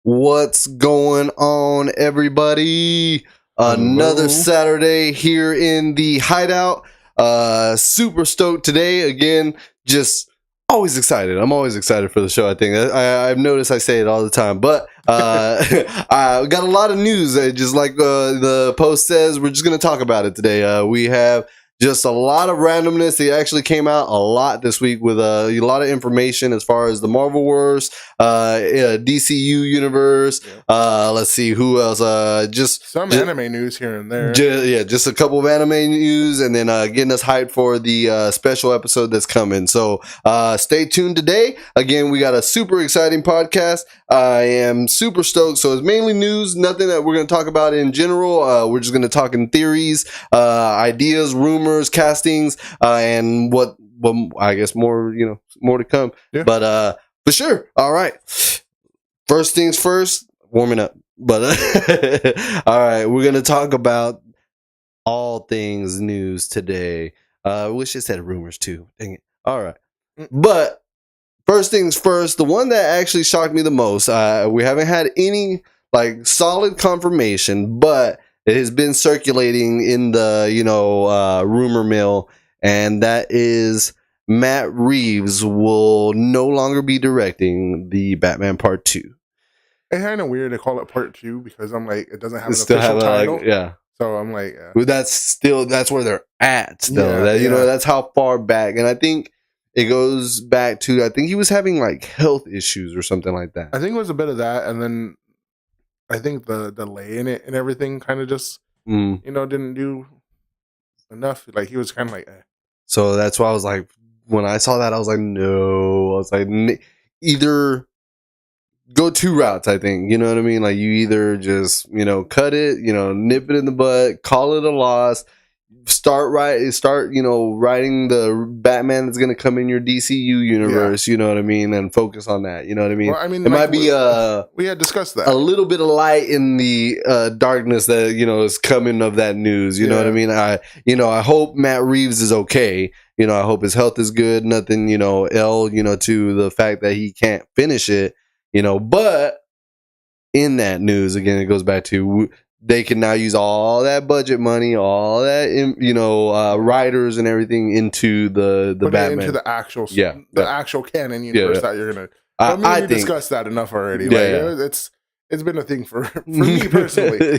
What's going on, everybody? Another Saturday here in the Hideout. Super stoked today. Again, just always excited. I'm always excited for the show. I think I've noticed I say it all the time, but I got a lot of news. Just like the post says, we're just going to talk about it today. We have just a lot of randomness. It actually came out a lot this week with a lot of information as far as the Marvelverse, DCU universe. Let's see who else. Just some anime news here and there. Just a couple of anime news, and then getting us hyped for the special episode that's coming. So stay tuned today. Again, we got a super exciting podcast. I am super stoked. So it's mainly news, nothing that we're going to talk about in general. We're just going to talk in theories, ideas, rumors, castings, and what I guess more to come. Yeah. But for sure. All right. First things first, warming up. But all right, we're gonna talk about all things news today. I wish it said rumors too. Dang it. All right. But first things first, the one that actually shocked me the most, we haven't had any solid confirmation, but it has been circulating in the rumor mill, and that is Matt Reeves will no longer be directing the Batman Part 2. It's kind of weird to call it Part 2 because I'm like, it doesn't have an official title. So I'm like, well, that's where they're at still. That's how far back. And I think it goes back to, I think he was having health issues or something like that. I think it was a bit of that, and then I think the delay in it and everything kind of just, didn't do enough. Like, he was kind of like, eh. So that's why I was like, when I saw that, I was like, no. I was like, either go two routes, I think. You know what I mean? Like, you either just, cut it, nip it in the butt, call it a loss, start writing the Batman that's going to come in your DCU universe, you know what I mean, and focus on that, you know what I mean? Well, I mean, it might be we had discussed that, a little bit of light in the darkness that is coming of that news, you know what I mean? I hope Matt Reeves is okay. I hope his health is good, nothing to the fact that he can't finish it, but in that news, again, it goes back to they can now use all that budget money, all that, writers and everything into the Batman. Into the actual, actual canon universe that you're going to. I think we discussed that enough already. It's been a thing for me personally.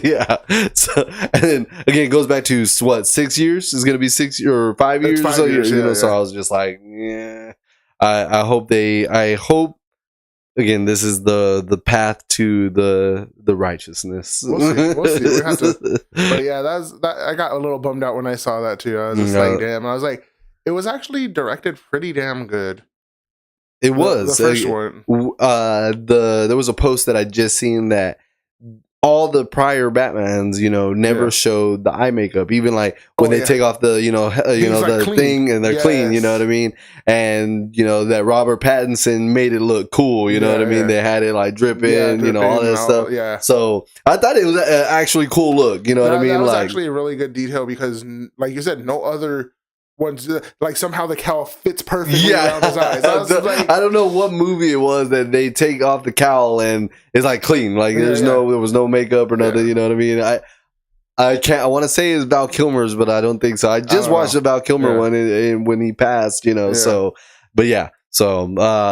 So, and then again, it goes back to what, 6 years? It's going to be 6 or 5 years. 5 years, So I was just like, yeah. I hope. Again, this is the path to the righteousness. We'll see. We have to. But yeah, I got a little bummed out when I saw that too. I was just like, damn. I was like, it was actually directed pretty damn good. It was the first one. There was a post that I just seen that all the prior Batmans, never showed the eye makeup. Even when they take off the, the clean thing and they're clean, you know what I mean? And, that Robert Pattinson made it look cool, you know what I mean? They had it dripping, all that stuff. Yeah. So I thought it was actually cool look, you know what I mean? That was actually a really good detail because, like you said, no other ones, somehow the cowl fits perfectly around his eyes. I don't know what movie it was that they take off the cowl and it's clean. There was no makeup or nothing. You know what I mean? I want to say it's Val Kilmer's, but I don't think so. I just watched the Val Kilmer one when he passed. So, but yeah. So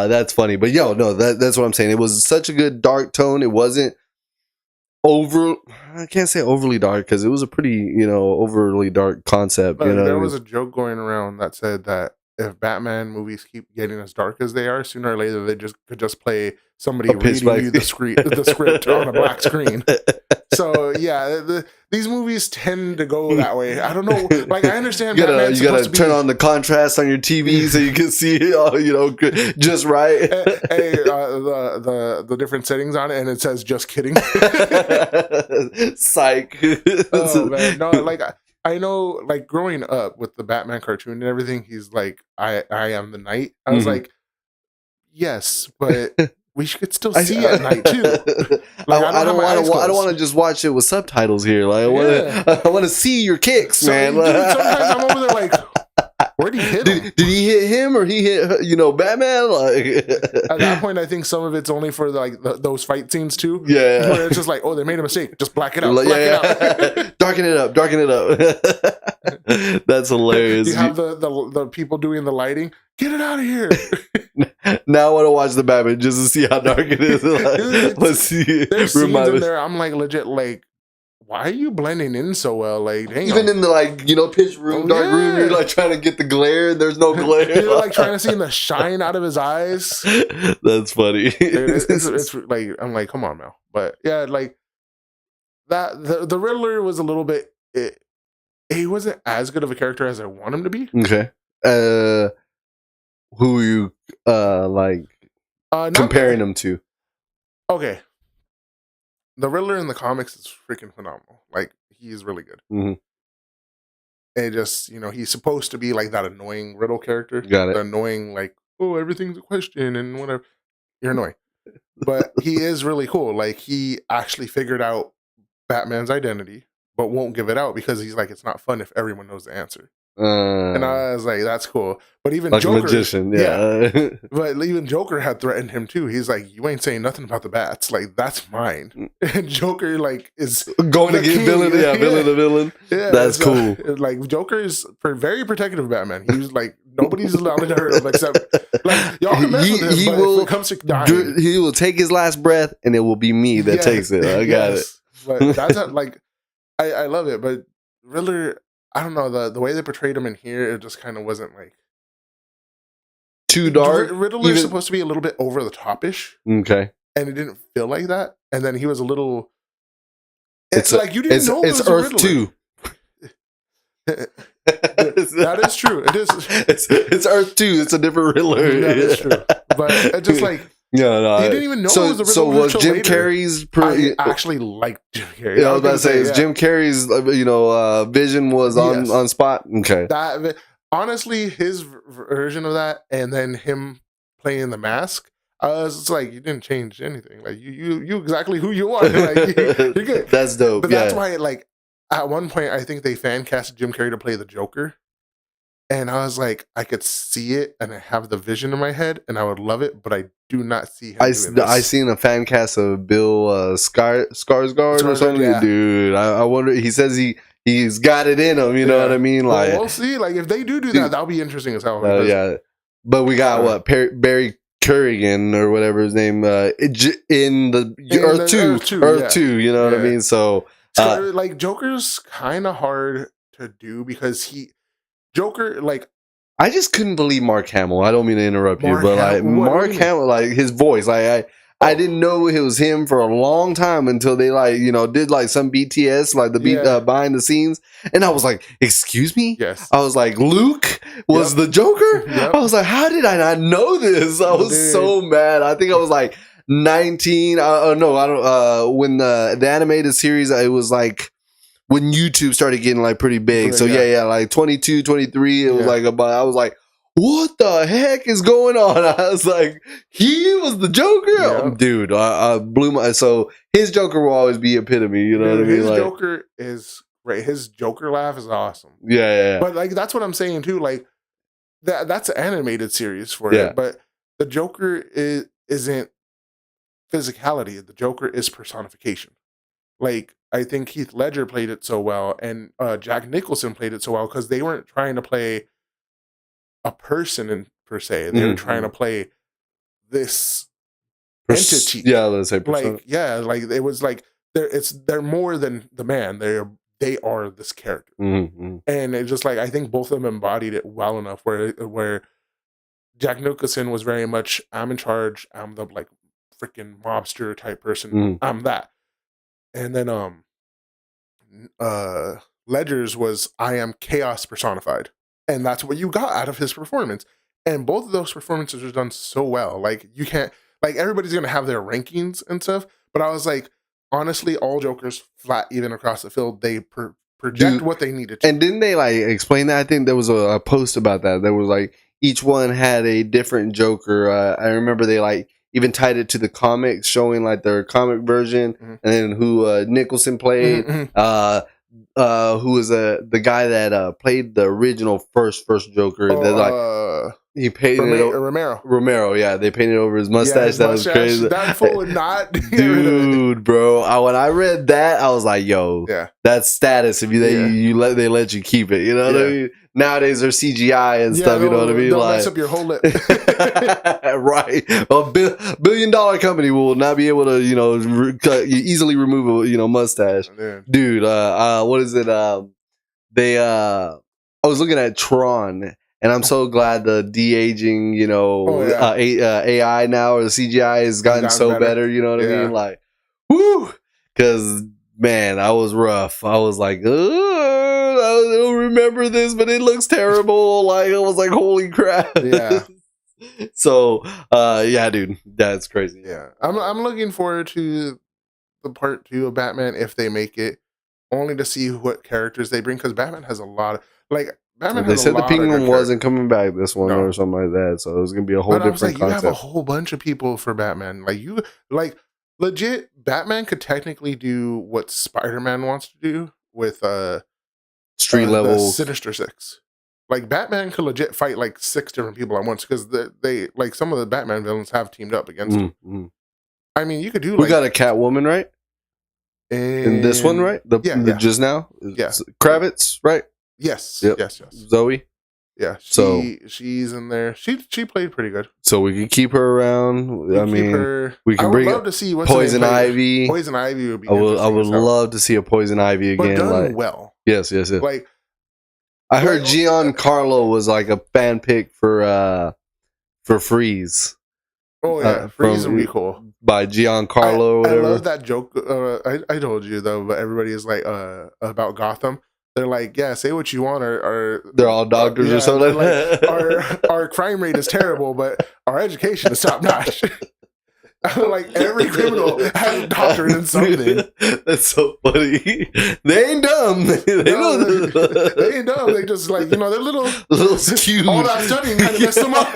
that's funny. But that's what I'm saying. It was such a good dark tone. It wasn't I can't say overly dark because it was a pretty, overly dark concept. But there was a joke going around that said that if Batman movies keep getting as dark as they are, sooner or later they could just play somebody reading you the script on a black screen. So yeah, these movies tend to go that way. I don't know. Like I understand you Batman's gotta supposed to turn be, on the contrast on your TV so you can see it all, just right. the different settings on it, and it says "just kidding." Psych. Oh man, no, like I know, like growing up with the Batman cartoon and everything, he's like, I am the night. I was like, yes, but we could still see at night too. Like I don't want to just watch it with subtitles here. Like I want to see your kicks, man. Dude, sometimes I'm over there like, where did he hit him? Did he hit him or he hit Batman? Like at that point, I think some of it's only for those fight scenes too. Yeah, where it's just like, oh, they made a mistake. Just black it out. Black it out. Darken it up. Darken it up. That's hilarious. You have the people doing the lighting. Get it out of here. Now I want to watch the Batman just to see how dark it is. Like, let's see. There's scenes in there. I'm like legit like, why are you blending in so well? Like, dang even in the pitch room, dark room, you're like trying to get the glare. There's no glare. You're like trying to see the shine out of his eyes. That's funny. Dude, it's like, I'm like, come on, Mel. But yeah, like that. The Riddler was a little bit. He wasn't as good of a character as I want him to be. Okay. Who are you comparing him to? Okay. The Riddler in the comics is freaking phenomenal. Like, he is really good. Mm-hmm. And just, he's supposed to be like that annoying Riddle character. Got it. The annoying, like, oh, everything's a question and whatever. You're annoying. But he is really cool. Like, he actually figured out Batman's identity, but won't give it out because he's like, it's not fun if everyone knows the answer. And I was like, that's cool. But even like Joker, a magician, yeah. But even Joker had threatened him too. He's like, you ain't saying nothing about the bats. Like, that's mine. And Joker is going to get villain to villain. Yeah, that's cool. Like, Joker is very protective of Batman. He's like, nobody's allowed to hurt him except like y'all can mess with him. But if it comes to dying, he will take his last breath, and it will be me that takes it. I got it. But that's like, I love it. But Riddler, I don't know, the way they portrayed him in here, it just kind of wasn't like too dark. Riddler's supposed to be a little bit over the top-ish. Okay. And it didn't feel like that. And then he was a little. It's like you didn't know it's Earth 2. That is true. It is. It's Earth 2. It's a different Riddler. That is true. But it just like. No. You didn't even know it was a Riddler. So was Jim Carrey's? I actually liked Jim Carrey. Yeah, I was about to say, Jim Carrey's, vision was on spot. Okay. That honestly, his version of that, and then him playing the mask. It's like you didn't change anything. Like you exactly who you are. Like, you're good. That's dope. But that's why, like, at one point, I think they fan casted Jim Carrey to play the Joker. And I was like, I could see it, and I have the vision in my head, and I would love it, but I do not see him doing this. I seen a fan cast of Bill Skarsgård or something, yeah. Dude. I wonder. He says he's got it in him. You know what I mean? Like, we'll see. Like, if they do that, that'll be interesting as hell. Yeah, but we got Barry Kerrigan or whatever his name in the Earth 2. Earth 2. You know what I mean? So, like, Joker's kind of hard to do because Joker, like, I just couldn't believe Mark Hamill. I don't mean to interrupt you, but like Mark Hamill, like his voice, like I didn't know it was him for a long time until they did like some BTS, like the behind the scenes, and I was like, "Excuse me?" Yes. I was like, "Luke was the Joker." Yep. I was like, "How did I not know this?" I was so mad. I think I was like 19. No, I don't. When the animated series, it was like. When YouTube started getting like pretty big. So like 22, 23, it was like I was like, what the heck is going on? I was like, he was the Joker? Yeah. Dude, I blew my, so his Joker will always be epitome, you know what I mean? His Joker is great. His Joker laugh is awesome. Yeah. But like, that's what I'm saying too. Like that's an animated series for it. But the Joker isn't physicality. The Joker is personification. Like, I think Heath Ledger played it so well, and Jack Nicholson played it so well because they weren't trying to play a person per se. They were trying to play this entity. Yeah, let's say persona. Like it was like they're more than the man. They are this character, and it's just like I think both of them embodied it well enough where Jack Nicholson was very much I'm in charge. I'm the like freaking mobster type person. I'm that. And then Ledger's was I am chaos personified, and that's what you got out of his performance. And both of those performances are done so well. Like you can't like everybody's gonna have their rankings and stuff, but I was like, honestly, all Jokers flat even across the field. They project what they needed to. And didn't they like explain that? I think there was a post about that. There was like each one had a different Joker. I remember they like even tied it to the comics, showing like their comic version, and then who Nicholson played. Who was the guy that played the original first Joker? That like he painted Romero. Yeah, they painted over his mustache. Yeah, was crazy. That fool would not, dude, bro. When I read that, I was like, "Yo, that's status." If they let you keep it, you know what I mean? Nowadays, there's CGI and stuff. You know what I mean? Don't mess up your whole lip. Right. A billion-dollar company will not be able to, easily remove a, mustache. Dude, what is it? I was looking at Tron, and I'm so glad the de-aging, AI now or the CGI has gotten so better. You know what I mean? Like, whoo! Because man, I was rough. I was like, I don't remember this, but it looks terrible. Like I was like, holy crap. Yeah. So, dude, that's crazy. Yeah, I'm looking forward to the part 2 of Batman if they make it, only to see what characters they bring because Batman has a lot of Batman. They said the Penguin wasn't coming back this one or something like that, so it was gonna be a whole different concept. You have a whole bunch of people for Batman. Legit, Batman could technically do what Spider-Man wants to do with street level Sinister Six. Like Batman could legit fight like 6 different people at once because they like some of the Batman villains have teamed up against him. I mean, you could do. We got a Catwoman, right? In this one, right? The just now, Kravitz, right? Yes, yep. yes. Zoe. Yeah, she's in there. She played pretty good. So we can keep her around. We can bring love to see what's Poison Ivy. Poison Ivy would be. I would love to see a Poison Ivy again. But done well. Yes. Like I heard Giancarlo was like a fan pick for Freeze. Oh yeah, Freeze would be cool. By Giancarlo or whatever. I love that joke. I told you though, but everybody is like about Gotham. They're like, yeah, say what you want, or they're all doctors or something. Like, our crime rate is terrible, but our education is top notch. Like every criminal has a doctorate in something. That's so funny. They ain't dumb. They ain't dumb. They just like they're little skewed. All that studying kind of messed them up.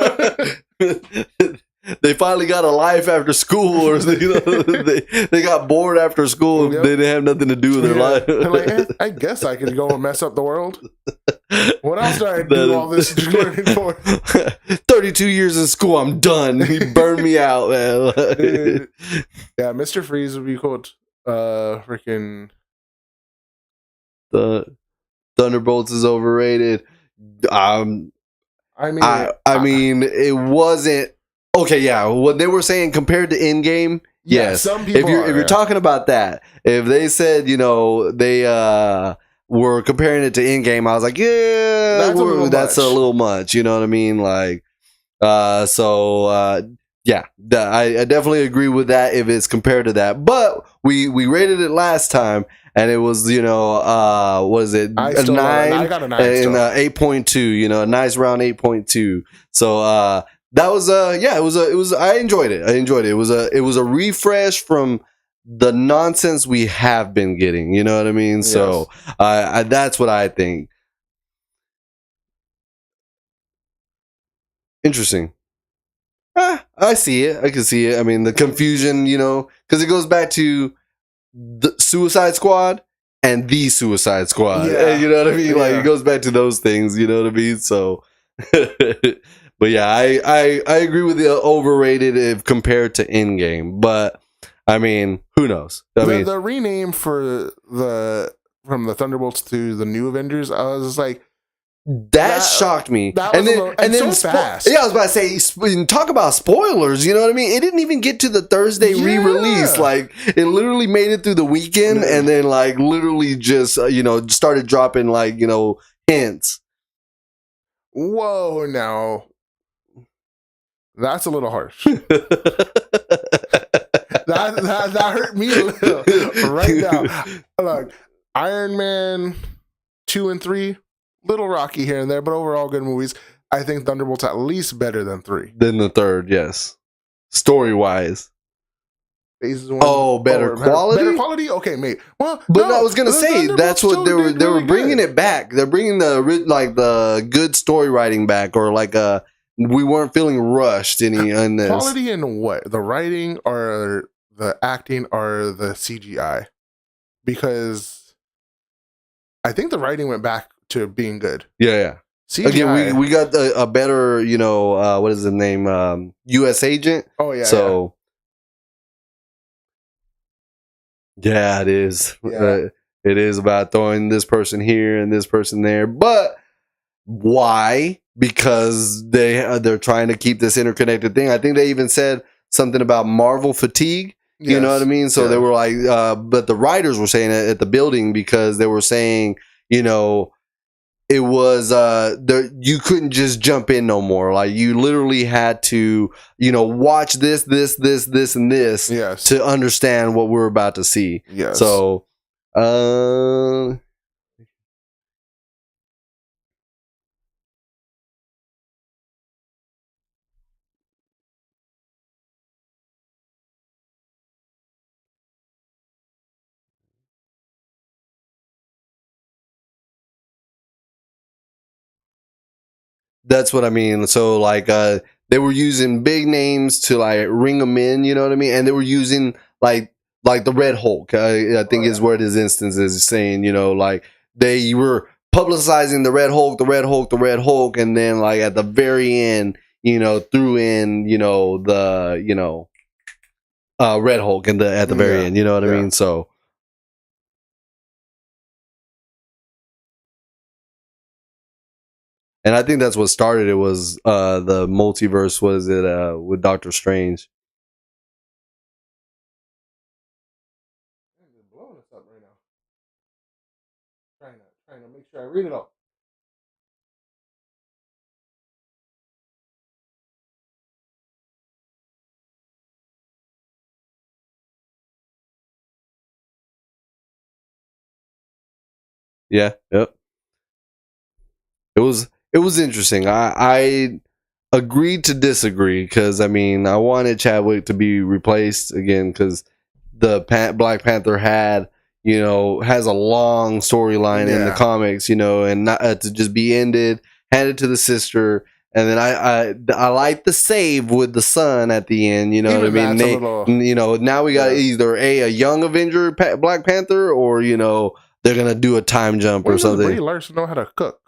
They finally got a life after school, or they got bored after school. And they didn't have nothing to do with their life. They're like, I guess I could go and mess up the world. What else did I do all this learning for? 32 years in school, I'm done. He burned me out, man. Yeah, Mr. Freeze would be cool. Freaking the Thunderbolts is overrated. I mean, it wasn't. Okay, yeah. What they were saying compared to Endgame, yes. Some people if you're talking about that, if they said they were comparing it to Endgame, I was like, that's a little much. You know what I mean? Like, I definitely agree with that if it's compared to that. But we rated it last time, and it was was it a 9? I got a 9 and 8.2. A nice round 8.2. So. That was it was I enjoyed it. It was a refresh from the nonsense we have been getting, you know what I mean? Yes. So that's what I think. Interesting. I see it. I can see it. I mean, the confusion, because it goes back to the Suicide Squad and the Suicide Squad. Yeah. You know what I mean? Like it goes back to those things, you know what I mean? So but yeah, I agree with the overrated if compared to Endgame. But I mean, who knows? The rename from the Thunderbolts to the New Avengers, I was like, that shocked me. And then so fast. Yeah, I was about to say, talk about spoilers. You know what I mean? It didn't even get to the Thursday re-release. Like it literally made it through the weekend, and then like literally just started dropping like hints. Whoa, now. That's a little harsh. that hurt me a little right now. Look, Iron Man 2 and 3, little rocky here and there, but overall good movies. I think Thunderbolt's at least better than 3. Than the third, yes. Story wise. Better quality. Better quality. Okay, mate. Well, but no, I was gonna say that's what they were. They were bringing it back. They're bringing the good story writing back, or we weren't feeling rushed in this. Quality in what? The writing or the acting or the CGI? Because I think the writing went back to being good. Yeah. CGI. Again, we got a better, what is the name? U.S. agent. Oh yeah. So. Yeah, it is. Yeah. It is about throwing this person here and this person there. But why? Because they're trying to keep this interconnected thing. I think they even said something about Marvel fatigue. Yes. You know what I mean? So they were like, but the writers were saying it at the building because they were saying, it was you couldn't just jump in no more. Like you literally had to, watch this, and this to understand what we're about to see. Yes. So that's what I mean. So they were using big names to ring them in, you know what I mean? And they were using like the Red Hulk, I think is where this instance is saying, they were publicizing the Red Hulk, and then at the very end, threw in, the Red Hulk at the very end, you know what I mean? So. And I think that's what started it was the multiverse, was it with Doctor Strange. I'm blowing this up right now. Trying to make sure I read it all. Yeah, yep. It was interesting. I agreed to disagree because I wanted Chadwick to be replaced again because the Black Panther has a long storyline in the comics, and not to just be ended, handed to the sister, and then I like the save with the son at the end, you know what I mean? Now we got either a young Avenger Black Panther, or they're gonna do a time jump or something. Brie Larson know how to cook.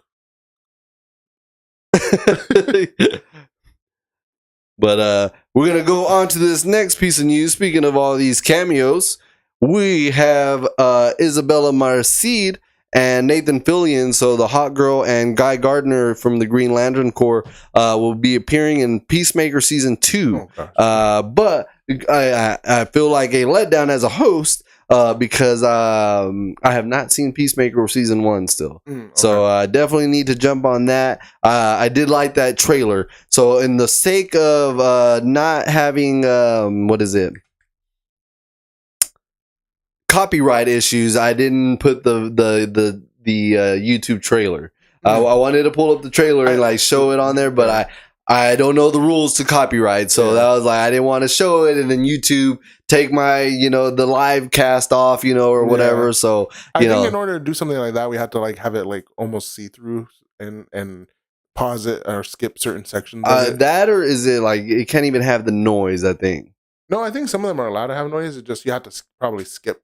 But we're gonna go on to this next piece of news. Speaking of all these cameos, we have Isabella Marcid and Nathan Fillion, so the Hot Girl, and Guy Gardner from the Green Lantern Corps will be appearing in Peacemaker season 2. But I feel like a letdown as a host because I have not seen Peacemaker season 1 still. So I definitely need to jump on that. I did like that trailer. So in the sake of not having copyright issues, I didn't put the YouTube trailer. I wanted to pull up the trailer and show it on there, but I don't know the rules to copyright, so that was I didn't want to show it, and then YouTube take my the live cast off, or whatever. So I think in order to do something like that, we have to have it almost see through and pause it or skip certain sections. That, or is it it can't even have the noise? I think. No, I think some of them are allowed to have noise. It's just you have to probably skip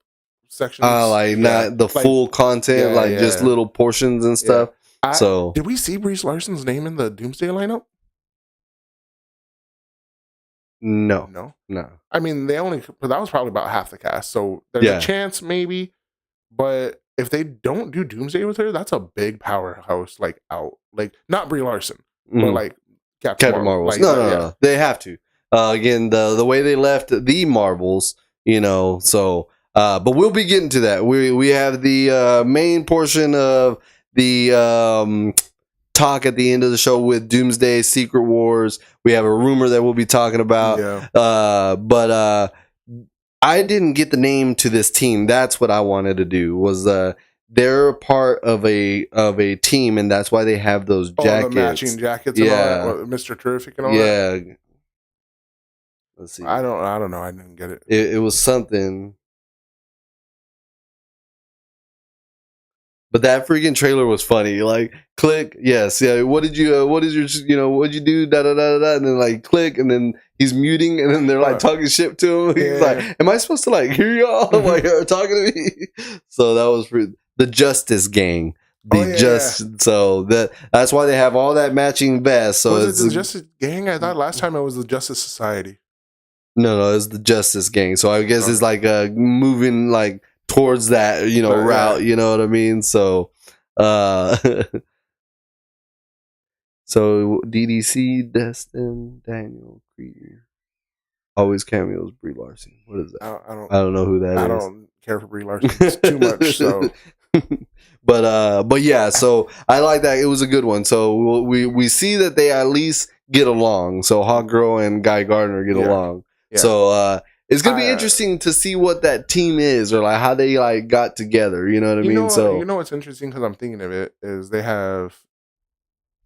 sections. Not the full content, just little portions and stuff. So did we see Brie Larson's name in the Doomsday lineup? No. I mean, that was probably about half the cast, so there's a chance maybe. But if they don't do Doomsday with her, that's a big powerhouse out. Not Brie Larson, but Captain Marvel. No. They have to. Again, the way they left the Marvels, so. But we'll be getting to that. We have the main portion of the talk at the end of the show with Doomsday, Secret Wars. We have a rumor that we'll be talking about. But I didn't get the name to this team. That's what I wanted to do, was they're part of a team, and that's why they have those jackets. Oh, the matching jackets and all that, Mr. Terrific and all that. Yeah. Let's see. I don't know. I didn't get it. It was something. But that freaking trailer was funny. Like, click, yes, yeah. What is your, what'd you do? Da da da da. And then like click, and then he's muting, and then they're like talking shit to him. He's like, "Am I supposed to like hear y'all like talking to me?" So that was the Justice Gang. So that's why they have all that matching vest. So was it the Justice Gang? I thought last time it was the Justice Society. No, it's the Justice Gang. So I guess it's like moving like towards that, route, you know what I mean? So so DDC, Destin, Daniel, Krieger. Always cameos, Brie Larson. What is that? I don't know who that is. I don't care for Brie Larson. It's too much, so but yeah, so I like that. It was a good one. So we see that they at least get along. So Hawk Girl and Guy Gardner get along. Yeah. So it's gonna be interesting to see what that team is, or like how they like got together. You know what I mean? So what's interesting, because I'm thinking of it, is they have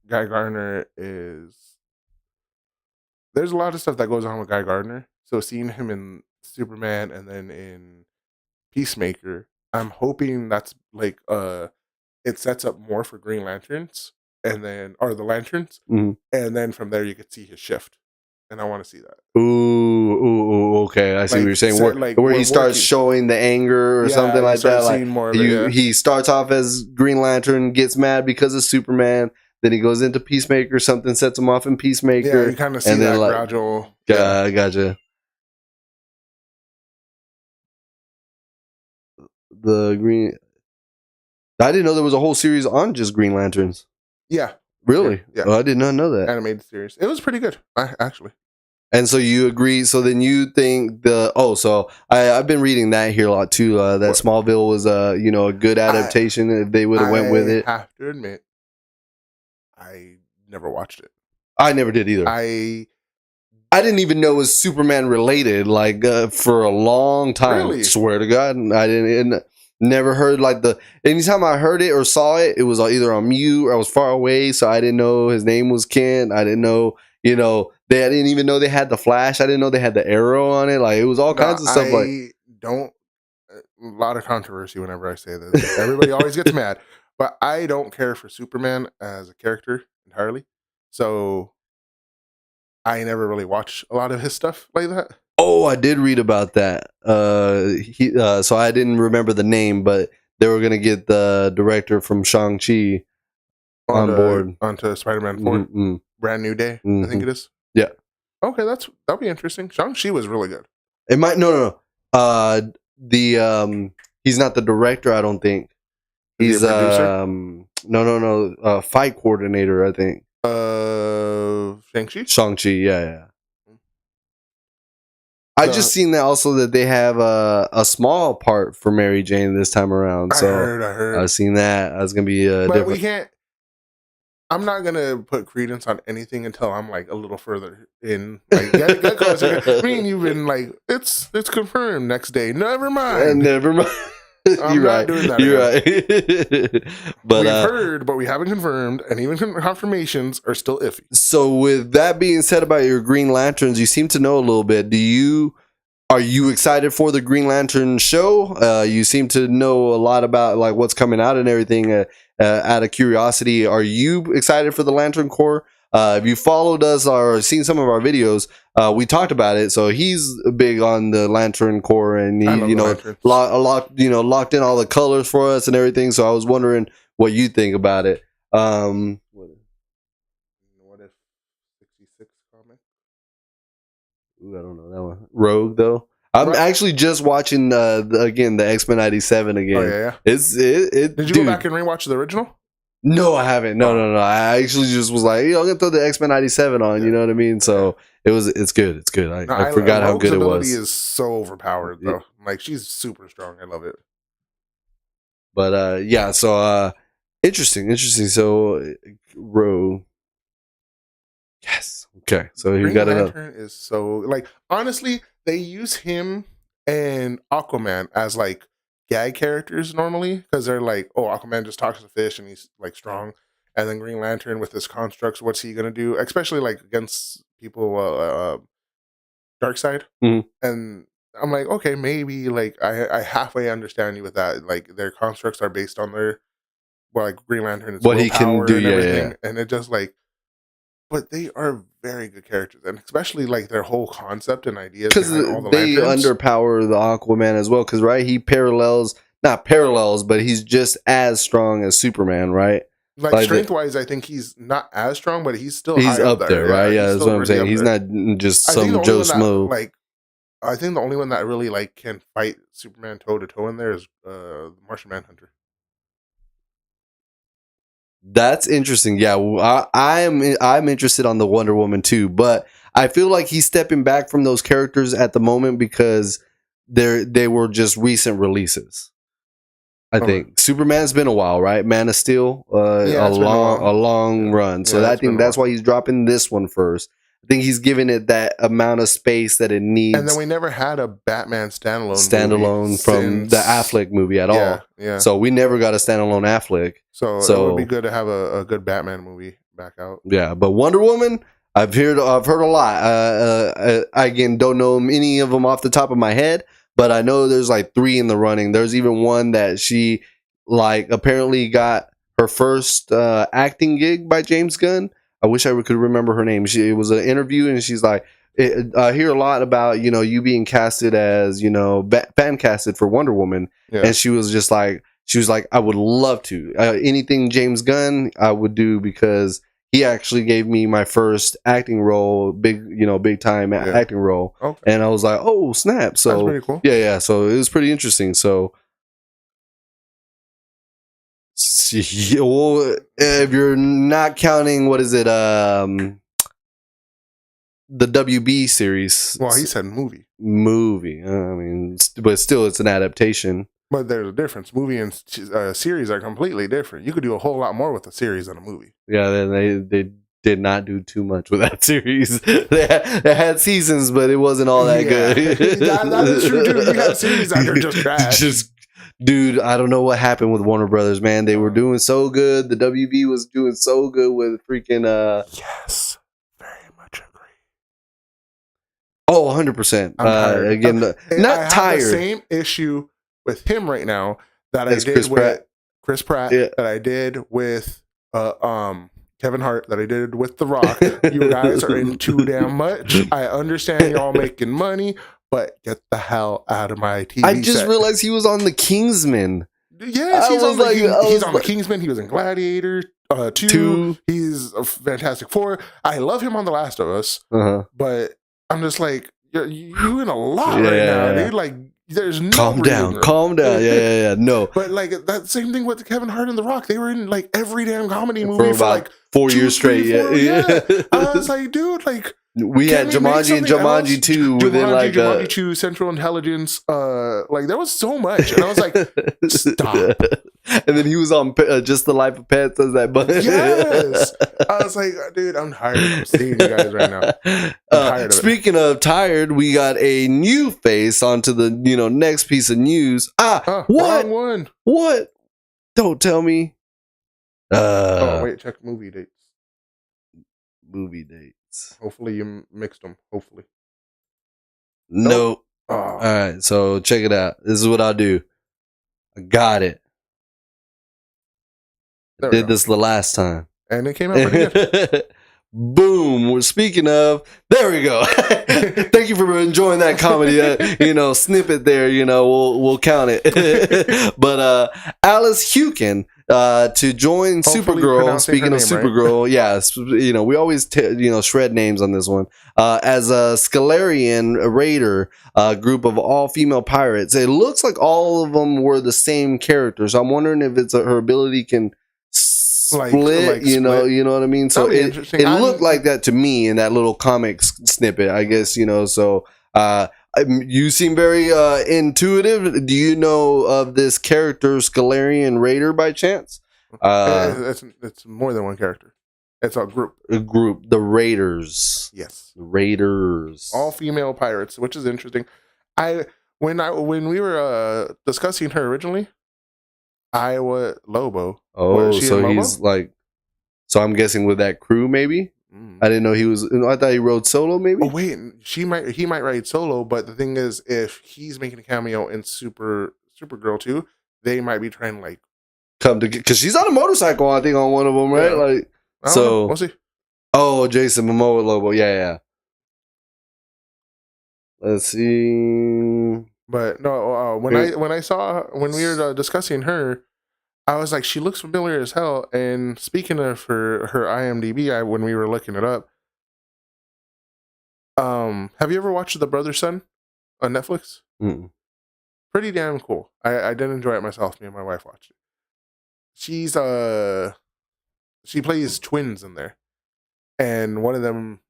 Guy Gardner is. There's a lot of stuff that goes on with Guy Gardner. So seeing him in Superman and then in Peacemaker, I'm hoping that's like it sets up more for Green Lanterns and then the Lanterns, and then from there you could see his shift. And I want to see that. Ooh, okay. I see what you're saying. Where he starts showing the anger or something like that. Like more of it, he starts off as Green Lantern, gets mad because of Superman. Then he goes into Peacemaker. Something sets him off in Peacemaker. Yeah, you kind of see that gradual. Gotcha. The Green. I didn't know there was a whole series on just Green Lanterns. Yeah. Really? Yeah. Oh, I did not know that. Animated series. It was pretty good, actually. And so you agree. So then you think so I've been reading that here a lot too. That Smallville was a good adaptation if they would have went with it. I have to admit, I never watched it. I never did either. I didn't even know it was Superman related. Like for a long time. Really? Swear to God, I didn't. Never heard anytime I heard it or saw it, it was either on mute or I was far away, so I didn't know his name was Kent. I didn't know, I didn't even know they had the Flash. I didn't know they had the Arrow on it. Like it was all kinds of stuff. A lot of controversy whenever I say this. Everybody always gets mad, but I don't care for Superman as a character entirely. So I never really watched a lot of his stuff like that. Oh, I did read about that. So I didn't remember the name, but they were gonna get the director from Shang-Chi on board onto Spider-Man 4, Brand New Day. I think it is. Yeah. Okay, that'll be interesting. Shang-Chi was really good. It might no. He's not the director. I don't think. He's fight coordinator. I think. Shang-Chi. Shang-Chi. Yeah. I just seen that also that they have a small part for Mary Jane this time around. So I heard. I've seen that. That's gonna be but different. We can't. I'm not gonna put credence on anything until I'm like a little further in. Like, get closer. Me and you've been like, it's confirmed next day. Never mind. Never mind. You're right. Doing that You're right. But we've heard, but we haven't confirmed, and even confirmations are still iffy. So, with that being said about your Green Lanterns, you seem to know a little bit. Are you excited for the Green Lantern show? You seem to know a lot about like what's coming out and everything. Out of curiosity, are you excited for the Lantern Corps? If you followed us or seen some of our videos, we talked about it. So he's big on the Lantern Corps, and he, locked in all the colors for us and everything. So I was wondering what you think about it. What if 66 comic? Ooh, I don't know that one. Rogue though. I'm actually just watching the X-Men 97 again. Oh yeah. Did you go back and rewatch the original? No, I haven't. No. I actually just was like, I'm gonna throw the X-Men 97 on. Yeah. You know what I mean? So it's good. It's good. I forgot how good it was. Is so overpowered though. Like she's super strong. I love it. But yeah. So interesting. So Row. Yes. Okay. So you got Lantern is so like honestly, they use him and Aquaman as like gag characters normally because they're like, oh, Aquaman just talks to fish and he's like strong, and then Green Lantern with his constructs, what's he gonna do? Especially like against people, dark side, and I'm like, okay, maybe like I halfway understand you with that. Like their constructs are based on their like Green Lantern, it's what he can do, and everything, yeah. and it just like, but they are very good characters, and especially like their whole concept and ideas Because behind all the they lanterns. underpower the Aquaman as well. Because right, he not parallels, but he's just as strong as Superman, right? Like strength wise, I think he's not as strong, but he's still he's high up there, right? Yeah, that's what I'm saying. He's there. not just I think the some only Joe one that, Smo. like, I think the only one that really like can fight Superman toe to toe in there is Martian Manhunter. That's interesting. Yeah, I'm interested on the Wonder Woman too, but I feel like he's stepping back from those characters at the moment because they were just recent releases. I think Superman's been a while, right? Man of Steel, a long run. So I think that's why he's dropping this one first. I think he's giving it that amount of space that it needs. And then we never had a Batman standalone from the Affleck movie at all. Yeah. So we never got a standalone Affleck. So it would be good to have a good Batman movie back out. Yeah, but Wonder Woman, I've heard a lot. I again don't know any of them off the top of my head, but I know there's like 3 in the running. There's even one that she like apparently got her first acting gig by James Gunn. I wish I could remember her name. It was an interview, and she's like, I hear a lot about you being casted as fan casted for Wonder Woman, and she was like, I would love to anything James Gunn I would do because he actually gave me my first acting role, big time acting role, and I was like, oh snap! So that's pretty cool. Yeah. So it was pretty interesting. So. Well, if you're not counting, what is it? The WB series. Well, he said movie. Movie. I mean, but still, it's an adaptation. But there's a difference. Movie and series are completely different. You could do a whole lot more with a series than a movie. Yeah, they did not do too much with that series. They had seasons, but it wasn't all that good. that is true too. You have series that are just trash. Dude, I don't know what happened with Warner Brothers, man. They were doing so good. The WB was doing so good with freaking Yes. Very much agree. Oh, 100%. Again, not tired. The same issue with him right now that I did with Chris Pratt, that I did with Kevin Hart, that I did with The Rock. You guys are in too damn much. I understand y'all making money, but get the hell out of my TV I just realized he was on The Kingsman. Yes, he's on The Kingsman. He was in Gladiator 2. He's a Fantastic Four. I love him on The Last of Us, but I'm just like, you in a lot right now, dude. Like, there's no calm down. Yeah. No, but like that same thing with Kevin Hart and The Rock. They were in like every damn comedy movie for like 4 years straight. Yeah. I was like, dude, like. We had Jumanji and Jumanji 2 within like Jumanji 2, Central Intelligence. Like there was so much, and I was like, stop. And then he was on Just the Life of Pets as that bunch. Yes, I was like, dude, I'm tired of seeing you guys right now. I'm tired of Speaking of tired, we got a new face onto the next piece of news. What? Wrong one. What? Don't tell me. Oh wait, check movie dates. Movie dates. Hopefully you mixed them. Hopefully. Nope. Oh. All right, so check it out. This is what I'll do. I got it. Did this the last time. And it came out pretty good. Boom. We're speaking of. There we go. Thank you for enjoying that comedy. Snippet there. We'll count it. But Alice Hukin to join Hopefully Supergirl. Speaking of Supergirl, right? We always shred names on this one. As a Scalarian Raider group of all female pirates. It looks like all of them were the same character. So I'm wondering if it's her ability can split, you know what I mean? So it looked like that to me in that little comic snippet, I guess, so you seem very intuitive. Do you know of this character Scalarian Raider by chance? It's more than one character. It's a group. The Raiders. Yes. The Raiders. All female pirates, which is interesting. when we were discussing her originally, Iowa Lobo. Oh, so he's like, so I'm guessing with that crew, maybe. I didn't know he was. I thought he rode solo, maybe. Oh wait, he might ride solo, but the thing is, if he's making a cameo in Supergirl too, they might be trying to like come to because she's on a motorcycle, I think, on one of them, right? Yeah. Like, so we'll see. Oh, Jason Momoa Lobo, yeah. Let's see. But no, when we were discussing her, I was like, she looks familiar as hell. And speaking of her IMDb, when we were looking it up, have you ever watched The Brother Son on Netflix? Mm-mm. Pretty damn cool. I did enjoy it myself. Me and my wife watched it. She plays twins in there, and one of them,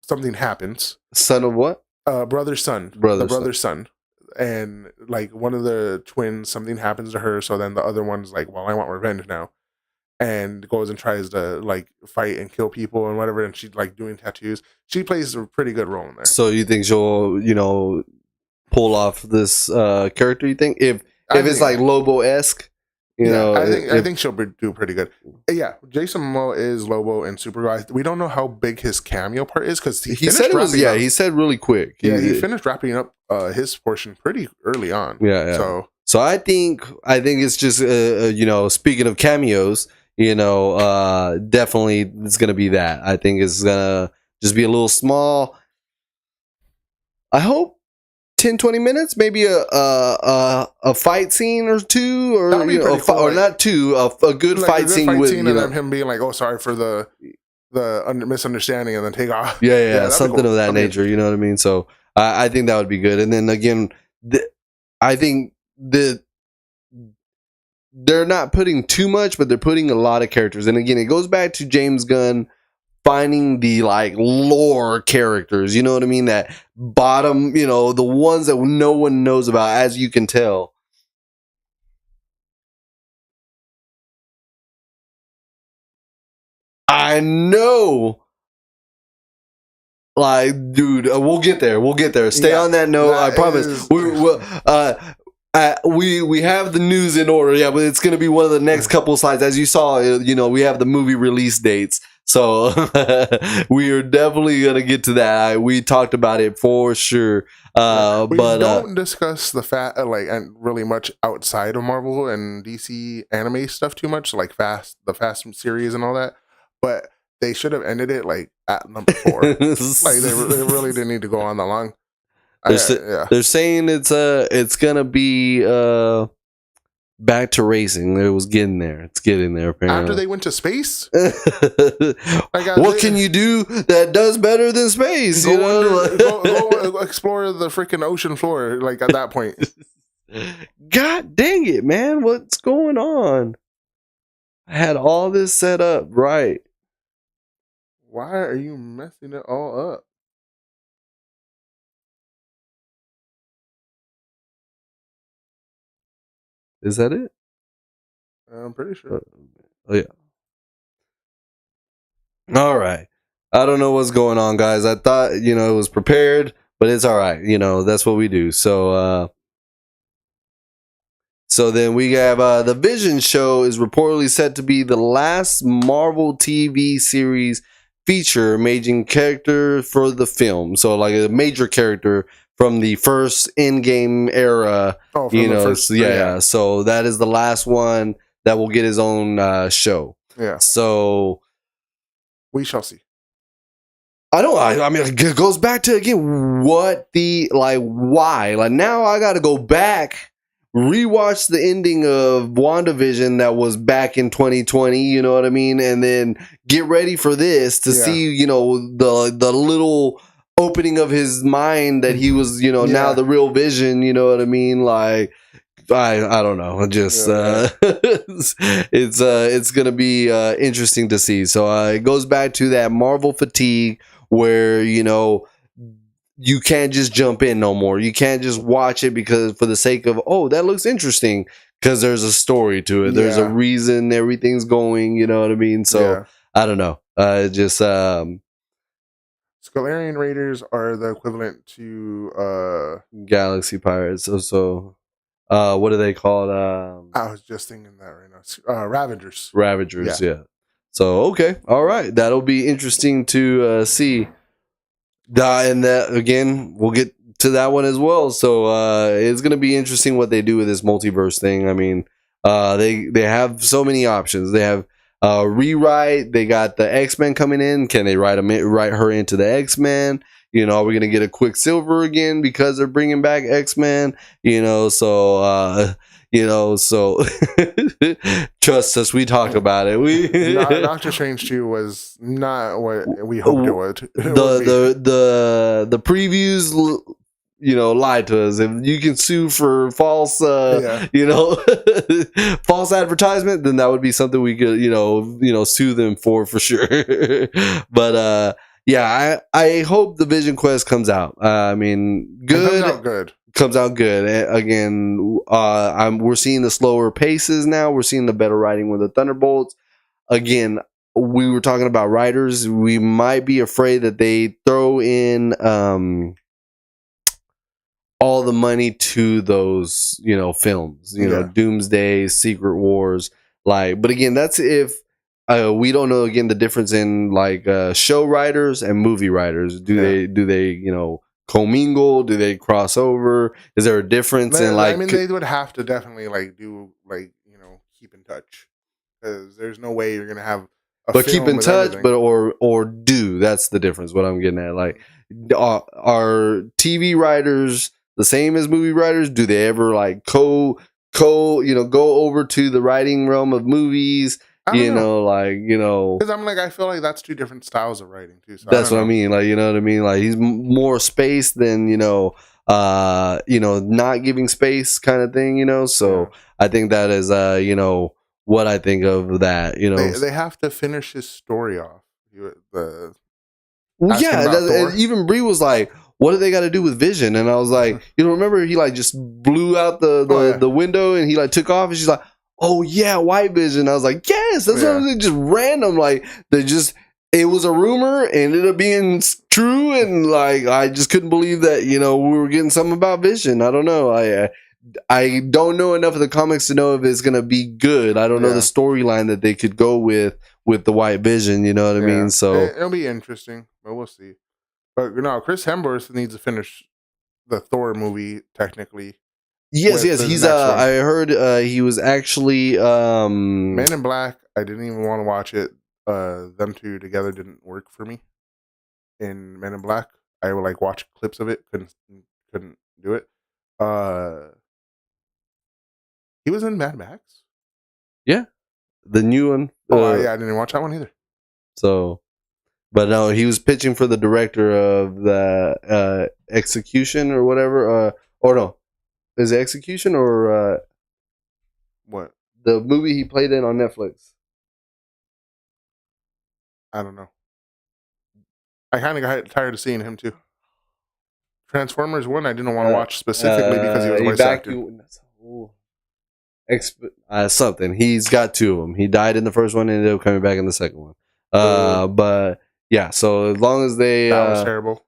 something happens. Son of what? Brother's son. The brother's son. And like one of the twins, something happens to her, so then the other one's like, well, I want revenge now, and goes and tries to like fight and kill people and whatever, and she's like doing tattoos. She plays a pretty good role in there. So you think she'll, pull off this character, you think? If it's like Lobo-esque? I think she'll do pretty good. Yeah, Jason Momoa is Lobo in Supergirl. We don't know how big his cameo part is because he said it was. Yeah, he said really quick. He finished wrapping up his portion pretty early on. Yeah. So I think it's just speaking of cameos, definitely it's gonna be that. I think it's gonna just be a little small. I hope 10-20 minutes, maybe a fight scene or two, or cool, or not two, a good fight scene with and then him being like, "Oh, sorry for the misunderstanding," and then take off. Yeah, something cool. Of that nature. You know what I mean? So I think that would be good. And then again, I think that they're not putting too much, but they're putting a lot of characters. And again, it goes back to James Gunn finding the like lore characters, you know what I mean? That bottom, the ones that no one knows about, as you can tell. I know. Like, dude, we'll get there. Stay on that note. I promise. We have the news in order, but it's gonna be one of the next couple slides. As you saw, we have the movie release dates. So we are definitely gonna get to that. We talked about it for sure. We don't discuss the and really much outside of Marvel and DC anime stuff too much, like the Fast series and all that. But they should have ended it like at number 4. Like they really didn't need to go on that long. They're saying it's gonna be back to racing. It was getting there. It's getting there. Apparently. After they went to space, what can you do that does better than space? Go explore the freaking ocean floor. Like at that point. God dang it, man! What's going on? I had all this set up right. Why are you messing it all up? Is that it? I'm pretty sure. Oh yeah. All right. I don't know what's going on, guys. I thought, it was prepared, but it's all right. That's what we do. So then we have the Vision show is reportedly set to be the last Marvel TV series feature major character for the film. So like a major character from the first Endgame era, So that is the last one that will get his own show. Yeah. So we shall see. I mean, it goes back to again why? Like now I got to go back, rewatch the ending of WandaVision that was back in 2020. You know what I mean, and then get ready for this to see the little opening of his mind that he was now the real Vision, you know what I mean? Like I don't know, just it's gonna be interesting to see. So it goes back to that Marvel fatigue where you can't just jump in no more. You can't just watch it because for the sake of that looks interesting, because there's a story to it. There's a reason everything's going, you know what I mean? So I don't know. Scalarian Raiders are the equivalent to Galaxy Pirates. So what are they called? I was just thinking that right now. Ravagers. Ravagers. Yeah. So okay, all right. That'll be interesting to see. And that again, we'll get to that one as well. So it's gonna be interesting what they do with this multiverse thing. I mean, they have so many options. They have rewrite. They got the X-Men coming in. Can they write her into the X-Men? You know, are we gonna get a Quicksilver again because they're bringing back X-Men? You know, so trust us, we talk about it. Doctor Strange 2 was not what we hoped it would. The previews, you know, lied to us. If you can sue for false, you know, false advertisement, then that would be something we could, you know, sue them for sure. But yeah, I hope the Vision Quest comes out. I mean, good. Comes out good. Again, we're seeing the slower paces now. We're seeing the better writing with the Thunderbolts. Again, we were talking about writers. We might be afraid that they throw in all the money to those, you know, films. You know, Doomsday, Secret Wars. But again, that's if we don't know again the difference in show writers and movie writers. Do they you know, commingle? Do they cross over? Is there a difference in I mean, they would have to definitely do you know, keep in touch, because there's no way you're gonna have keep in touch, everything. But or do. That's the difference. What I'm getting at, are TV writers the same as movie writers? Do they ever go over to the writing realm of movies? You know, because I feel like that's two different styles of writing too. So that's what I mean. You know what I mean? He's more space than, not giving space kind of thing, you know? So I think that is, what I think of that, you know? They have to finish his story off. Even Brie was like, what do they got to do with Vision? And I was like, remember he just blew out the window and he took off, and she's like, oh yeah, White Vision. I was like, yes, that's what I was saying. Just random, it was a rumor and ended up being true, and I just couldn't believe that, we were getting something about Vision. I don't know. I don't know enough of the comics to know if it's gonna be good. I don't know the storyline that they could go with the White Vision. You know what I mean? So it'll be interesting, but we'll see. But Chris Hemsworth needs to finish the Thor movie technically. Yes. He's I heard he was actually Men in Black. I didn't even want to watch it. Them two together didn't work for me. In Men in Black, I would watch clips of it. Couldn't do it. He was in Mad Max. Yeah, the new one. I didn't watch that one either. So, but no, he was pitching for the director of the Execution or whatever. Or no. Is it Execution or what? The movie he played in on Netflix? I don't know. I kind of got tired of seeing him too. Transformers 1 I didn't want to watch specifically because he was a voice actor. Something. He's got two of them. He died in the first one and ended up coming back in the second one. But yeah, so as long as they that was terrible.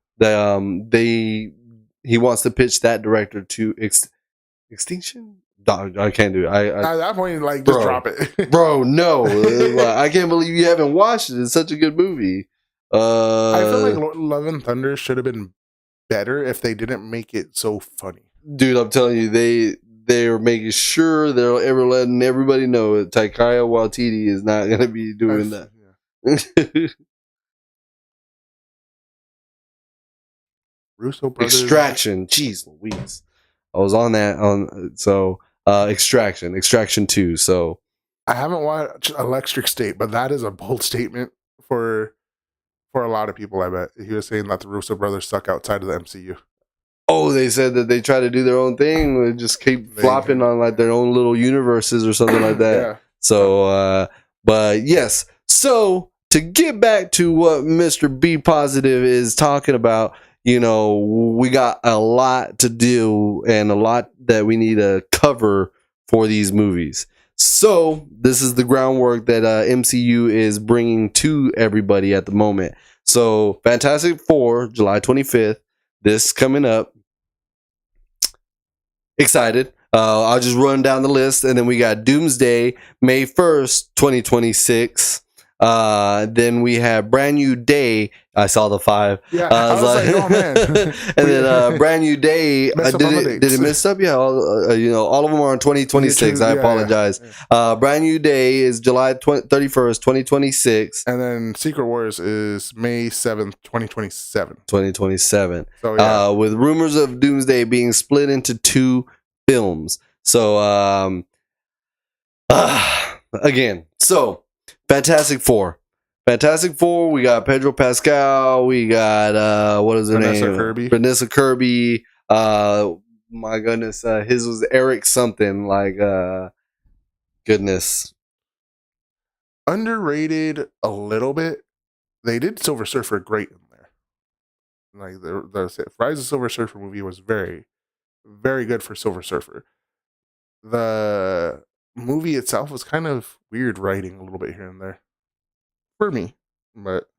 He wants to pitch that director to Extinction? I can't do it. At that point, just drop it. Bro, no. I can't believe you haven't watched it. It's such a good movie. I feel like Love and Thunder should have been better if they didn't make it so funny. Dude, I'm telling you, they're making sure they're ever letting everybody know that Taika Waititi is not going to be doing that. Yeah. Russo brothers. Extraction. Jeez Louise. I was on that. Extraction 2. So I haven't watched Electric State, but that is a bold statement for a lot of people. I bet he was saying that the Russo brothers suck outside of the MCU. Oh, they said that they try to do their own thing. They just keep flopping on their own little universes or something like that. Yeah. So, but yes. So to get back to what Mr. B Positive is talking about, we got a lot to do and a lot that we need to cover for these movies. So this is the groundwork that MCU is bringing to everybody at the moment. So Fantastic Four, July 25th, this coming up. Excited. I'll just run down the list, and then we got Doomsday, May 1st, 2026. Then we have Brand New Day. I saw the 5. Yeah, I was like, oh man. And then Brand New Day. Did it mess up? Yeah, all of them are in 2026. I apologize. Yeah. Brand New Day is July 31st, 2026. And then Secret Wars is May 7th, 2027. 2027. So, yeah. With rumors of Doomsday being split into 2 films. So, again, so Fantastic Four, we got Pedro Pascal, we got what is her name? Vanessa Kirby. My goodness, his was Eric something, like goodness. Underrated a little bit. They did Silver Surfer great in there. Like the Rise of Silver Surfer movie was very, very good for Silver Surfer. The movie itself was kind of weird writing a little bit here and there for me, but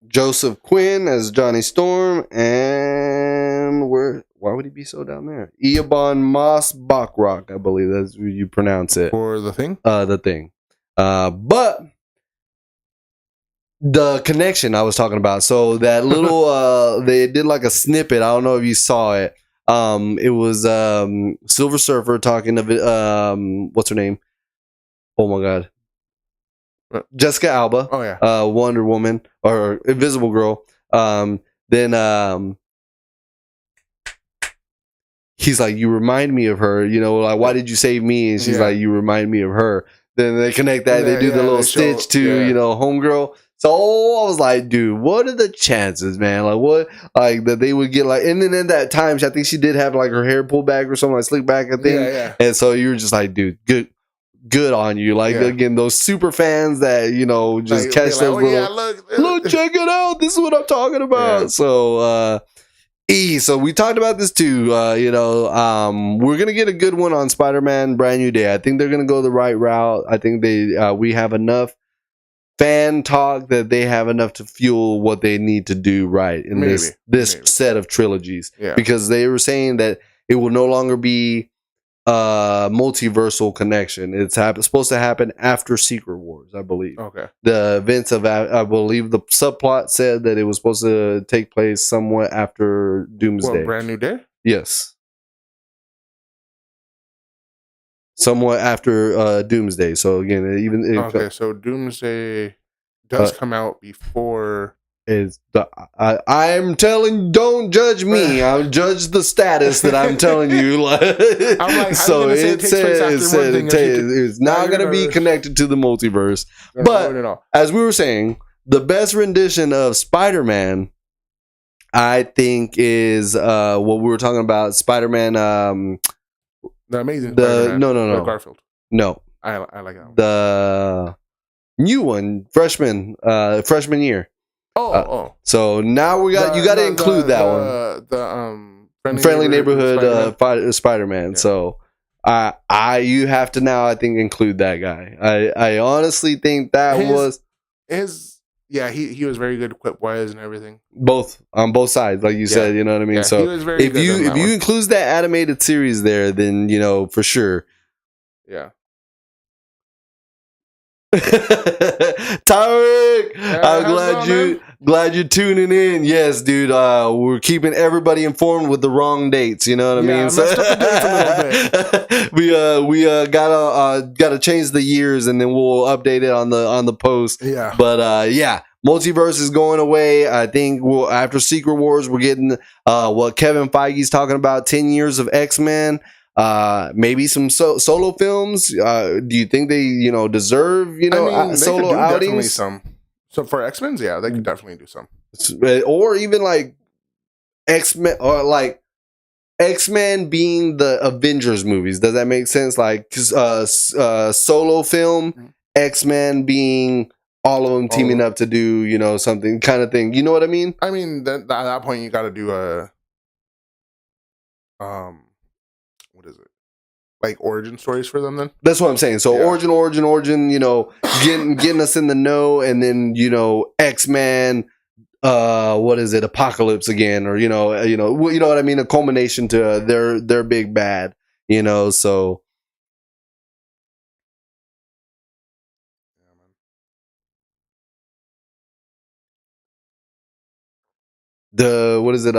Joseph Quinn as Johnny Storm, and why would he be so down there? Eobon Moss Bachrock, I believe that's how you pronounce it. For the Thing? The Thing. But the connection I was talking about, so that little they did like a snippet, I don't know if you saw it. It was Silver Surfer talking to what's her name? Oh my god. Jessica Alba. Oh yeah. Wonder Woman or Invisible Girl. Then he's like, you remind me of her, like, why did you save me? And she's like, you remind me of her. Then they connect that, they do the little stitch to, Homegirl. So I was like, dude, what are the chances, man? Like, what, like, that they would get, like, and then in that time, I think she did have, like, her hair pulled back or something, like, slick back, I think. Yeah. And so you were just like, dude, good on you. Like, again, those super fans that, just like, catch those little, look, check it out. This is what I'm talking about. Yeah. So, so we talked about this too. We're going to get a good one on Spider-Man Brand New Day. I think they're going to go the right route. I think we have enough fan talk that they have enough to fuel what they need to do right in this set of trilogies. Yeah. Because they were saying that it will no longer be multiversal connection. It's supposed to happen after Secret Wars, I believe. Okay. The events of, I believe the subplot said that it was supposed to take place somewhat after Doomsday. What, Brand New Day? Yes. Somewhat after Doomsday. So again, so Doomsday does come out before. I'm telling, don't judge me. I'll judge the status that I'm telling you. I'm like, so it says it's not going to be connected to the multiverse. But as we were saying, the best rendition of Spider-Man, I think, is what we were talking about. Spider-Man. The Amazing Spider-Man. No. Garfield. No. I like that one. The new one, freshman year. So now you got to include that one. The Friendly Neighborhood Spider-Man. Yeah. So you have to now, I think, include that guy. I honestly think that he was very good equip-wise and everything. On both sides, like you said, you know what I mean? So he was very if you include that animated series there, then for sure. Yeah. Tarek, I'm glad you're tuning in. Yes, dude. We're keeping everybody informed with the wrong dates. You know what I mean? So, a little bit. we gotta change the years, and then we'll update it on the post. Yeah. But multiverse is going away. I think after Secret Wars, we're getting what Kevin Feige's talking about: 10 years of X-Men. Maybe some solo films. Do you think they deserve solo outings? Definitely some. So for X-Men, yeah, they could definitely do some. Or even like X-Men, or like X-Men being the Avengers movies. Does that make sense? Like solo film, X-Men being all of them teaming up to do something kind of thing. You know what I mean? I mean, at that point, you got to do a what is it? like origin stories for them then? That's what I'm saying. So origin, you know, getting us in the know, and then, you know, X-Men, what is it, Apocalypse again, or you know what I mean, a culmination to their big bad, you know. So the what is it,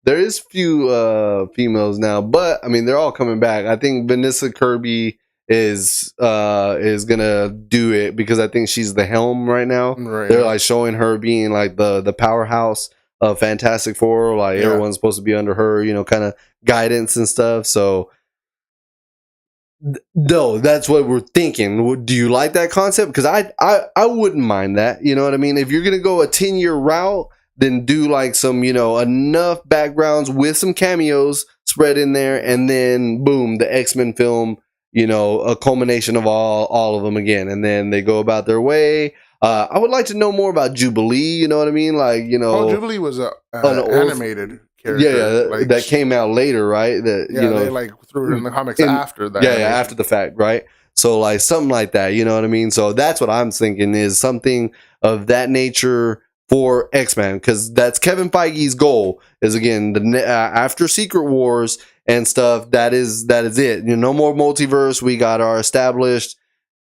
there is few females now, but I mean they're all coming back. I think Vanessa Kirby is gonna do it, because I think she's the helm right now. They're like showing her being like the powerhouse of Fantastic Four, like everyone's supposed to be under her, you know, kind of guidance and stuff. So no, that's what we're thinking. Do you like that concept? Because I wouldn't mind that, you know what I mean. If you're gonna go a 10-year route, then do like some, you know, enough backgrounds with some cameos spread in there, and then boom, the X-Men film, you know, a culmination of all of them again, and then they go about their way. I would like to know more about Jubilee, you know what I mean? Like, you know, Jubilee was an animated character. Yeah, like, that came out later, right? That, you know, they like threw it in the comics after that. Yeah, after the fact, right? So like something like that, you know what I mean? So that's what I'm thinking, is something of that nature for X-Men, because that's Kevin Feige's goal. Is again, after Secret Wars and stuff, that is it. You know, no more multiverse. We got our established,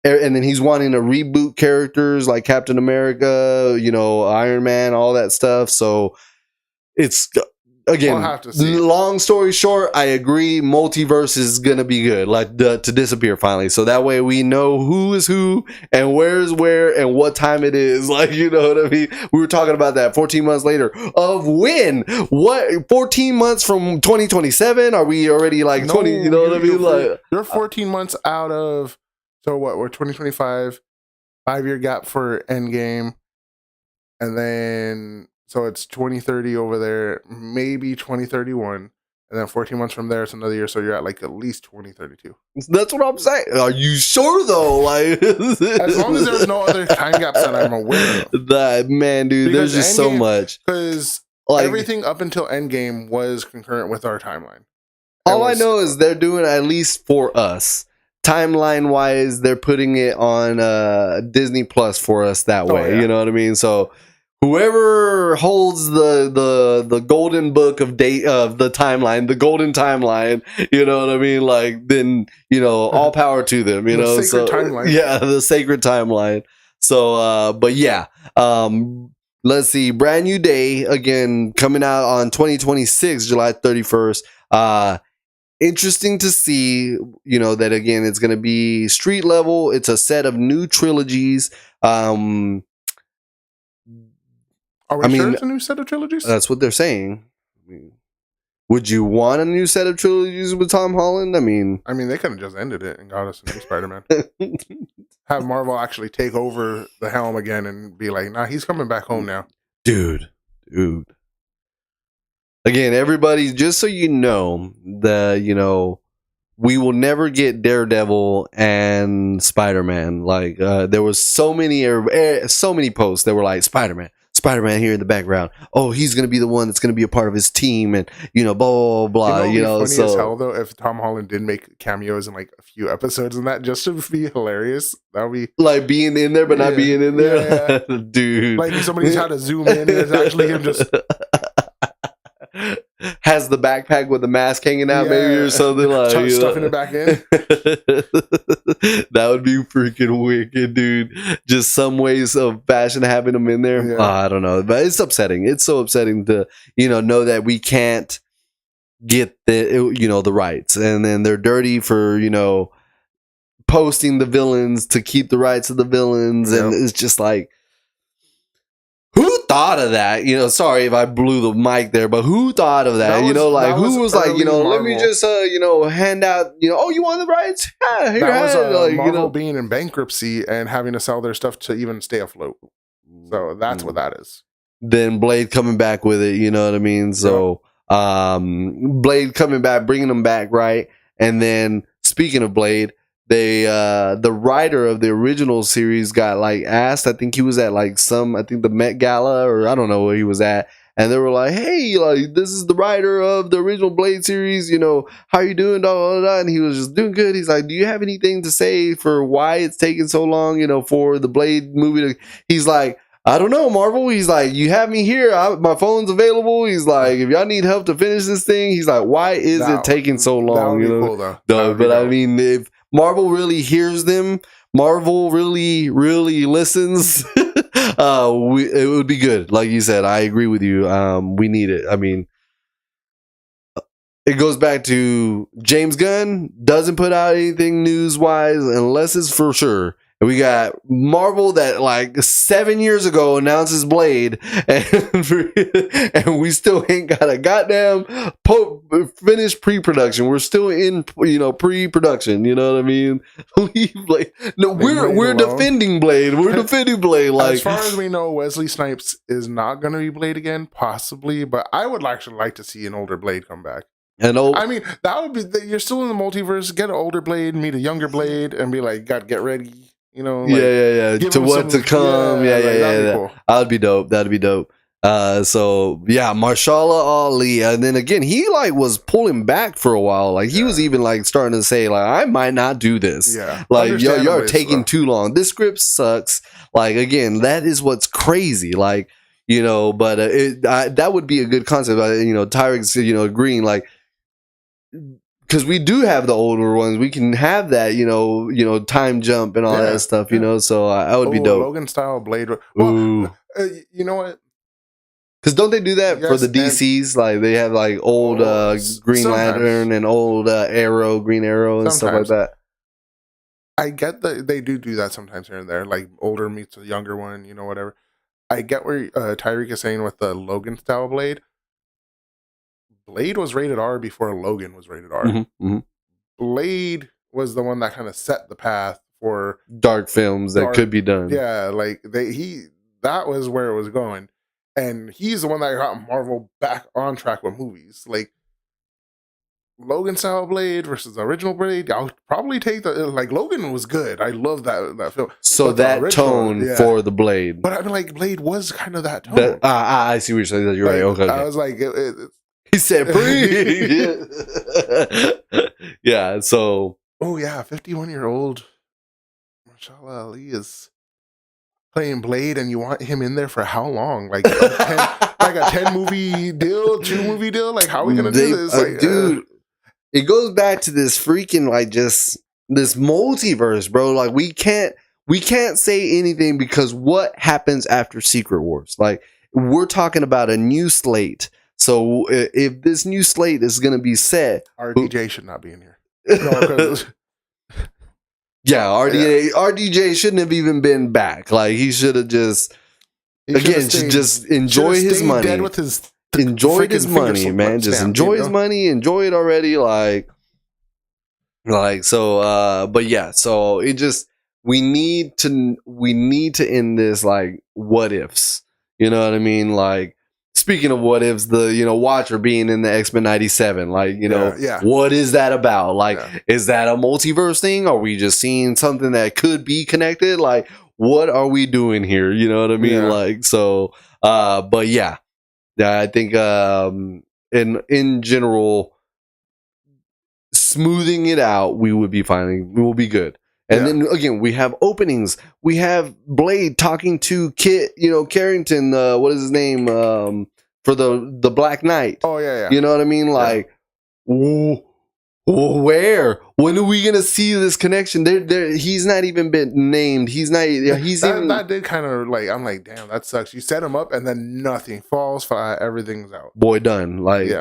and then he's wanting to reboot characters like Captain America, you know, Iron Man, all that stuff. So it's, again, we'll have to see. Long story short, I agree. Multiverse is gonna be good, like to disappear finally, so that way we know who is who and where is where and what time it is. Like, you know what I mean? We were talking about that 14 months later of when. What, 14 months from 2027? Are we already like 20? You know what I mean? Like, you're 14 months out of. So what? We're 2025. 5-year gap for Endgame, and then. So it's 2030 over there, maybe 2031, and then 14 months from there, it's another year. So you're at like at least 2032. That's what I'm saying. Are you sure though? Like, as long as there's no other time gaps that I'm aware of. That, man, dude, because there's just so much. Because like, everything up until Endgame was concurrent with our timeline. All I know is they're doing, at least for us, timeline wise, they're putting it on Disney Plus for us that way. Yeah. You know what I mean? So whoever holds the golden book of date of the timeline, the golden timeline, you know what I mean? Like, then, you know, all power to them, you know. Sacred timeline. Yeah, the sacred timeline. So but yeah. Let's see, Brand New Day, again, coming out on 2026, July 31st. Interesting to see, you know, that again, it's going to be street level. It's a set of new trilogies. Are we sure it's a new set of trilogies? That's what they're saying. I mean, would you want a new set of trilogies with Tom Holland? I mean, they could have just ended it and got us a new Spider-Man. Have Marvel actually take over the helm again and be like, nah, he's coming back home now. Dude. Again, everybody, just so you know, we will never get Daredevil and Spider-Man. Like, there was so many posts that were like, Spider-Man here in the background. Oh, he's going to be the one that's going to be a part of his team, and, you know, blah, blah, blah. You know, funny as hell, though, if Tom Holland did make cameos in like a few episodes and that, just to be hilarious. That would be like being in there, but not being in there. Yeah. Dude. Like somebody's had to zoom in and it's actually him just has the backpack with the mask hanging out, maybe, or something, like stuffing it back in. That would be freaking wicked, dude. Just some ways of fashion having them in there. Yeah. I don't know, but it's upsetting. It's so upsetting to, you know that we can't get the rights, and then they're dirty for, you know, posting the villains to keep the rights of the villains. Yep. And it's just like, who thought of that? You know, sorry if I blew the mic there, but who thought of that? You know, like, who was like, you know, Marvel. Let me just, you know, hand out, you know, oh, you want the rights? Yeah, here, that was like, Marvel, you know, being in bankruptcy and having to sell their stuff to even stay afloat. So that's what that is. Then Blade coming back with it, you know what I mean? So, Blade coming back, bringing them back, right? And then, speaking of Blade, they the writer of the original series got like asked, I think he was at like the Met Gala, or I don't know where he was at, and they were like, "Hey, like this is the writer of the original Blade series. How you doing?" Blah, blah, blah. And he was just doing good. He's like, "Do you have anything to say for why it's taking so long? For the Blade movie?" He's like, "I don't know, Marvel." He's like, "You have me here. My phone's available." He's like, "If y'all need help to finish this thing," he's like, "Why is it taking so long?" Cool, though. No, but I mean, if Marvel really hears them, Marvel really, really listens, it would be good. Like you said, I agree with you. We need it. I mean, it goes back to James Gunn doesn't put out anything news-wise unless it's for sure. And we got Marvel that like 7 years ago announces Blade, and we still ain't got a goddamn finished pre-production. We're still in pre-production. You know what I mean? No, we're defending Blade. We're defending Blade. Like, as far as we know, Wesley Snipes is not going to be Blade again, possibly. But I would actually like to see an older Blade come back. I mean, that would be. You're still in the multiverse. Get an older Blade, meet a younger Blade, and be like, "God, get ready." Yeah. To what to come. Yeah. Cool. That'd be dope. So yeah, Marshala Ali, and then again, he like was pulling back for a while. Like he was even like starting to say like, "I might not do this." Yeah, like y'all are taking too long. This script sucks. Like again, that is what's crazy. Like but that would be a good concept. Tyreek's agreeing like. Because we do have the older ones, we can have that, time jump and all that stuff, So I would be dope. Logan style Blade. Well, you know what? Because don't they do that for the DCs? Like they have like old Green Lantern and old Green Arrow and stuff like that. I get that they do that sometimes here and there, like older meets a younger one, whatever. I get where Tyreek is saying with the Logan style Blade. Blade was rated R before Logan was rated R. Mm-hmm. Blade was the one that kind of set the path for dark films that could be done. Yeah, like that was where it was going, and he's the one that got Marvel back on track with movies. Like Logan style Blade versus the original Blade. I'll probably take Logan was good. I love that film. So that tone for the Blade. But I mean, like Blade was kind of that tone. I see what you're saying. You're right. Okay. I was like, he said, "Breathe." Yeah. So. Oh yeah, 51-year-old Marshala Ali is playing Blade, and you want him in there for how long? Like a 10 movie deal, 2 movie deal? Like how are we gonna do this? Dude, it goes back to this freaking just this multiverse, bro. Like we can't say anything because what happens after Secret Wars? Like we're talking about a new slate. So if this new slate is going to be set, RDJ should not be in here. Yeah, RDJ shouldn't have even been back. Like he should have just just enjoy his money. Dead with his enjoy his money, man. Just enjoy his money. Enjoy it already. Like so. But yeah, so it just we need to end this like what ifs. You know what I mean? Like. Speaking of what ifs, the Watcher being in the X-Men 97, like what is that about? Like, is that a multiverse thing? Are we just seeing something that could be connected? Like, what are we doing here? You know what I mean? Yeah. Like, so, but yeah, I think in general, smoothing it out, we will be good. And then again, we have openings. We have Blade talking to Kit, Carrington. What is his name? For the Black Knight. Oh yeah. You know what I mean? Like, where? When are we gonna see this connection? He's not even been named. He's not. He's that did kind of like. I'm like, damn, that sucks. You set him up and then nothing falls. Everything's out. Boy, done. Like,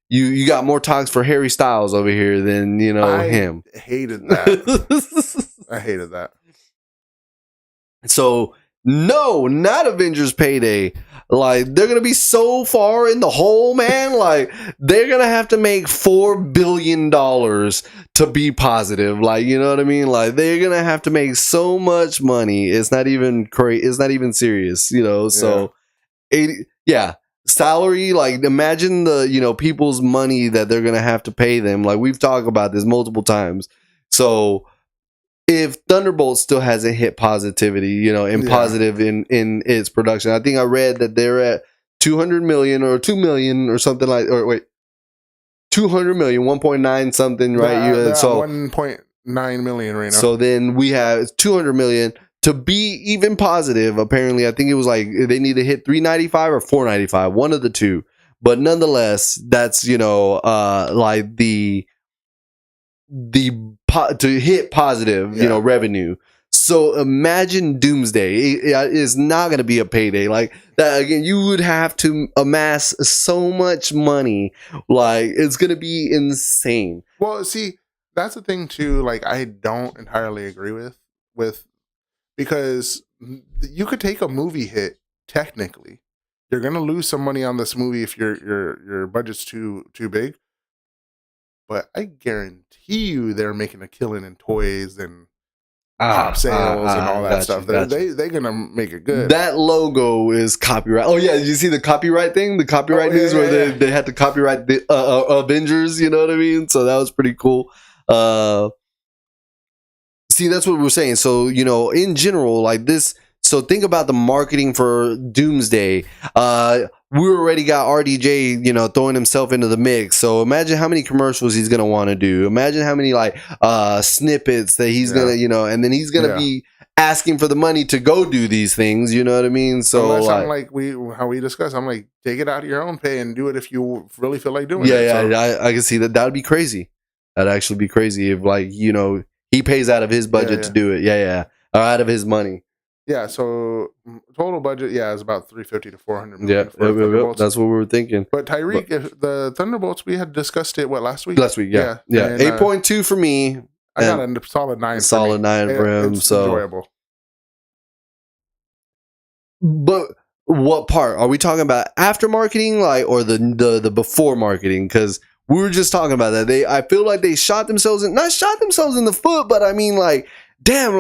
You got more talks for Harry Styles over here than him. I hated that. I hated that. So no, not Avengers Payday. Like they're gonna be so far in the hole, man. Like they're gonna have to make $4 billion to be positive. Like you know what I mean? Like they're gonna have to make so much money. It's not even crazy. It's not even serious. So 80. Yeah. Salary, like imagine the people's money that they're gonna have to pay them. Like we've talked about this multiple times. So if Thunderbolt still hasn't hit positivity, positive in its production, I think I read that they're at 200 million or 2 million or something like, or wait, 200 million, 1.9 something, right? They're So 1.9 million right now. So then we have 200 million to be even positive. Apparently, I think it was like they need to hit 395 or 495, one of the two. But nonetheless, that's like to hit positive, revenue. So imagine Doomsday. It is not going to be a payday like that. Again, you would have to amass so much money. Like, it's going to be insane. Well, see, that's the thing too. Like, I don't entirely agree with because you could take a movie hit. Technically, you're going to lose some money on this movie if your budget's too big. But I guarantee you, they're making a killing in toys and pop sales and all that stuff. They're gonna make it good. That logo is copyright. Oh yeah, did you see the copyright thing? The copyright news where they had to copyright the Avengers. You know what I mean? So that was pretty cool. See, that's what we're saying. So in general, like this. So think about the marketing for Doomsday. We already got RDJ, throwing himself into the mix. So imagine how many commercials he's gonna want to do. Imagine how many snippets that he's gonna, and then he's gonna be asking for the money to go do these things. You know what I mean? So unless how we discussed, I'm like, take it out of your own pay and do it if you really feel like doing it. Yeah, I can see that. That would be crazy. That'd actually be crazy if he pays out of his budget to do it. Or out of his money. Yeah, so total budget, is about 350 to 400 million. Yeah, that's what we were thinking. But Tyreek, the Thunderbolts, we had discussed it last week. Last week, yeah. 8.2 for me. I got a solid 9. Solid 9 for him. It's so enjoyable. But what part are we talking about? After marketing, or the before marketing? Because we were just talking about that. I feel like they not shot themselves in the foot, but I mean damn,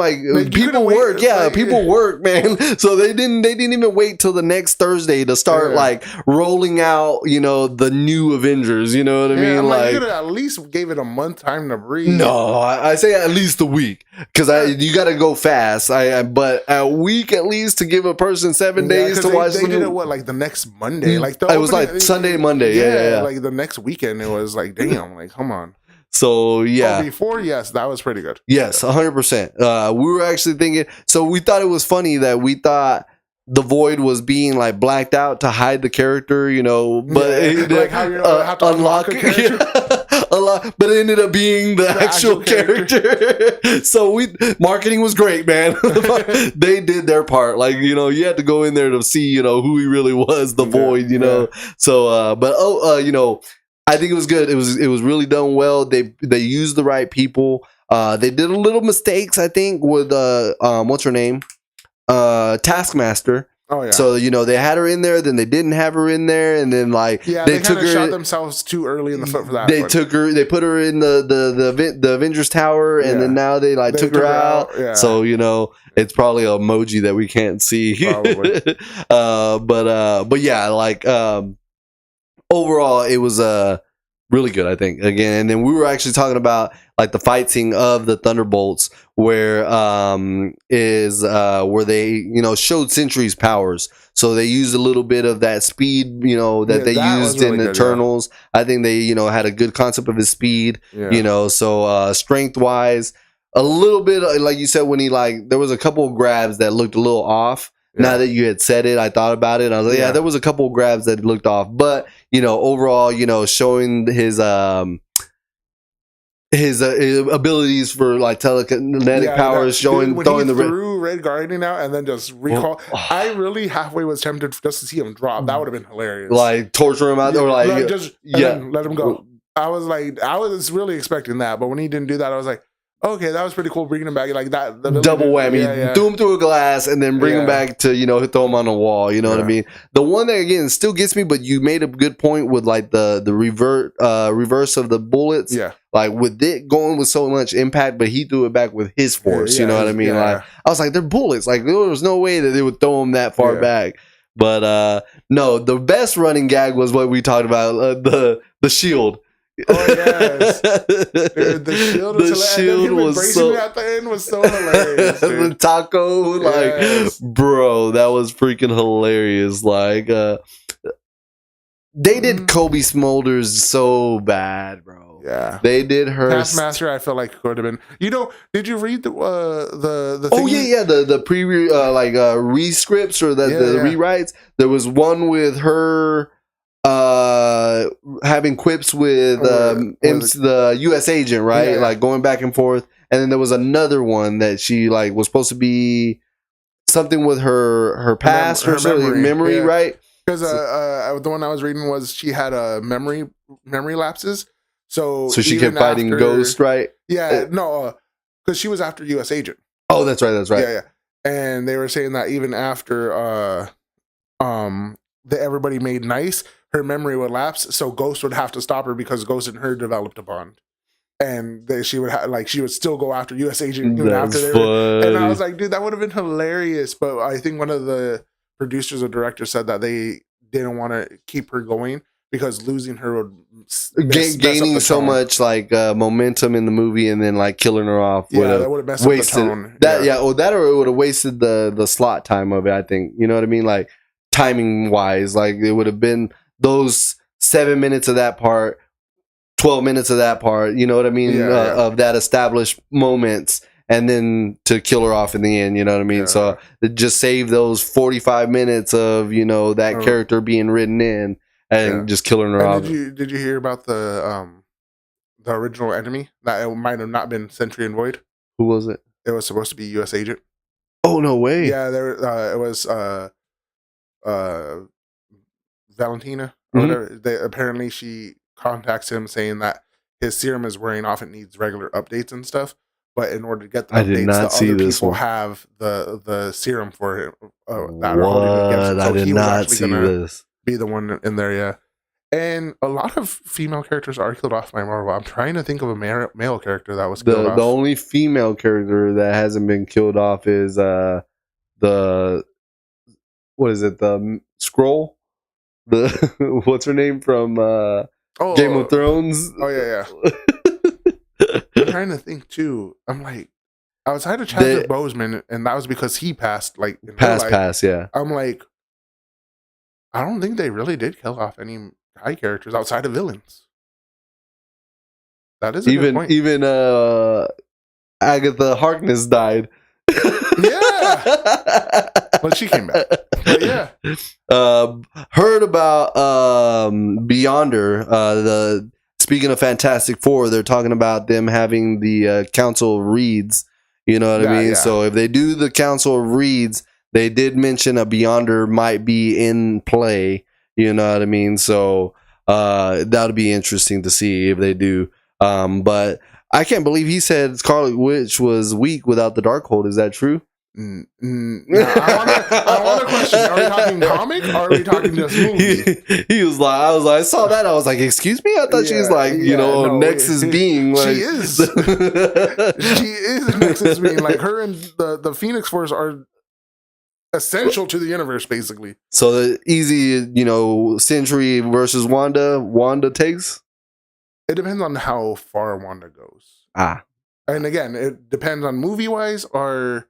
people work. People work, man. So they didn't even wait till the next Thursday to start rolling out, the new Avengers. You know what I mean? You could at least gave it a month time to breathe. No, I say at least a week because you got to go fast. But a week at least to give a person 7 days to watch. They did it the next Monday? It was Sunday, Monday. Yeah. Like the next weekend, it was damn, come on. So yeah, before that was pretty good. Yes, 100%. We were actually thinking. So we thought it was funny that we thought the Void was being blacked out to hide the character, but how you have to unlock a character. But it ended up being the actual character. So marketing was great, man. They did their part. You had to go in there to see, who he really was, the Void, So, I think it was good. It was really done well. They used the right people. They did a little mistakes, I think, with what's her name? Taskmaster. Oh yeah. So they had her in there, then they didn't have her in there, and then they took her. Shot themselves too early in the foot for that. They put her in the Avengers Tower, and then now they took her out. Yeah. So it's probably an emoji that we can't see. Probably. But yeah, overall, it was really good, I think. Again, and then we were actually talking about the fight scene of the Thunderbolts, where they showed Sentry's powers. So they used a little bit of that speed, that they used in Eternals. Yeah. I think they had a good concept of his speed. Yeah. So strength wise, a little bit like you said when he there was a couple of grabs that looked a little off. Yeah. Now that you had said it, I thought about it. And I was like, there was a couple of grabs that looked off, but overall, showing his abilities for telekinetic powers, throwing the Red Guardian out and then just recall. I really halfway was tempted just to see him drop. That would have been hilarious. Torture him out, or then let him go. I was really expecting that, but when he didn't do that, I was like, okay, that was pretty cool. Bringing him back that double whammy, threw him through a glass, and then bring him back to throw him on a wall. You know what I mean? The one that again still gets me, but you made a good point with the reverse of the bullets. Yeah, with it going with so much impact, but he threw it back with his force. You know what I mean? I was like, they're bullets. There was no way that they would throw him that far back. But no, the best running gag was what we talked about, the shield. Oh yes, dude, the shield was so at the end was so hilarious. The taco, bro, that was freaking hilarious. They did Kobe Smulders so bad, bro. Yeah, they did her. Taskmaster, I feel like could have been. Did you read the Oh yeah, the pre rescripts or the rewrites? There was one with her having quips with the U.S. agent, right? Like going back and forth, and then there was another one that she like was supposed to be something with her past or something, memory, right? Because the one I was reading was she had a memory lapses, so she kept fighting Ghost, right? Yeah, no, because she was after U.S. agent. Oh, that's right. Yeah, and they were saying that even after everybody made nice, her memory would lapse, so Ghost would have to stop her because Ghost and her developed a bond. And she would still go after U.S. agent even after they were. And I was like, dude, that would have been hilarious. But I think one of the producers or directors said that they didn't want to keep her going because losing her would gaining so much like momentum in the movie and then like killing her off. That would have messed wasted up the tone. That or it would have wasted the slot time of it. I think, you know what I mean, like timing wise, like it would have been those 7 minutes of that part, 12 minutes of that part, you know what I mean, of that established moments, and then to kill her off in the end, you know what I mean. So just save those 45 minutes of that character being written in and just killing her off. Did you hear about the original enemy that it might have not been Sentry and Void? Who was it? It was supposed to be U.S. agent. Oh no way! Yeah, it was Valentina or whatever. Apparently she contacts him saying that his serum is wearing off. It needs regular updates and stuff. But in order to get the updates, the other people have the serum for him. That are holding it against him. So I did not see this. Be the one in there, yeah. And a lot of female characters are killed off by Marvel. I'm trying to think of a male character that was killed off. The only female character that hasn't been killed off is the what is it? The Skrull? The what's her name from Game of Thrones? Oh yeah. I'm trying to think too. I'm like, outside of Chadwick Boseman, and that was because he passed. Like pass, yeah. I'm like, I don't think they really did kill off any guy characters outside of villains. That is a good point. Even Agatha Harkness died. Yeah, but she came back. But yeah, heard about Beyonder. Speaking of Fantastic Four, they're talking about them having the Council of Reeds. You know what I mean? Yeah. So if they do the Council of Reeds, they did mention a Beyonder might be in play. You know what I mean? So that'll be interesting to see if they do. But I can't believe he said Scarlet Witch was weak without the Darkhold. Is that true? No, I want to question. Are we talking comic or are we talking just movie? He was like, I saw that. I was like, excuse me? I thought she was like, Nexus being. Like, she is. She is Nexus being. Like her and the Phoenix Force are essential to the universe, basically. So the easy, Sentry versus Wanda takes? It depends on how far Wanda goes. And again, it depends on movie-wise or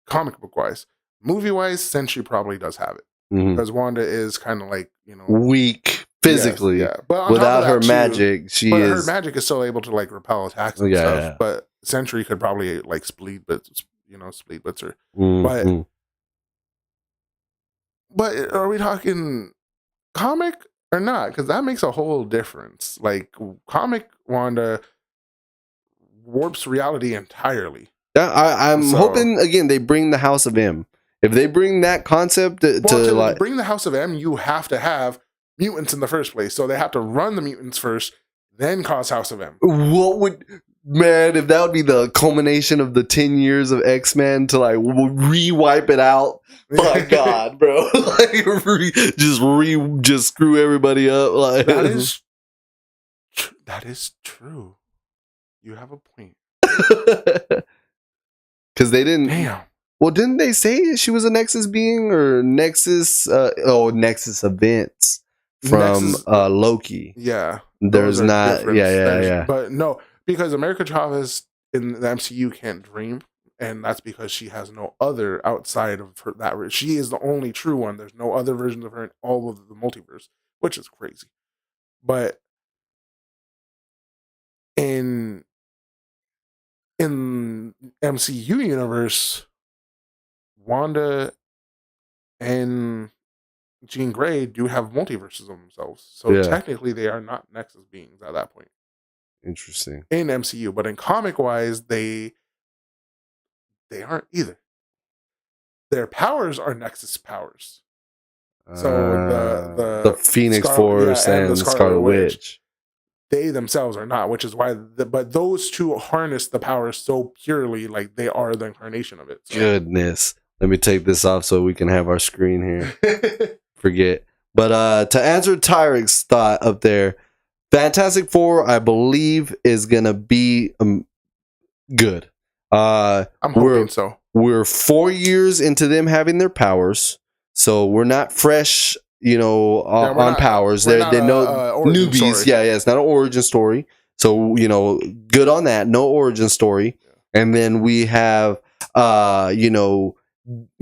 comic book-wise. Movie-wise, Sentry probably does have it. Because Wanda is kind of like, weak physically. Yeah. But without her magic, her magic is still able to like repel attacks and stuff. Yeah. But Sentry could probably like split blitzer. But are we talking comic or not? Because that makes a whole difference. Like comic Wanda warps reality entirely. Yeah, I'm hoping again they bring the House of M. If they bring that concept to bring the House of M, you have to have mutants in the first place. So they have to run the mutants first, then cause House of M. If that would be the culmination of the 10 years of X-Men to like re-wipe it out. My God, bro. Like just screw everybody up. Like that is true. You have a point. Because they didn't. Damn. Well, didn't they say she was a Nexus being or Nexus? Nexus events from Loki. Yeah. There's not. Yeah. But no, because America Chavez in the MCU can't dream, and that's because she has no other outside of her. She is the only true one. There's no other versions of her in all of the multiverse, which is crazy. But in MCU universe, Wanda and Jean Grey do have multiverses of themselves. So technically they are not Nexus beings at that point. Interesting. In MCU, but in comic wise, they aren't either. Their powers are Nexus powers. So the Phoenix Force and the Scarlet Witch, they themselves are not, which is why. But those two harness the power so purely, like they are the incarnation of it. So. Goodness, let me take this off so we can have our screen here. Forget. But to answer Tyrek's thought up there, Fantastic Four, I believe, is gonna be good. I'm hoping so. We're 4 years into them having their powers, so we're not fresh, on powers. They know newbies. Story. Yeah, it's not an origin story. So good on that. No origin story. Yeah. And then we have,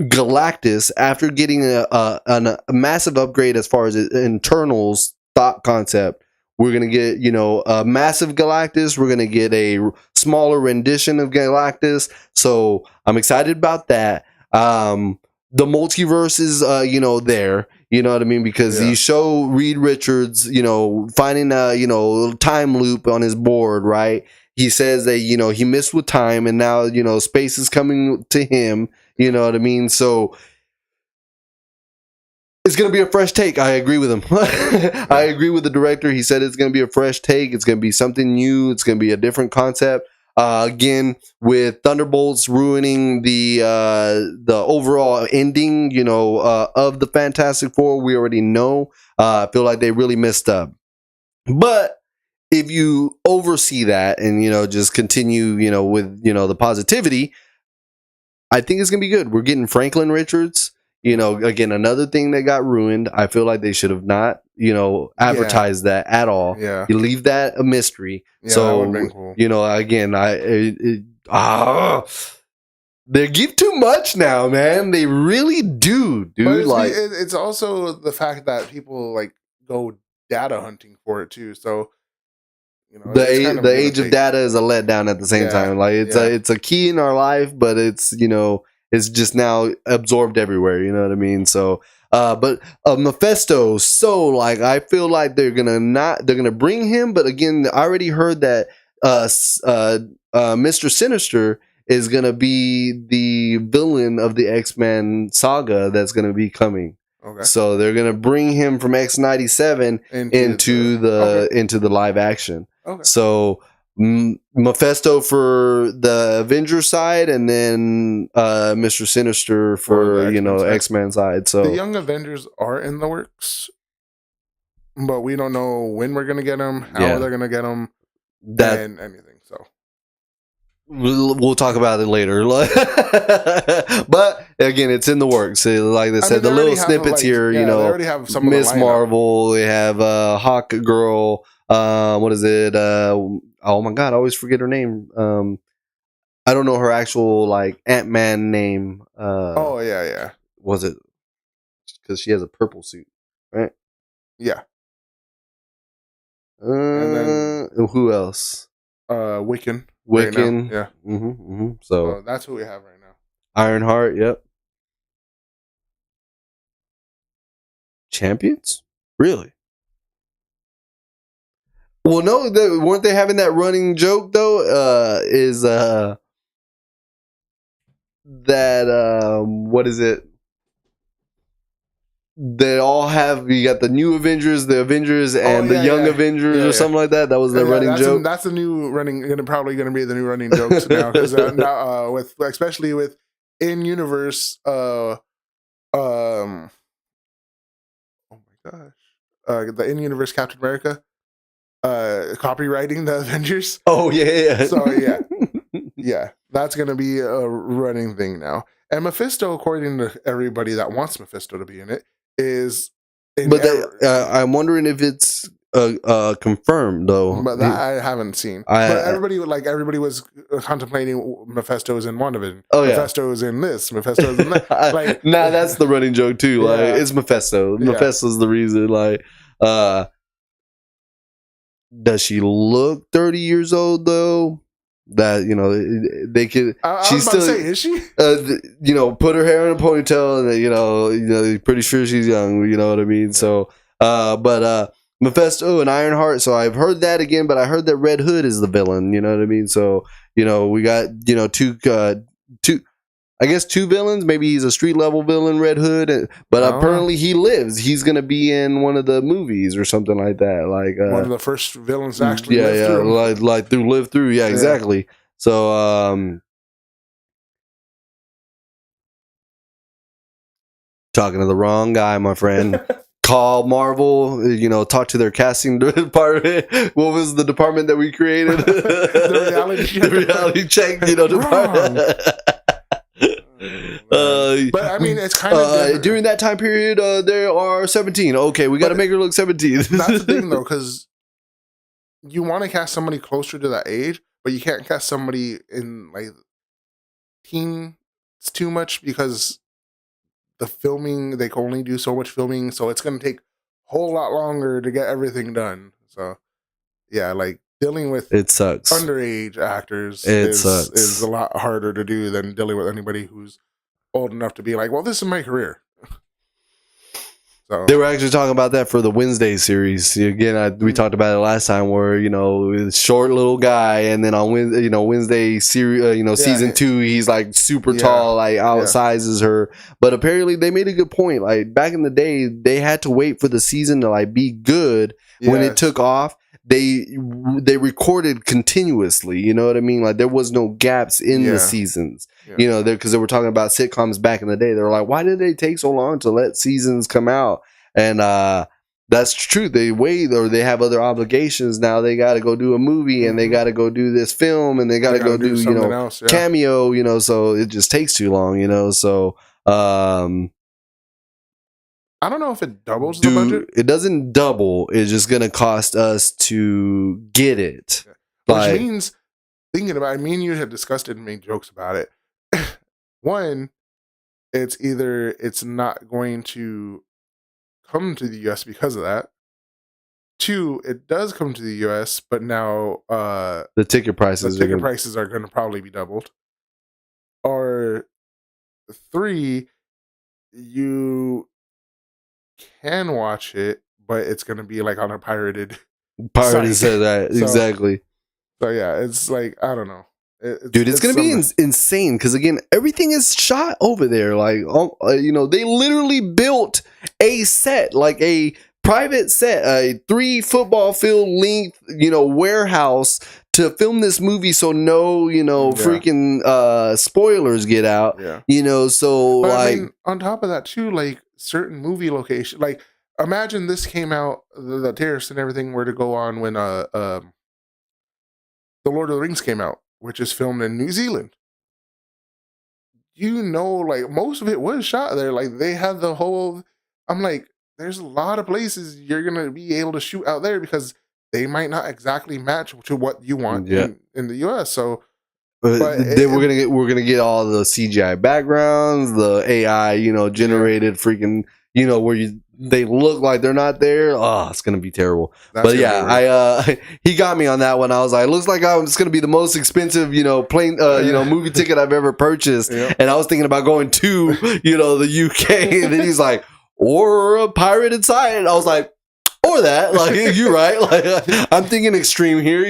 Galactus after getting a massive upgrade as far as internals thought concept. We're going to get, a massive Galactus. We're going to get a smaller rendition of Galactus. So I'm excited about that. The multiverse is, there. You know what I mean? Because you show Reed Richards, finding a, time loop on his board, right? He says that, he missed with time and now, space is coming to him. You know what I mean? So it's going to be a fresh take. I agree with him. I agree with the director. He said it's going to be a fresh take. It's going to be something new. It's going to be a different concept. Again, with Thunderbolts ruining the overall ending, of the Fantastic Four, we already know. I feel like they really messed up. But if you oversee that and, just continue, with, the positivity, I think it's going to be good. We're getting Franklin Richards. Again, another thing that got ruined. I feel like they should have not, advertised that at all. Yeah. You leave that a mystery. Yeah, so, that cool. Again, they give too much now, man. They really do, dude. But it's also the fact that people go data hunting for it too. So, the age of data is a letdown at the same time. Like it's a key in our life, but it's it's just now absorbed everywhere. You know what I mean? So, but Mephisto. So, I feel like they're gonna bring him. But again, I already heard that Mr. Sinister is gonna be the villain of the X-Men saga that's gonna be coming. Okay. So they're gonna bring him from X-97 into the live action. Okay. So Mephisto for the Avengers side, and then Mr. Sinister for X-Men side. So the Young Avengers are in the works, but we don't know when we're gonna get them, how they're gonna get them, and anything. So we'll talk about it later. But again, it's in the works. Like they said, the little snippets here. They already have some Miss Marvel. They have Hawk Girl. What is it? Oh my god, I always forget her name. I don't know her actual Ant-Man name. Was it because she has a purple suit, right? Yeah. And then, who else? Wiccan. Wiccan. Right now. Yeah. So that's who we have right now. Ironheart. Yep. Champions? Really? Well, no, weren't they having that running joke though? Is that what is it? They all have, you got the new Avengers, the Avengers, and the Young Avengers, or something like that. That was the running joke. That's the new running. Probably going to be the new running jokes now, because now especially with in universe. Oh my gosh, the in universe Captain America. Copywriting the Avengers. Oh yeah. So yeah, that's gonna be a running thing now. And Mephisto, according to everybody that wants Mephisto to be in it, is. I'm wondering if it's confirmed though. But that I haven't seen. But everybody was contemplating Mephisto's in WandaVision. Oh yeah, Mephisto's in this. Mephisto's in that. Nah, that's the running joke too. It's Mephisto. Mephisto's the reason. Does she look 30 years old though? That they could. I She's was about still, to say, is she? Put her hair in a ponytail, and pretty sure she's young. You know what I mean? So, but Mephisto and Ironheart. So I've heard that again, but I heard that Red Hood is the villain. You know what I mean? So we got two. I guess two villains. Maybe he's a street level villain, Red Hood, but apparently he lives. He's gonna be in one of the movies or something like that. Like one of the first villains to actually live through. like live through. Yeah, exactly. So talking to the wrong guy, my friend. Call Marvel, talk to their casting department. What was the department that we created? The reality check. Department. But I mean, it's kind of during that time period. There are 17. Okay, we got to make her look 17. That's the thing, though, because you want to cast somebody closer to that age, but you can't cast somebody in like teens too much because the filming, they can only do so much filming, so it's going to take a whole lot longer to get everything done. So yeah, like dealing with it sucks. Underage actors is a lot harder to do than dealing with anybody who's old enough to be like, well, this is my career. So they were actually talking about that for the Wednesday series. Again, we talked about it last time, where short little guy, and then on Wednesday series, season 2, he's like super tall, like outsizes her. But apparently, they made a good point. Like back in the day, they had to wait for the season to like be good. When it took off, they recorded continuously. You know what I mean? Like there was no gaps in the seasons. Because they were talking about sitcoms back in the day. They were like, why did they take so long to let seasons come out? And that's true. They wait, or they have other obligations now. They got to go do a movie, and they got to go do this film, and they got to go do else, cameo. So it just takes too long. So I don't know if it doubles the budget. It doesn't double. It's just gonna cost us to get it. Which means, thinking about it, me and you had discussed it and made jokes about it. One, it's not going to come to the US because of that. Two, it does come to the US, but now the ticket prices are going to probably be doubled. Or three, you can watch it, but it's going to be like on a pirated said that exactly. So yeah, it's like, I don't know. Dude, it's going to be insane because, again, everything is shot over there. Like, they literally built a set, like a private set, a 3 football field length, warehouse to film this movie so no, freaking spoilers get out. Yeah. So, but, like... I mean, on top of that, too, like, certain movie location, like, imagine this came out, the terrorists and everything were to go on when The Lord of the Rings came out, which is filmed in New Zealand. Like, most of it was shot there. Like, they had the whole... I'm like, there's a lot of places you're going to be able to shoot out there because they might not exactly match to what you want in the US. So... But then we're gonna get all the CGI backgrounds, the AI, generated freaking, where they look like they're not there. Oh, it's gonna be terrible. But yeah, he got me on that one. I was like, looks like it's gonna be the most expensive, plane, movie ticket I've ever purchased. Yep. And I was thinking about going to, the UK, and then he's like, or a pirated site. And I was like, or that, like, you're right. Like, I'm thinking extreme here,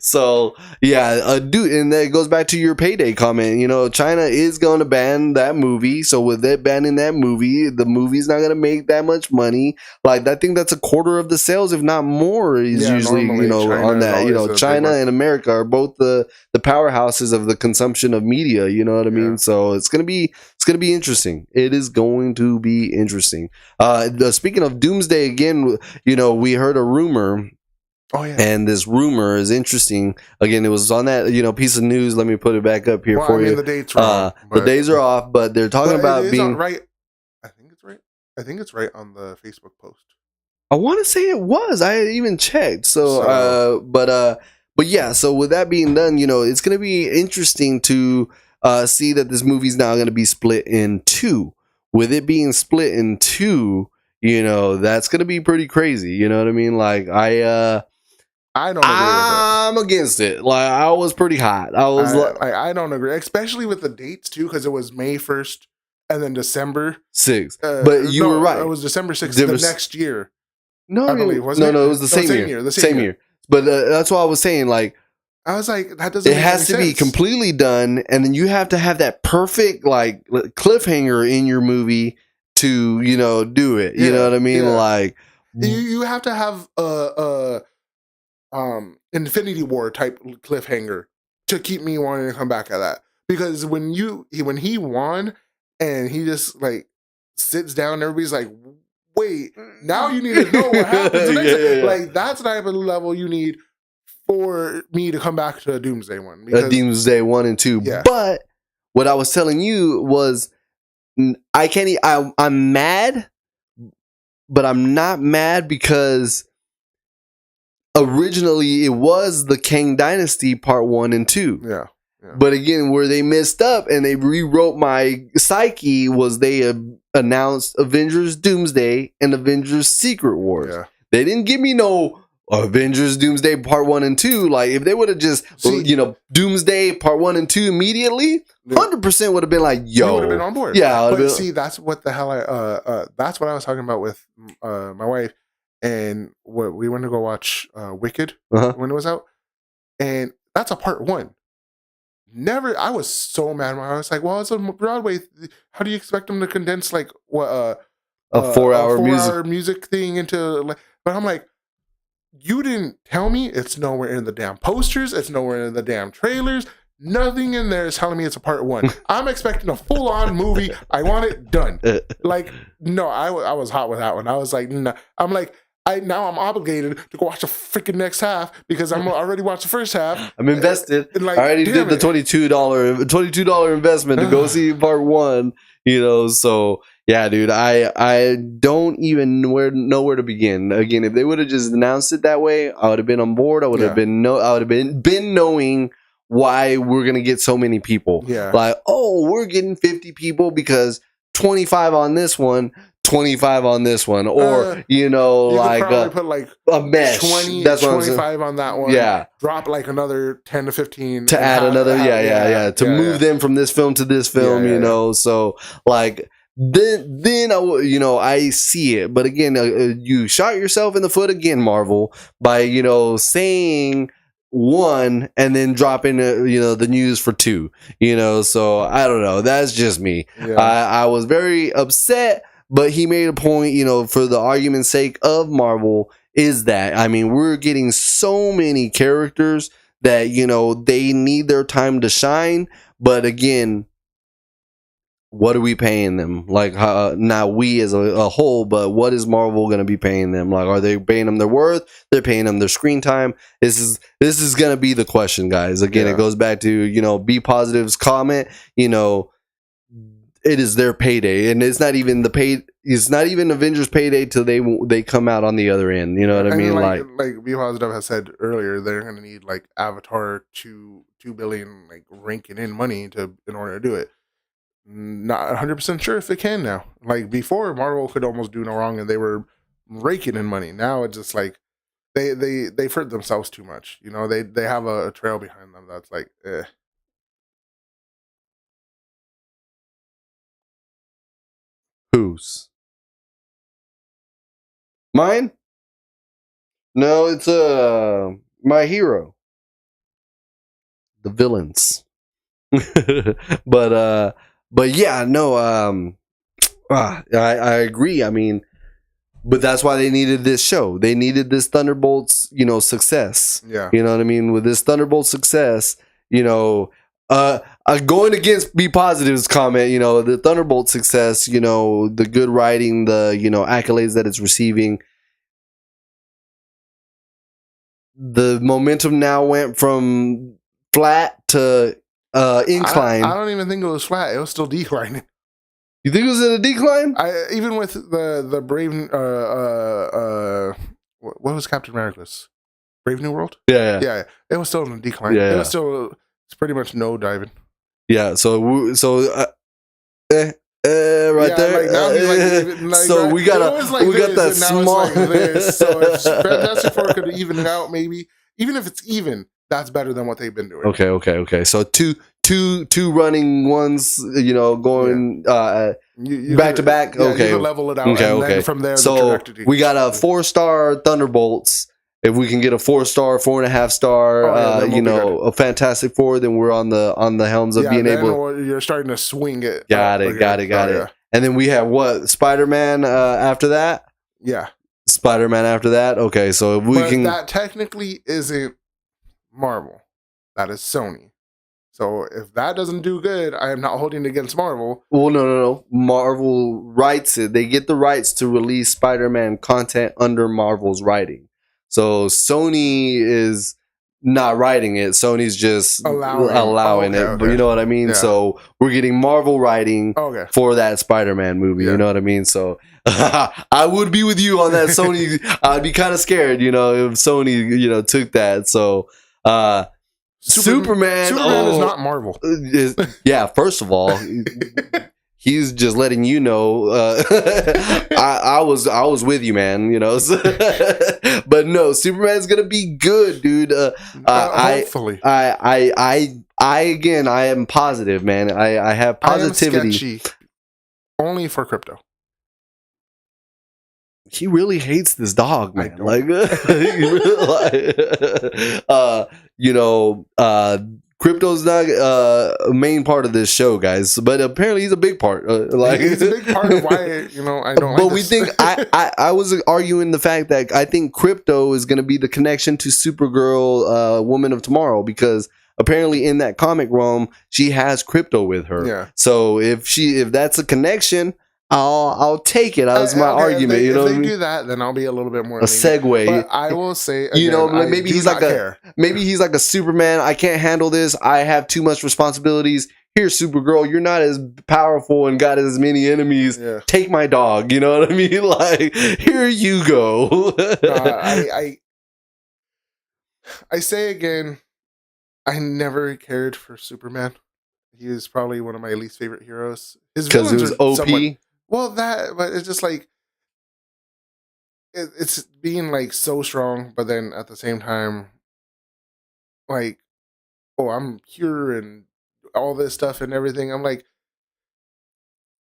So, yeah, dude, and that goes back to your payday comment. China is going to ban that movie. So, with it banning that movie, the movie's not going to make that much money. Like, I think that's a quarter of the sales, if not more, is usually, China on that. China and America are both the powerhouses of the consumption of media. You know what I mean? So, it's going to be interesting. It is going to be interesting. Speaking of Doomsday again, we heard a rumor. Oh yeah. And this rumor is interesting. Again, it was on that, piece of news. Let me put it back up here for you. The dates wrong, the days are off, but they're talking about being right. I think it's right. I think it's right on the Facebook post. I want to say it was. I even checked. But yeah. So with that being done, it's going to be interesting to see that this movie's now going to be split in 2. With it being split in 2, that's gonna be pretty crazy. You know what I mean? Like I don't agree with it. I'm against it. Like I was pretty hot. I don't agree, especially with the dates too, because it was May 1st and then December 6th. But you were right. It was December 6th the next year. No, I believe, wasn't it? No, it was the same year. The same year. But that's what I was saying. Like, I was like, that doesn't. It has to be completely done, and then you have to have that perfect like cliffhanger in your movie to do it. You know what I mean? Yeah. Like you have to have Infinity War type cliffhanger to keep me wanting to come back at that, because when he won and he just like sits down, everybody's like, wait, now you need to know what happens next. Like that's the type of level you need for me to come back to a Doomsday one. A Doomsday 1 and 2. Yeah. But what I was telling you was I'm mad, but I'm not mad because originally it was the Kang Dynasty Part 1 and 2. Yeah. But again, where they messed up and they rewrote my psyche was they announced Avengers Doomsday and Avengers Secret Wars. Yeah. They didn't give me no Avengers Doomsday Part 1 and 2. Like if they would have just Doomsday Part 1 and 2 immediately, 100% would have been like, yo, you would have been on board. Yeah, but see, that's what the hell that's what I was talking about with my wife, and what we went to go watch Wicked when it was out, and that's a Part 1. I was so mad. I was like, well, it's on Broadway. How do you expect them to condense like what a 4-hour music thing into? But I'm like, you didn't tell me. It's nowhere in the damn posters. It's nowhere in the damn trailers. Nothing in there is telling me it's a Part 1. I'm expecting a full-on movie. I want it done. Like, no, I was hot with that one. I was like, no. I'm like, now I'm obligated to go watch the freaking next half because I'm already watched the first half. I'm invested. Like, I already did the $22 investment to go see Part 1. So yeah, dude, I don't even know where to begin. Again, if they would have just announced it that way, I would have been on board. I would have been knowing why we're gonna get so many people. Yeah, like, oh, we're getting 50 people because 25 on this one. 25 on this one, or you like put like a mesh 20, that's 25 on that one. Yeah, drop like another 10 to 15 to add another. To move them from this film to this film. So like then I see it, but again, you shot yourself in the foot again, Marvel, by saying 1 and then dropping the news for 2. So I don't know. That's just me. I was very upset. But he made a point, for the argument's sake of Marvel, is that, I mean, we're getting so many characters that, they need their time to shine. But again, what are we paying them? Like, not we as a whole, but what is Marvel going to be paying them? Like, are they paying them their worth? They're paying them their screen time? This is going to be the question, guys. Again, it goes back to, Be Positive's comment, it is their payday, and it's not even it's not even Avengers payday till they come out on the other end. You know what I mean? Like Be Positive has said earlier, they're going to need like Avatar $2 billion like ranking in money in order to do it. Not 100% sure if they can now. Like before, Marvel could almost do no wrong, and they were raking in money. Now it's just like they've hurt themselves too much. They have a trail behind them that's like, eh. Whose? Mine? No, it's My Hero. The villains. but yeah, no, I agree. I mean, but that's why they needed this show. They needed this Thunderbolts, success. Yeah. You know what I mean? With this Thunderbolt success, going against Be Positive's comment, the Thunderbolt success, the good writing, the, accolades that it's receiving. The momentum now went from flat to incline. I don't even think it was flat. It was still declining. You think it was in a decline? Even with the Brave, what was Captain America's? Brave New World? Yeah. It was still in a decline. Yeah. It was still, it's pretty much no diving. Yeah, so right there. Like now he's like so we got that small. So if Fantastic Four could even it out, maybe even if it's even, that's better than what they've been doing. Okay. So two running ones, going back to back. You can level it out. And then from there, so we got a 4-star Thunderbolts. If we can get a 4-star, 4.5 star, a Fantastic Four, then we're on the helms of being able. You're starting to swing it. Got it. Yeah. And then we have what? Spider-Man after that. Yeah. Spider-Man after that. Okay, so if we can. That technically isn't Marvel. That is Sony. So if that doesn't do good, I am not holding it against Marvel. Well, no. Marvel writes it. They get the rights to release Spider-Man content under Marvel's writing. So Sony is not writing it. Sony's just allowing it. But you know what I mean? Yeah. So we're getting Marvel writing for that Spider-Man movie. Yeah. You know what I mean? So I would be with you on that. Sony, I'd be kind of scared, if Sony, took that. So Superman is not Marvel. First of all, he's just letting you know. I was with you, man. But no, Superman's gonna be good, dude. Hopefully, I am positive, man. I have positivity. I am sketchy only for crypto. He really hates this dog, man. Crypto's not a main part of this show, guys, but apparently he's a big part. He's a big part of why I don't. But we think I was arguing the fact that I think Crypto is going to be the connection to Supergirl, Woman of Tomorrow, because apparently in that comic realm she has Crypto with her. Yeah. So if that's a connection, I'll take it. That was my argument. If they do that, then I'll be a little bit more. A segue. But I will say, again, maybe he's like a Superman. I can't handle this. I have too much responsibilities. Here, Supergirl, you're not as powerful and got as many enemies. Yeah. Take my dog. You know what I mean? Like, here you go. I say again, I never cared for Superman. He was probably one of my least favorite heroes. Because it was OP. But it's just like it's being like so strong, but then at the same time, like, I'm pure and all this stuff and everything. I'm like,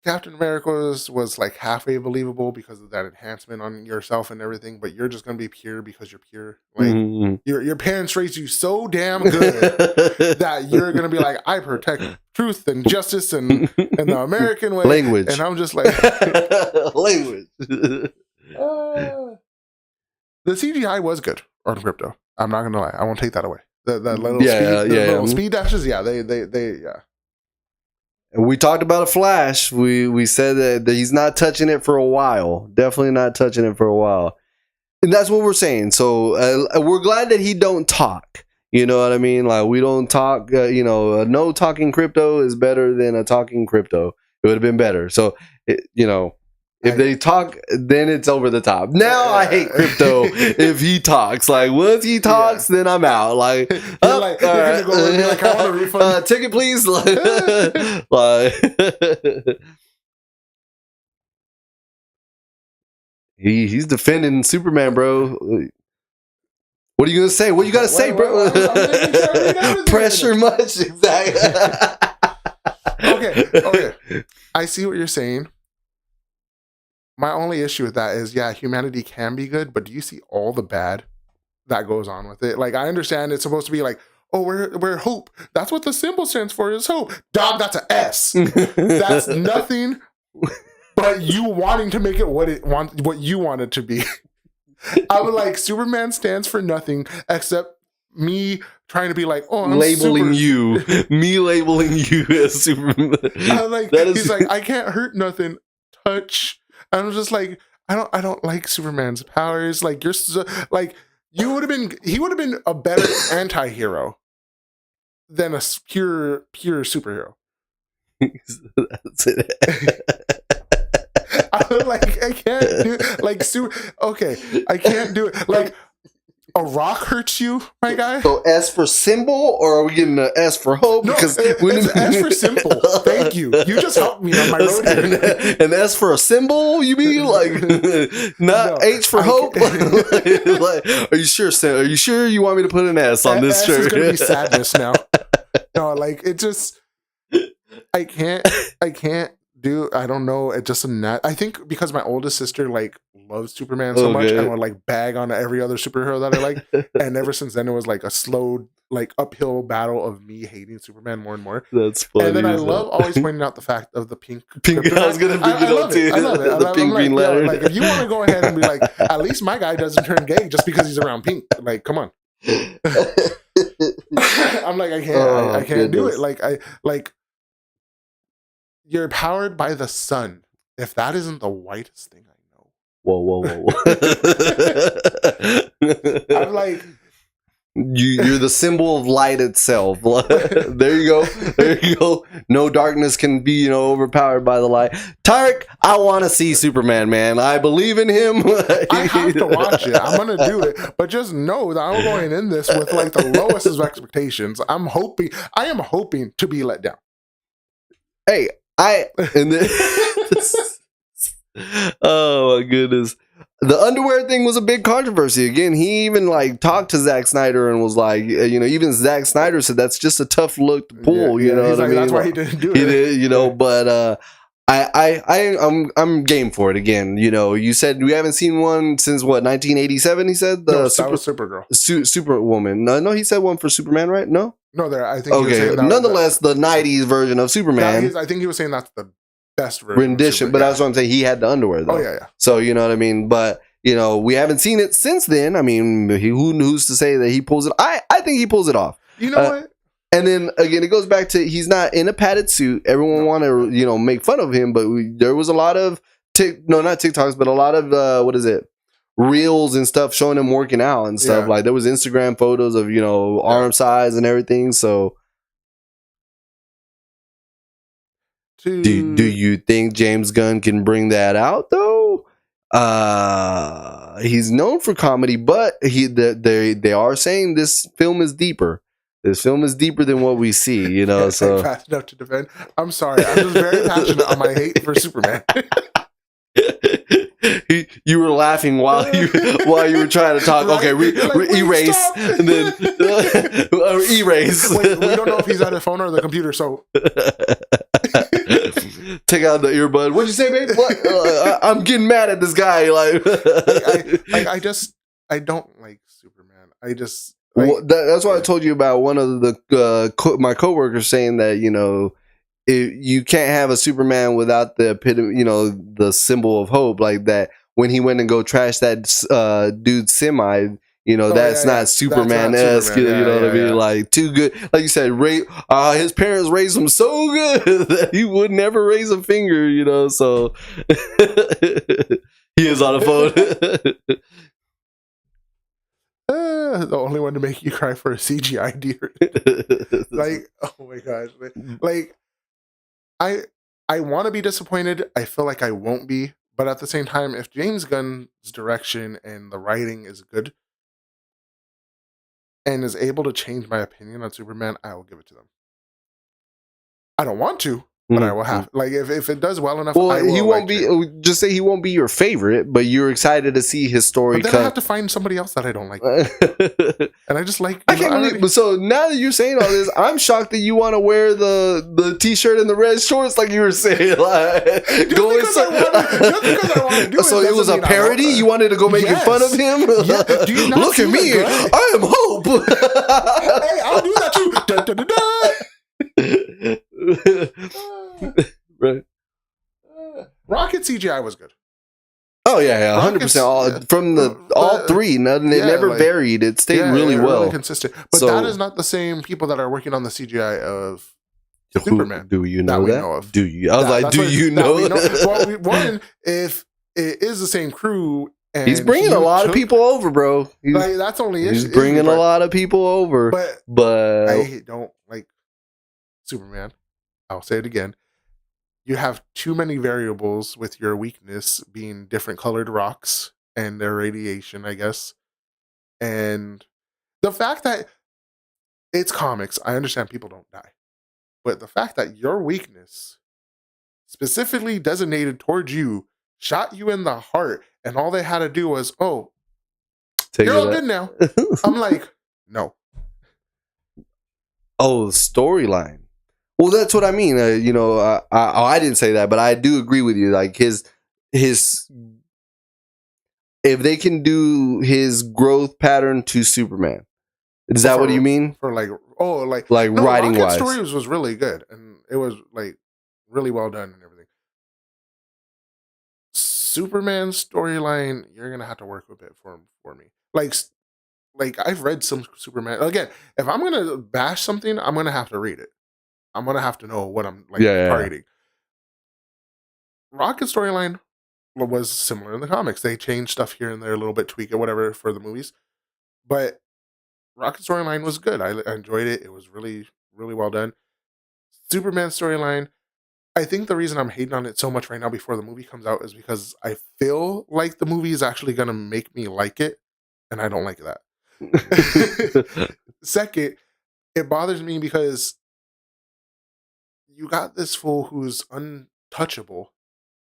Captain America was like halfway believable because of that enhancement on yourself and everything, but you're just gonna be pure because you're pure. Like your parents raised you so damn good that you're gonna be like, I protect truth and justice and the American way. Language. And I'm just like language. The CGI was good on Crypto. I'm not gonna lie. I won't take that away. The little speed dashes, they. And we talked about a Flash. We said that he's not touching it for a while. Definitely not touching it for a while. And that's what we're saying. So we're glad that he don't talk. You know what I mean? Like, we don't talk. No talking Crypto is better than a talking Crypto. It would have been better. So, if they talk, then it's over the top. Now I hate Crypto if he talks. Like, once he talks, then I'm out. Like, all right. I want a refund. Ticket, please. He's defending Superman, bro. What are you gonna say? What you gotta say, bro? Pressure much, exactly. Okay. I see what you're saying. My only issue with that is, humanity can be good, but do you see all the bad that goes on with it? Like, I understand it's supposed to be like, we're hope. That's what the symbol stands for, is hope. Dog, that's an S. That's nothing but you wanting to make it what you want it to be. I would like, Superman stands for nothing except me trying to be like, I'm labeling you. Me labeling you as Superman. He's like, I can't hurt nothing. Touch. And I'm just like, I don't like Superman's powers. Like, you're so, like, he would have been a better anti-hero than a pure superhero. That's it. I can't do I can't do it. Like, A rock hurts you, my guy? So S for symbol, or are we getting an S for hope? No, because it's S for simple. Thank you. You just helped me on my road here. And S for a symbol, you mean? Like, not H for hope? Like, are you sure, Sam? Are you sure you want me to put an S on this shirt? S is going to be sadness now. No, like, it just... I can't do, I don't know, it just I think because my oldest sister like loves Superman so much and would like bag on every other superhero that I like, and ever since then it was like a slow like uphill battle of me hating Superman more and more. That's funny. And then I love always pointing out the fact of the pink I was gonna bring it up too. I love it. The pink green letter. Like, if you want to go ahead and be like, at least my guy doesn't turn gay just because he's around pink. Like, come on. I'm like, I can't do it. Like you're powered by the sun. If that isn't the whitest thing I know. Whoa. I'm like, you're the symbol of light itself. There you go. No darkness can be, overpowered by the light. Tarek, I want to see Superman, man. I believe in him. I have to watch it. I'm gonna do it, but just know that I'm going in this with like the lowest of expectations. I am hoping to be let down. Hey, oh my goodness. The underwear thing was a big controversy. Again, he even like talked to Zack Snyder and was like, even Zack Snyder said that's just a tough look to pull. You know what I mean? That's why he didn't do it. He did, but I'm game for it again. You said we haven't seen one since what, 1987? He said that was Supergirl, Superwoman. No, he said one for Superman, right? No, I think. Okay, nonetheless, the '90s version of Superman. I think he was saying that's the best version rendition, but that's what I'm saying. He had the underwear though. Oh yeah. So you know what I mean. But we haven't seen it since then. I mean, who's to say that he pulls it? I think he pulls it off. You know what? And then again, it goes back to he's not in a padded suit. Everyone want to make fun of him, but there was a lot of not TikToks, but a lot of reels and stuff showing him working out and stuff. Like there was Instagram photos of arm size and everything. So. Do you think James Gunn can bring that out though? He's known for comedy, but they are saying this film is deeper. This film is deeper than what we see, So I'm fast enough to defend. I'm sorry, I'm just very passionate on my hate for Superman. You were laughing while you were trying to talk. Right? Okay, erase stop. And then erase. Wait, we don't know if he's on the phone or the computer, so take out the earbud. What'd you say, babe? What? I'm getting mad at this guy. I don't like Superman. That's why I told you about one of my coworkers saying that you can't have a Superman without the epitome, the symbol of hope, like that. When he went and go trash that dude's semi, that's not Superman-esque. You know what I mean? Like too good. Like you said, his parents raised him so good that he would never raise a finger. So he is on the phone. The only one to make you cry for a CGI deer. Like, oh my gosh. Like, I want to be disappointed. I feel like I won't be. But at the same time, if James Gunn's direction and the writing is good and is able to change my opinion on Superman, I will give it to them. I don't want to, but I will have. Like, if it does well enough, well, he won't be. Just say he won't be your favorite, but you're excited to see his story. But then I have to find somebody else that I don't like, and I just like. I can't believe. So now that you're saying all this, I'm shocked that you want to wear the t-shirt and the red shorts, like you were saying. Like, just because I want to do it. So it was a parody. You wanted to go making fun of him. Yeah. Do you not look at me? I am hope. Hey, I'll do that too. Da, da, da, da. Right. Rocket CGI was good. Oh yeah, 100%. From all three, they never varied. It stayed really well, really consistent. But that is not the same people that are working on the CGI of Superman. Do you know that? Know of. Do you? I was like, do you know? Well, one, if it is the same crew, and he's bringing a lot of people over, bro. That's only he's bringing a lot of people over. But I don't like Superman. I'll say it again. You have too many variables with your weakness being different colored rocks and their radiation, I guess. And the fact that it's comics, I understand people don't die. But the fact that your weakness, specifically designated towards you, shot you in the heart, and all they had to do was, oh, Take you're it all out. good now. I'm like, no. Oh, storyline. Well, that's what I mean. I didn't say that, but I do agree with you. Like his, if they can do his growth pattern to Superman, is that what you mean? For like, no, writing Rocket wise, Stories was really good, and it was like really well done and everything. Superman storyline, you're gonna have to work with it for me. Like I've read some Superman. Again, if I'm gonna bash something, I'm gonna have to read it. I'm gonna have to know what I'm targeting. Rocket storyline was similar in the comics. They changed stuff here and there a little bit, tweak it, whatever for the movies. But Rocket storyline was good. I enjoyed it. It was really, really well done. Superman storyline, I think the reason I'm hating on it so much right now before the movie comes out is because I feel like the movie is actually gonna make me like it, and I don't like that. Second, it bothers me because you got this fool who's untouchable,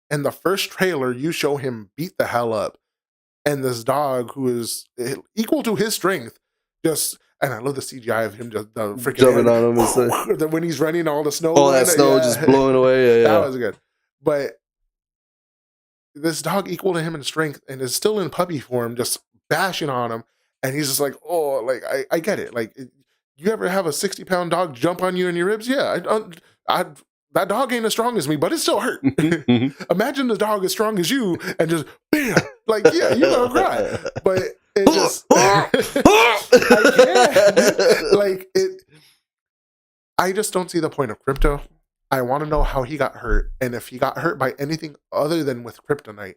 and the first trailer you show him beat the hell up, and this dog who is equal to his strength just. And I love the CGI of him just the freaking jumping on him when he's running all the snow. All that snow just blowing away. Yeah, that was good. But this dog equal to him in strength and is still in puppy form, just bashing on him. And he's just like, oh, like, I get it. Like, you ever have a 60-pound dog jump on you in your ribs? Yeah, that dog ain't as strong as me, but it still hurt. Imagine the dog as strong as you and just bam, like, yeah, you're gonna cry. But it just, I can't. Like, I just don't see the point of Crypto. I want to know how he got hurt, and if he got hurt by anything other than with kryptonite,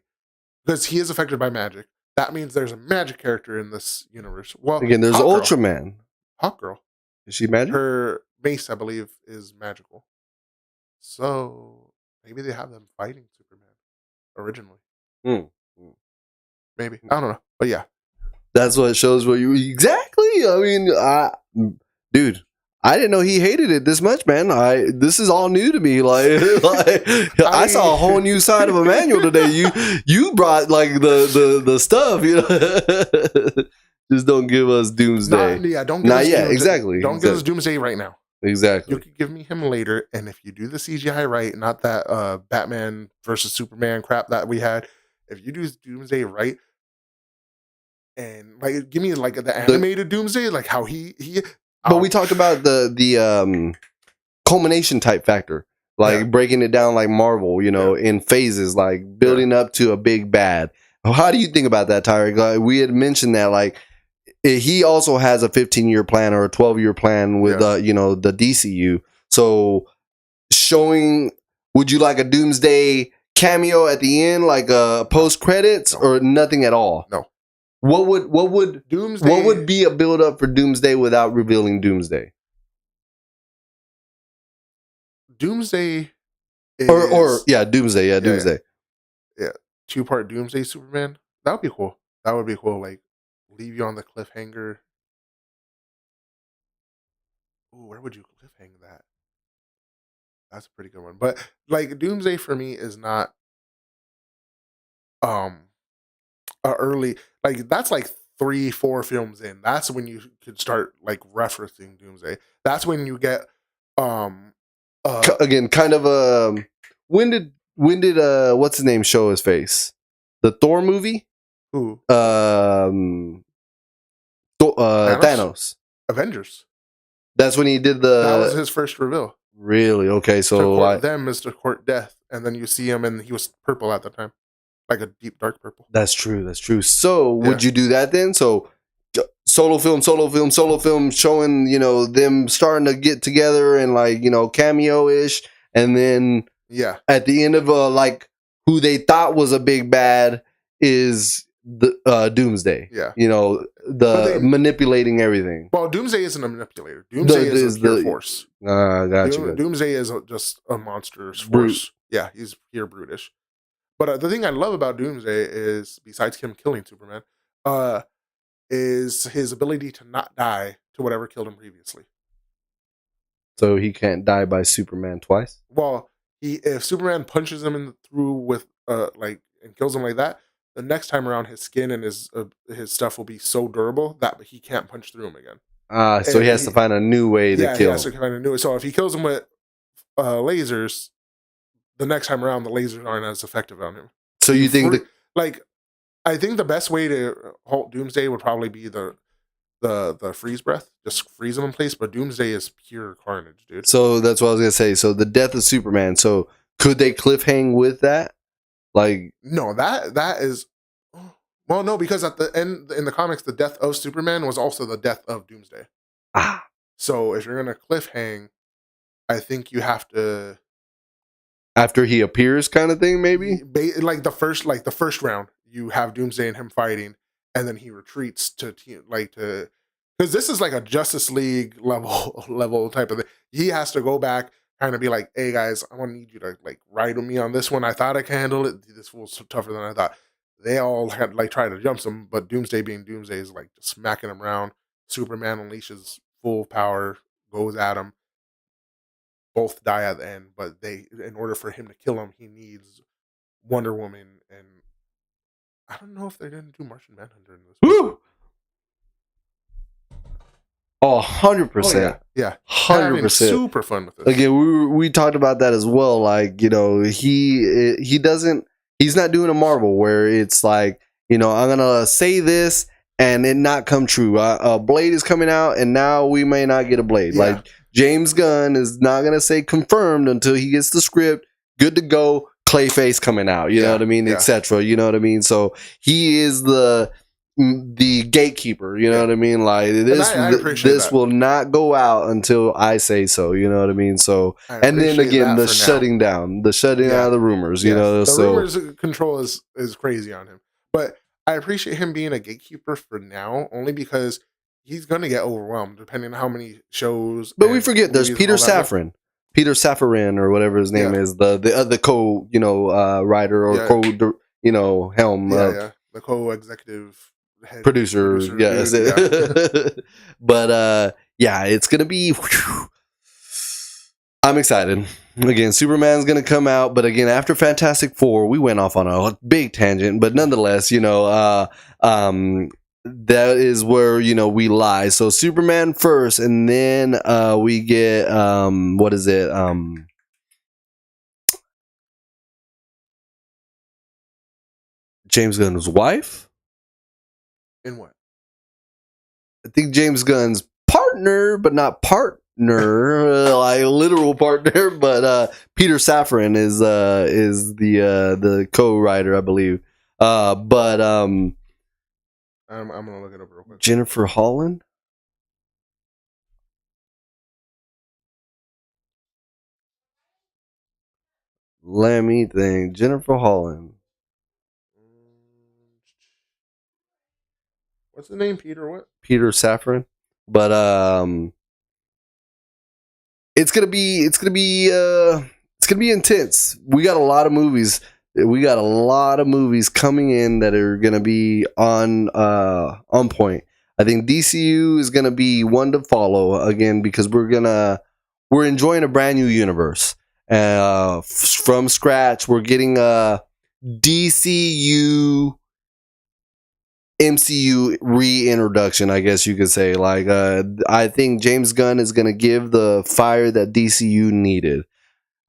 because he is affected by magic. That means there's a magic character in this universe. Well, again, there's Ultraman. Hawkgirl. Is she magic? Her mace, I believe, is magical. So maybe they have them fighting Superman originally. Maybe. I don't know. But yeah. That's what shows what you exactly. I mean, dude, I didn't know he hated it this much, man. This is all new to me. I saw a whole new side of Emmanuel today. You brought like the stuff, you know. Just don't give us Doomsday. Don't give us Doomsday. Exactly. Don't give us Doomsday right now. Exactly. You could give me him later, and if you do the CGI right, not that Batman versus Superman crap that we had, if you do Doomsday right, and like give me like the animated Doomsday, like how he. But we talked about the culmination type factor, like breaking it down like Marvel, you know, in phases, like building up to a big bad. How do you think about that, Tyreek? Like, we had mentioned that, like, he also has a 15-year plan or a 12-year plan with, you know, the DCU. So, would you like a Doomsday cameo at the end, like post credits, or nothing at all? No. What would Doomsday? What would be a build up for Doomsday without revealing Doomsday? Doomsday, Doomsday, Doomsday. Yeah, 2-part Doomsday Superman. That would be cool. That would be cool. Like, leave you on the cliffhanger. Ooh, where would you cliffhang that? That's a pretty good one. But like, Doomsday for me is not early, like, that's like 3-4 films in. That's when you could start like referencing Doomsday. That's when you get again, kind of when did what's his name show his face? The Thor movie? Who? Thanos. Avengers. That's when he did that was his first reveal. Really? Okay, so them is to court death, and then you see him, and he was purple at the time, like a deep dark purple. That's true. So would you do that then? So solo film showing, you know, them starting to get together and, like, you know, cameo-ish, and then at the end of like who they thought was a big bad is the Doomsday. Yeah. You know, manipulating everything. Well, Doomsday isn't a manipulator. Doomsday is a pure force. Gotcha. Doomsday is just a monstrous force. Yeah, he's pure brutish. But the thing I love about Doomsday is, besides him killing Superman, is his ability to not die to whatever killed him previously. So he can't die by Superman twice? Well, if Superman punches him through with and kills him like that, the next time around his skin and his stuff will be so durable that he can't punch through him again. So he has to find a new way to kill him. He has to find a new way. So if he kills him with lasers, the next time around the lasers aren't as effective on him. So you think I think the best way to halt Doomsday would probably be the freeze breath. Just freeze him in place, but Doomsday is pure carnage, dude. So that's what I was gonna say. So the death of Superman. So could they cliffhang with that? Like, no, that is, well, no, because at the end in the comics, the death of Superman was also the death of Doomsday. So if you're gonna cliffhang, I think you have to, after he appears, kind of thing, maybe. Like the first round, you have Doomsday and him fighting, and then he retreats to because this is like a Justice League level type of thing. He has to go back, kind of be like, "Hey guys, I want to need you to like ride with me on this one. I thought I can handle it. This was tougher than I thought." They all had like tried to jump him, but Doomsday being Doomsday is like just smacking him around. Superman unleashes full power, goes at him. Both die at the end, but in order for him to kill him, he needs Wonder Woman, and I don't know if they're going to do Martian Manhunter in this. Woo! Oh, 100%. Yeah. 100%. Super fun with this. Again, we talked about that as well. Like, you know, he's not doing a Marvel where it's like, you know, I'm going to say this and it not come true. A Blade is coming out and now we may not get a Blade. Yeah. Like, James Gunn is not going to say confirmed until he gets the script, good to go, Clayface coming out, you know what I mean, etc. You know what I mean? So he is the gatekeeper, you know what I mean? Like this will not go out until I say so, you know what I mean? So and then again the shutting down of the rumors, you know. The rumors control is crazy on him. But I appreciate him being a gatekeeper for now, only because he's going to get overwhelmed depending on how many shows. But we forget there's Peter Safran. Peter Safran or whatever his name is, the other writer or helm. The co-executive head producer. Yes. Yeah. But it's gonna be. I'm excited. Again, Superman's gonna come out, but again, after Fantastic Four, we went off on a big tangent, but nonetheless, that is where we lie. So Superman first, and then we get what is it? James Gunn's wife. In what? I think James Gunn's partner, but not partner, like literal partner. But Peter Safran is the co-writer, I believe. But I'm gonna look it up real quick. Jennifer Holland. Let me think. Jennifer Holland. What's the name? Peter what? Peter Safran. But it's gonna be intense. We got a lot of movies. We got a lot of movies coming in that are gonna be on point. I think DCU is gonna be one to follow again because we're enjoying a brand new universe from scratch. We're getting a DCU MCU reintroduction, I guess you could say. Like, I think James Gunn is going to give the fire that DCU needed.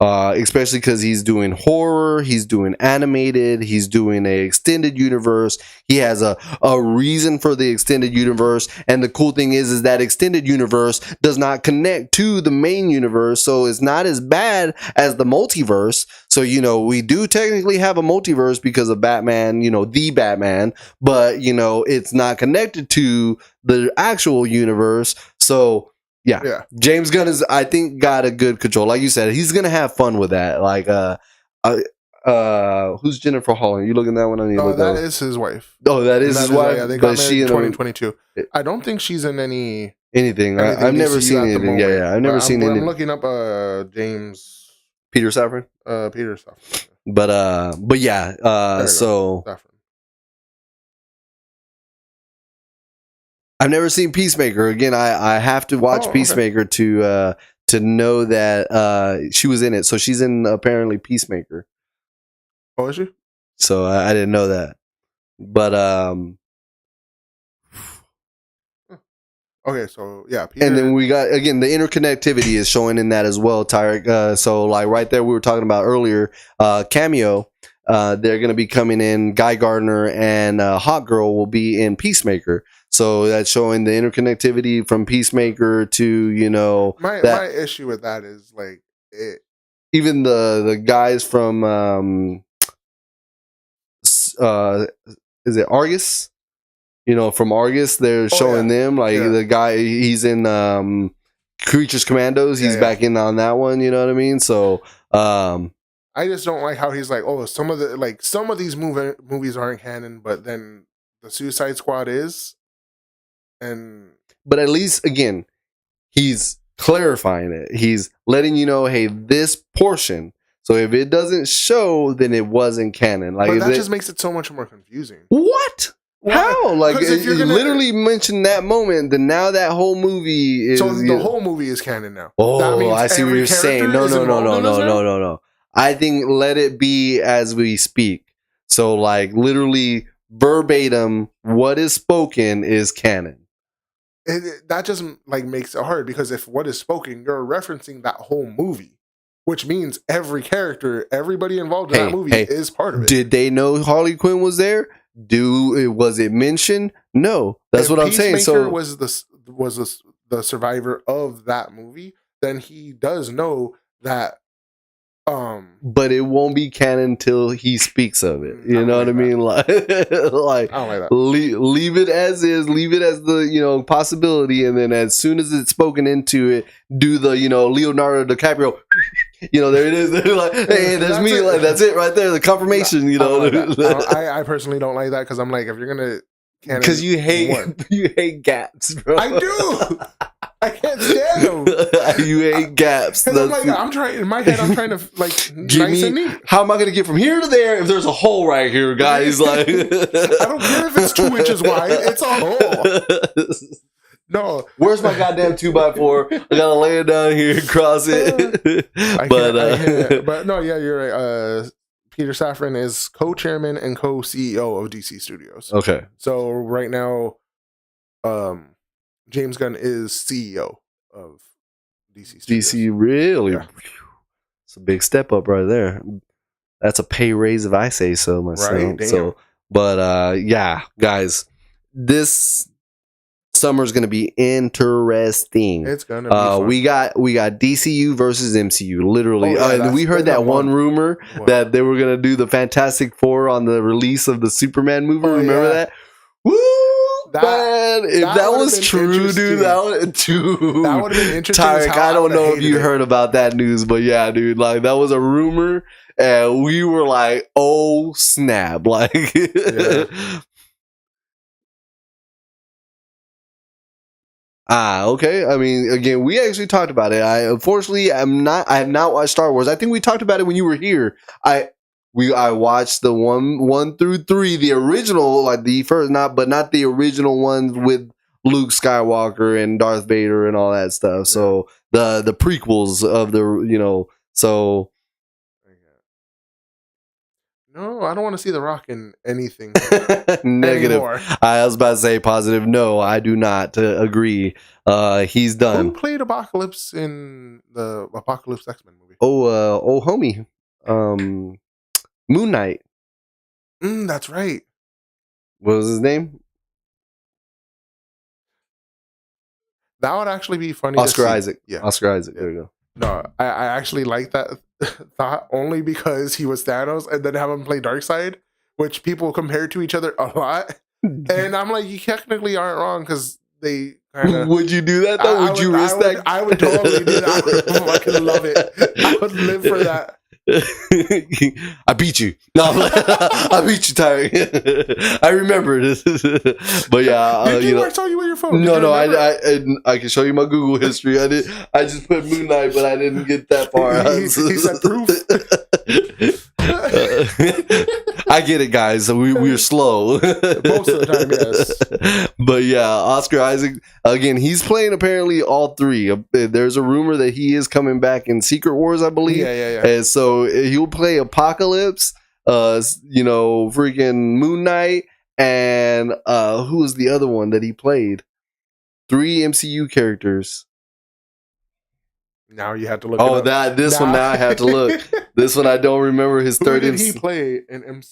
Especially because he's doing horror, he's doing animated, he's doing a extended universe. He has a reason for the extended universe, and the cool thing is that extended universe does not connect to the main universe, so it's not as bad as the multiverse. So we do technically have a multiverse because of Batman, the Batman, but it's not connected to the actual universe. So yeah. James Gunn is, I think, got a good control. Like you said, he's gonna have fun with that. Like, who's Jennifer Holland? You looking at that one? That is his wife. Oh, that is his wife. Yeah, they got married in 2022. I don't think she's in anything. I've never seen anything. Yeah, I've never seen anything. I'm looking up James Peter Safran. Peter Safran. But yeah. So. I've never seen Peacemaker. Again, I have to watch Peacemaker to know that she was in it. So she's in apparently Peacemaker. Oh, is she? So I didn't know that. But okay, so yeah, Peter, and then we got again the interconnectivity is showing in that as well, Tyreek. So like right there, we were talking about earlier, cameo. They're going to be coming in. Guy Gardner and Hot Girl will be in Peacemaker. So that's showing the interconnectivity from Peacemaker to my issue with that is like it. Even the guys from is it Argus? From Argus, they're showing them like the guy. He's in Creatures Commandos. He's back in on that one. You know what I mean? So I just don't like how he's like, oh, some of these movies aren't canon, but then the Suicide Squad is. But at least again, he's clarifying it. He's letting you know, hey, this portion. So if it doesn't show, then it wasn't canon. Like, but that just makes it so much more confusing. What? How? Like, if you're gonna literally mention that moment, then now that whole movie is. So the whole movie is canon now. Oh, that means I see what you're saying. No. I think let it be as we speak. So, like, literally verbatim, what is spoken is canon. That just like makes it hard because if what is spoken, you're referencing that whole movie, which means every character, everybody involved in that movie is part of it. Did they know Harley Quinn was there? Was it mentioned? No, that's what I'm saying. So was the survivor of that movie? Then he does know that. But it won't be canon until he speaks of it. You know what I mean? Like, I don't like that. Leave it as is. Leave it as the possibility, and then as soon as it's spoken into it, do the Leonardo DiCaprio. There it is. They're like, hey, there's me. Like, that's it right there. The confirmation. I personally don't like that because I'm like, if you're gonna, because you hate gaps, bro. I do. I can't stand them. You hate gaps. I'm trying in my head. I'm trying to like nice and neat. How am I going to get from here to there if there's a hole right here, guys? Like, I don't care if it's 2 inches wide. It's a hole. No, where's my goddamn 2x4? I gotta lay it down here and cross it. But no, yeah, you're right. Peter Safran is co-chairman and co-CEO of DC Studios. Okay. So right now, James Gunn is CEO of DC Studios. DC, really? Yeah. It's a big step up right there. That's a pay raise if I say so myself. Right, so, but yeah, guys, this summer's gonna be interesting. It's gonna be fun. We got DCU versus MCU. Literally, we heard that one rumor that they were gonna do the Fantastic Four on the release of the Superman movie. Remember that? Woo! If that was true, dude, that would have been interesting. Tyreek, I don't know if you heard about that news, but yeah, dude, like that was a rumor, and we were like, "Oh snap!" Like, okay. I mean, again, we actually talked about it. I have not watched Star Wars. I think we talked about it when you were here. I watched the 1 through 3, the original, like the first, not the original ones with Luke Skywalker and Darth Vader and all that stuff. So the prequels of so. No, I don't want to see The Rock in anything. Negative. Anymore. I was about to say positive. No, I do not agree. He's done. Who played Apocalypse in the Apocalypse X-Men movie? Oh, homie. Moon Knight. That's right. What was his name? That would actually be funny. Oscar Isaac. Yeah. Oscar Isaac. Yeah. There you go. No, I actually like that thought only because he was Thanos and then have him play Darkseid, which people compare to each other a lot. And I'm like, you technically aren't wrong because they kind of. Would you do that though? Would you risk that? I would totally do that. I would fucking love it. I would live for that. I beat you. No, I beat you, Tyreek. I remember this, but yeah, I saw you on your phone. No, I can show you my Google history. I just put Moon Knight, but I didn't get that far. he said proof. I get it, guys. So we're slow. Most of the time, yes. But yeah, Oscar Isaac, again, he's playing apparently all three. There's a rumor that he is coming back in Secret Wars, I believe. Yeah. And so he'll play Apocalypse, freaking Moon Knight, and who was the other one that he played? 3 MCU characters. Now you have to look. Oh, this one now I have to look. This one I don't remember his third. Who did he play in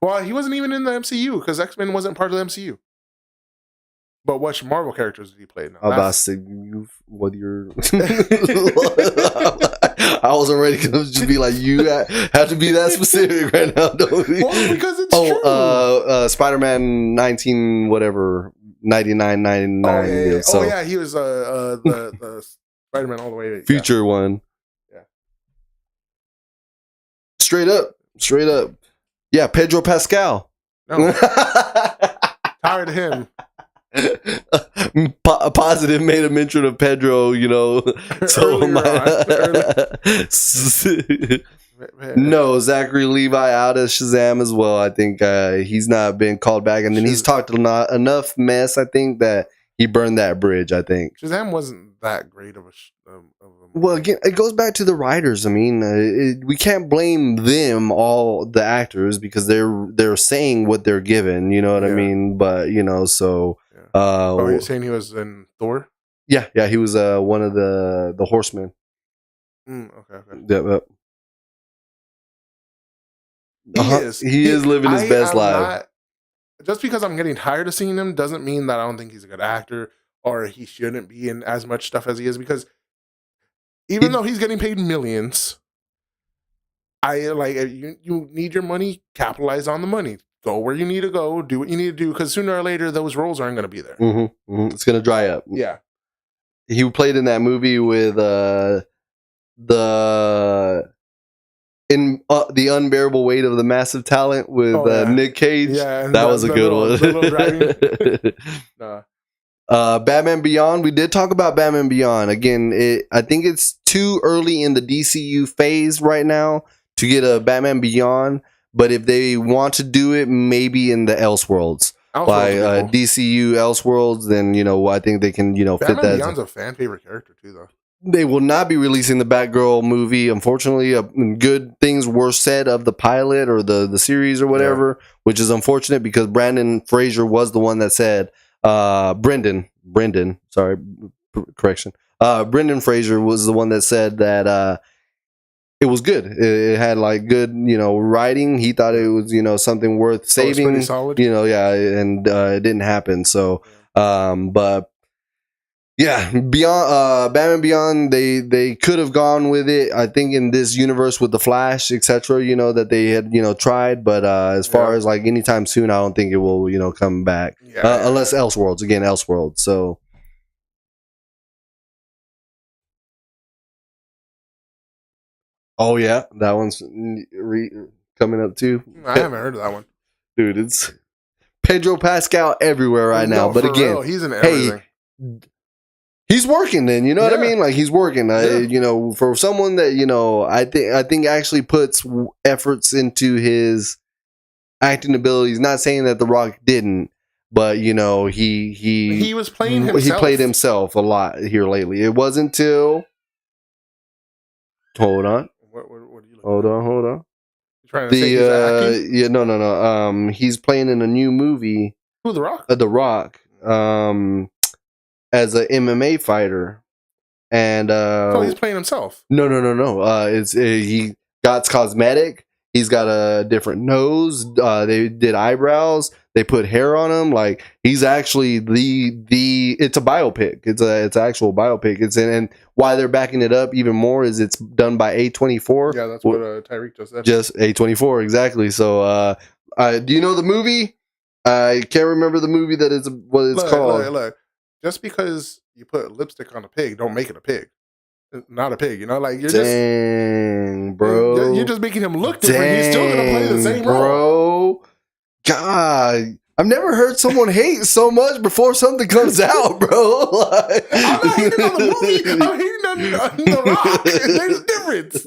Well, he wasn't even in the MCU because X-Men wasn't part of the MCU. But which Marvel characters did he play? Now, about to say what you're. I wasn't ready to just be like, you have to be that specific right now, don't we? Well, because it's true. Spider-Man 19 whatever 99. Oh yeah. So. Oh yeah, he was the Spider-Man all the way. Future one. Yeah. Straight up. Yeah, Pedro Pascal. No. Tired of him. Positive made a mention of Pedro, So no, Zachary Levi out as Shazam as well. I think he's not been called back, and then he's talked enough mess. I think that he burned that bridge. I think Shazam wasn't that great of a. Well, again, it goes back to the writers. I mean, we can't blame them, all the actors, because they're saying what they're given. You know what I mean? But so. Yeah. You're saying he was in Thor? Yeah, he was one of the horsemen. Okay. Yep. He is living his best life. Just because I'm getting tired of seeing him doesn't mean that I don't think he's a good actor or he shouldn't be in as much stuff as he is, because even though he's getting paid millions, you need your money, capitalize on the money. Go where you need to go, do what you need to do, because sooner or later those roles aren't going to be there. It's going to dry up. Yeah. He played in that movie with the Unbearable Weight of the Massive Talent with Nick Cage. Yeah, that was a good one. Batman Beyond. We did talk about Batman Beyond. Again, I think it's too early in the DCU phase right now to get a Batman Beyond. But if they want to do it, maybe in the Elseworlds, like DCU Elseworlds, then I think they can fit that. Batman Beyond's a fan favorite character too, though. They will not be releasing the Batgirl movie, unfortunately. Good things were said of the pilot or the series or whatever, which is unfortunate because Brandon Fraser was the one that said Brendan. Sorry, correction. Brendan Fraser was the one that said that. It was good. It had good, writing. He thought it was, something worth saving. Pretty solid. And it didn't happen. So, but yeah, Beyond, Batman Beyond, they could have gone with it. I think in this universe with the Flash, etc. That they had, tried. But as far as anytime soon, I don't think it will, come back unless Elseworlds. So. Oh yeah, that one's coming up too. I haven't heard of that one, dude. It's Pedro Pascal everywhere right now. But again, real, he's in everything. He's working. Then you know what I mean. He's working. For someone that I think actually puts efforts into his acting abilities. Not saying that The Rock didn't, but he was playing himself. He played himself a lot here lately. It wasn't till. Hold on. What are you looking hold on. You're trying to say he's acting? Yeah, no. He's playing in a new movie. Who, The Rock? The Rock. As a MMA fighter, and so he's playing himself. No. He got cosmetic. He's got a different nose. They did eyebrows. They put hair on him. He's actually the. It's a biopic. It's an actual biopic. And why they're backing it up even more is it's done by A24. Yeah, that's what Tyreek just said. Just A24, exactly. So, do you know the movie? I can't remember the movie that is what it's called. Look. Just because you put lipstick on a pig, don't make it a pig. Not a pig, you're Dang, bro. You're just making him look different. He's still gonna play the same role. God, I've never heard someone hate so much before something comes out, bro. I'm not hating on the movie. I'm hating on The Rock. There's a difference.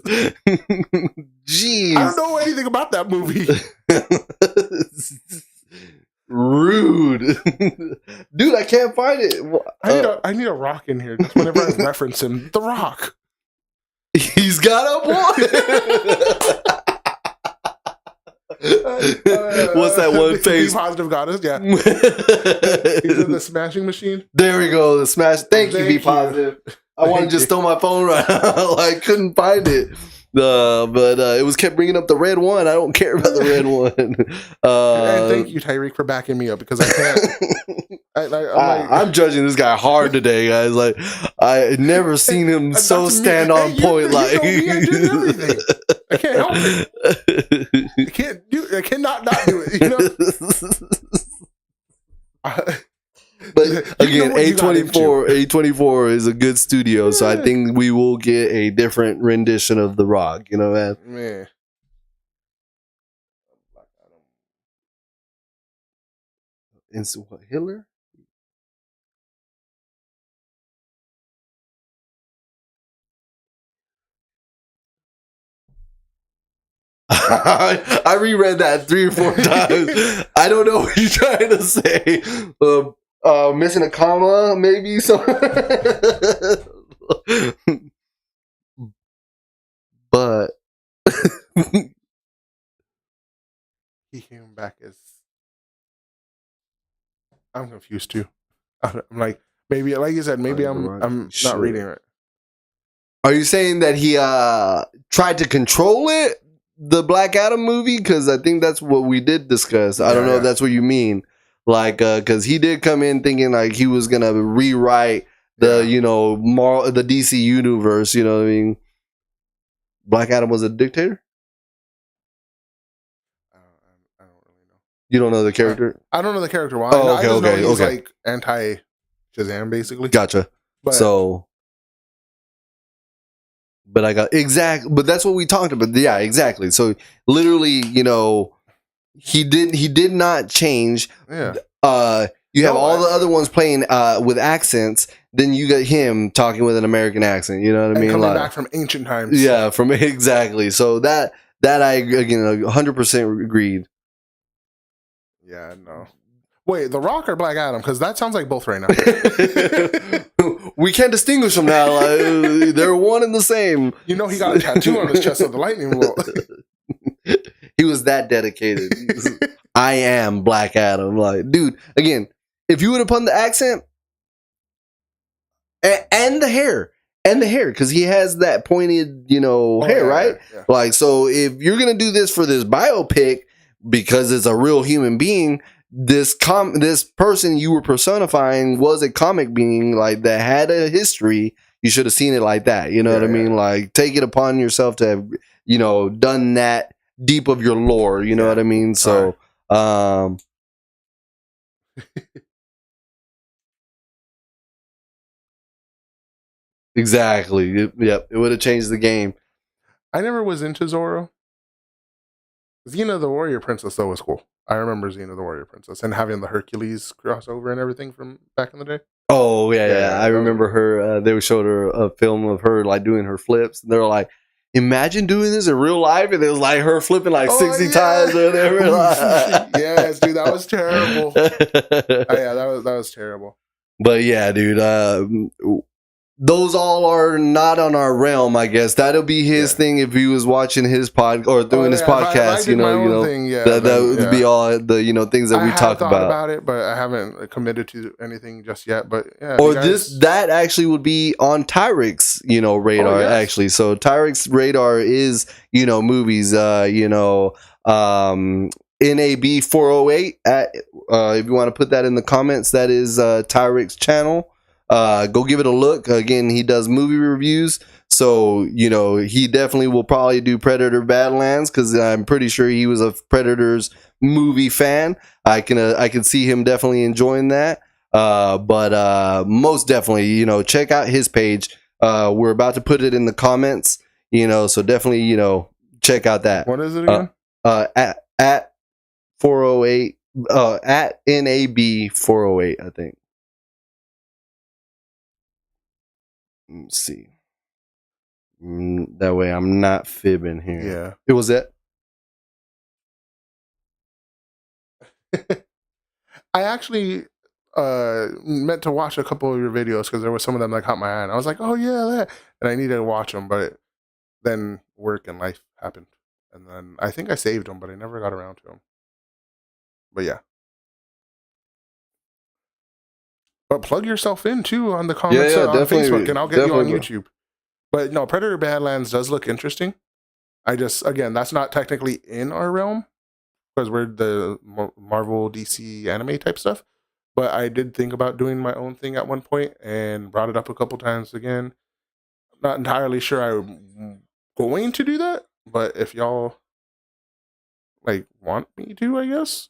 Jeez. I don't know anything about that movie. Rude. Dude, I can't find it. I need a Rock in here. Just whenever I reference him. The Rock. He's got a boy. What's that one face? Be positive goddess, yeah. He's in the smashing machine. There we go. The smash. Thank you, Be Positive. I want to just throw my phone right now. I couldn't find it. But it was kept bringing up the red one. I don't care about the red one. And thank you, Tyreek, for backing me up because I can't. I'm judging this guy hard today, guys. Like I never seen him so stand on point. Like I do everything. I can't help it. I cannot not do it. You know. But again, A24 is a good studio, so I think we will get a different rendition of The Rock. You know, man. And so what, Hitler? I reread that 3 or 4 times. I don't know what you're trying to say. Missing a comma, maybe. But he came back as. I'm confused too. I'm like, maybe, like you said, maybe I'm not reading it. Are you saying that he tried to control it, the Black Adam movie? Because I think that's what we did discuss. I don't know if that's what you mean. Like, because he did come in thinking like he was gonna rewrite the the DC universe. You know what I mean? Black Adam was a dictator. I don't really know. You don't know the character? I don't know the character. Why? Oh, I just know he's like anti Shazam, basically. Gotcha. But I got but that's what we talked about. Yeah, exactly. So literally, he did not change. Yeah. You have all the other ones playing with accents. Then you got him talking with an American accent. You know what I mean? Coming back from ancient times. Yeah, exactly. So that I again 100% agreed. Yeah, no. Wait, The Rock or Black Adam? Because that sounds like both right now. We can't distinguish them now. Like, they're one and the same. He got a tattoo on his chest of the lightning bolt. He was that dedicated. I am Black Adam. Like, dude, again, if you would have put the accent and the hair, because he has that pointed, hair, right? Yeah. Like, so if you're gonna do this for this biopic, because it's a real human being, this person you were personifying was a comic being like that had a history. You should have seen it like that. You know what I mean? Like, take it upon yourself to have, done that deep of your lore. You know what I mean? So, exactly. Yep. It would have changed the game. I never was into Zorro. Xena the Warrior Princess, though, was cool. I remember Xena the Warrior Princess and having the Hercules crossover and everything from back in the day. Oh, yeah. I remember her. They showed her a film of her like doing her flips. And they were like, imagine doing this in real life. And it was like her flipping like 60 times or whatever. Yes, dude, that was terrible. That was terrible. But yeah, dude, those all are not on our realm, I guess. That'll be his thing if he was watching his pod or doing his podcast. That would be all the things that we talk about it, but I haven't committed to anything just yet. But yeah, or that actually would be on Tyrik's radar actually. So Tyrik's radar is movies. NAB 408 if you want to put that in the comments, that is Tyrik's channel. Go give it a look. Again, he does movie reviews, so he definitely will probably do Predator Badlands because I'm pretty sure he was a Predators movie fan. I can see him definitely enjoying that. But most definitely, check out his page. We're about to put it in the comments. So definitely, check out that. What is it again? At 408 at NAB 408, I think. Let's see. That way I'm not fibbing here. Yeah. It was that. I actually meant to watch a couple of your videos because there was some of them that caught my eye, and I was like, "Oh yeah, that," and I needed to watch them, but then work and life happened, and then I think I saved them, but I never got around to them. But yeah, but plug yourself in too on the comments on Facebook, and I'll get you on YouTube. But no, Predator Badlands does look interesting. I just, again, that's not technically in our realm because we're the Marvel, DC anime type stuff. But I did think about doing my own thing at one point and brought it up a couple times again. Not entirely sure I'm going to do that, but if y'all like want me to, I guess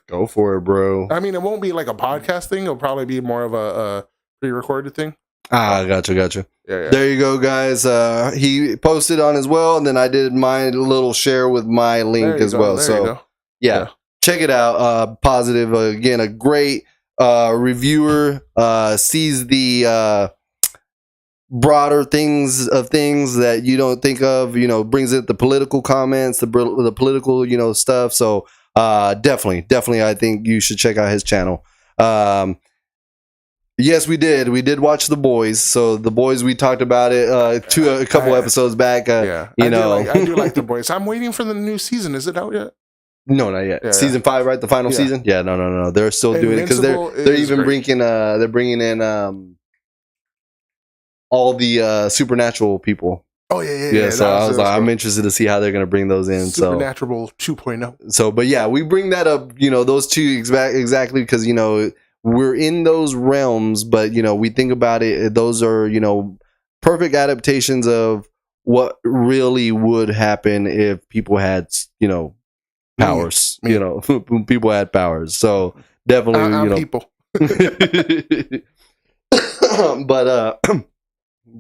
go for it, bro. I mean, it won't be like a podcast thing. It'll probably be more of a pre-recorded thing. Gotcha. Yeah. There you go, guys. He posted on as well, and then I did my little share with my link as well. So yeah, check it out. Positive, again, a great reviewer, sees the broader things that you don't think of, brings it the political comments, the political, stuff. So definitely I think you should check out his channel. Yes, we did watch The Boys. So The Boys, we talked about it a couple episodes back. I do like The Boys. I'm waiting for the new season. Is it out yet? No, not yet. Season 5, right? The final season? Yeah, no. They're still doing it because they're even bringing in all the supernatural people. Oh yeah. So I was like, I'm interested to see how they're going to bring those in. Supernatural 2.0. So, but yeah, we bring that up. Those two exactly because we're in those realms, but we think about it. Those are perfect adaptations of what really would happen if people had powers. People had powers. So definitely people. But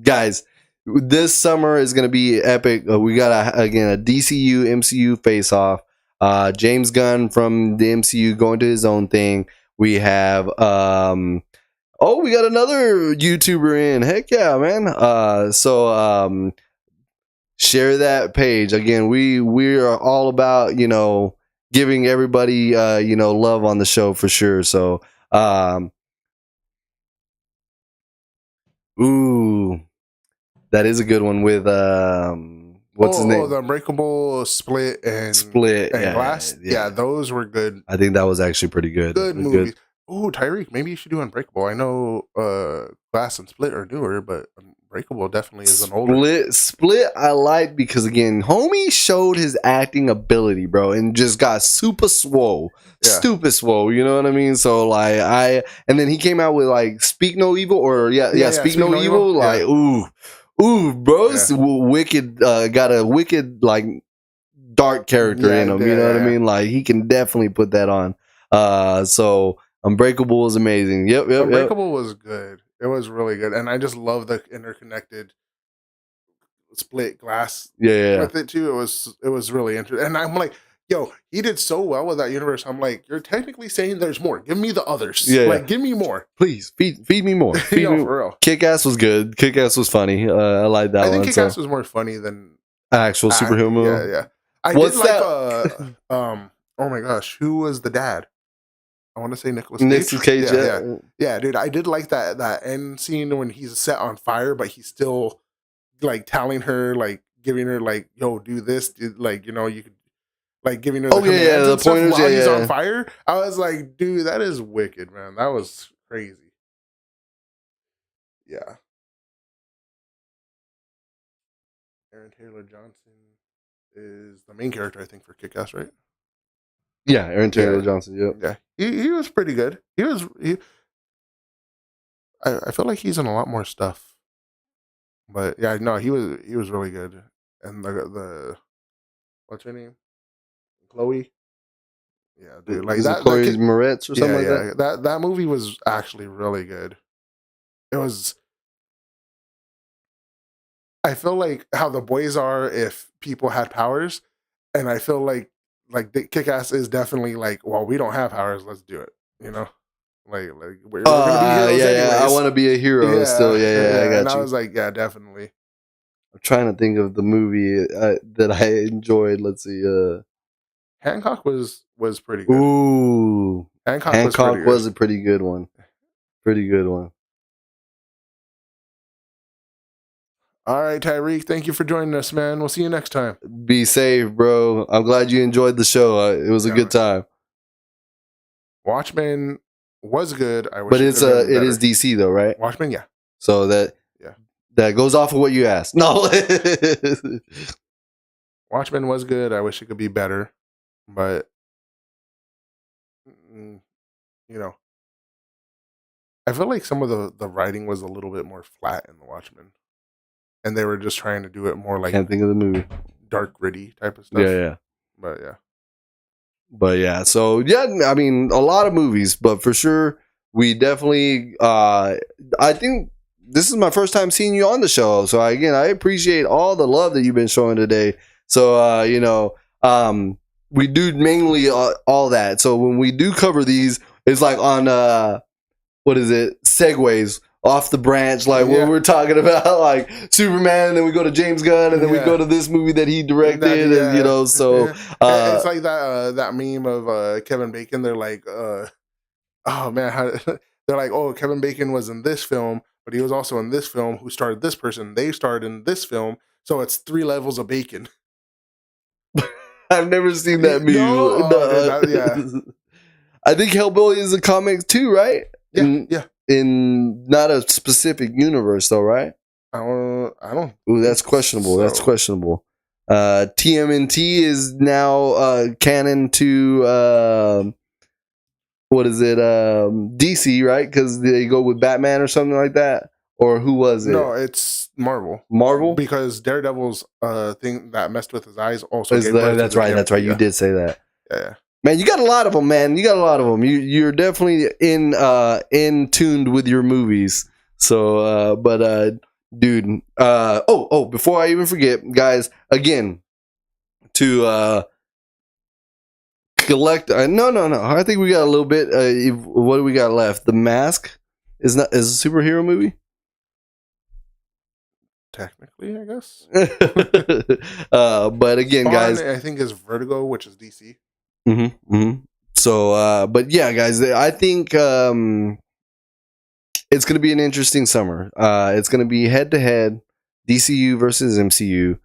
guys, this summer is going to be epic. We got a DCU MCU face off. James Gunn from the MCU going to his own thing. We have we got another YouTuber in. Heck yeah, man. So share that page. Again, we are all about, giving everybody love on the show for sure. So that is a good one with what's his name? The Unbreakable, Split and Glass. Yeah, those were good. I think that was actually pretty good. Good movies. Oh, Tyreek, maybe you should do Unbreakable. I know Glass and Split are newer, but Unbreakable definitely is an older. Split I like because, again, homie showed his acting ability, bro, and just got super swole. Yeah. Stupid swole, you know what I mean? So, like, and then he came out with, like, Speak No Evil, or, Speak No Evil. Like, ooh, bro, wicked, got a wicked, like, dark character in him, you know what I mean? Like, he can definitely put that on. So Unbreakable is amazing. Yep. Unbreakable was good. It was really good, and I just love the interconnected Split Glass with it too. It was really interesting, and I'm like, yo, he did so well with that universe. I'm like, you're technically saying there's more. Give me the others. Give me more, please. Feed me more. Feed me for real. Kick-Ass was good. Kick-Ass was funny. I like that one. I think Kick-Ass was more funny than actual superhero movie. Yeah. I did like oh my gosh, who was the dad? I want to say Nicolas Cage. Yeah, dude. I did like that end scene when he's set on fire, but he's still like telling her, like giving her, like, yo, do this, like, you could, like, giving her the commands and stuff while he's on fire. I was like, dude, that is wicked, man. That was crazy. Yeah. Aaron Taylor Johnson is the main character, I think, for Kick-Ass, right? Yeah, Aaron Taylor Johnson. Yeah, he was pretty good. I feel like he's in a lot more stuff, but yeah, no, he was really good. And the what's her name? Chloe. Yeah, dude, like that. Chloe Moretz or something like that. That movie was actually really good. It was. I feel like how the boys are if people had powers, and I feel like Kick-Ass is definitely like, well, we don't have powers, let's do it, like we're gonna be heroes anyways. I want to be a hero still. I got you. I was like, yeah, definitely. I'm trying to think of the movie that I enjoyed. Let's see. Hancock was pretty good. Ooh, Hancock was a pretty good one. Pretty good one. All right, Tyreek, thank you for joining us, man. We'll see you next time. Be safe, bro. I'm glad you enjoyed the show. It was a good time. Watchmen was good. I wish but it is DC though, right? Watchmen, yeah. So that goes off of what you asked. No. Watchmen was good. I wish it could be better, but I feel like some of the writing was a little bit more flat in the Watchmen, and they were just trying to do it more like can't think of the movie, dark gritty type of stuff. Yeah. But yeah. So yeah, I mean, a lot of movies, but for sure, we definitely. I think this is my first time seeing you on the show, so I appreciate all the love that you've been showing today. So we do mainly all that. So when we do cover these, it's like on what is it? Segues off the branch, like what we're talking about, like Superman, and then we go to James Gunn, and then we go to this movie that he directed, and so it's like that meme of Kevin Bacon. They're like, oh man, they're like, oh, Kevin Bacon was in this film, but he was also in this film. Who starred this person? They starred in this film, so it's 3 levels of bacon. I've never seen that meme. No. I think Hellboy is a comic too, right? Yeah. In not a specific universe though, right? I don't. Ooh, that's questionable. So. That's questionable. TMNT is now canon to what is it? DC, right? Because they go with Batman or something like that. Or who was it? No, it's Marvel. Marvel, because Daredevil's thing that messed with his eyes also. That's right. That's right. You did say that. Yeah. Man, you got a lot of them, man. You got a lot of them. You're definitely in tuned with your movies. So, dude. Before I even forget, guys, again, to collect. No. I think we got a little bit. What do we got left? The Mask is a superhero movie. Technically, I guess. But again, Spawn, guys, I think is Vertigo, which is DC. So, but yeah, guys, I think it's going to be an interesting summer. It's going to be head to head, DCU versus MCU.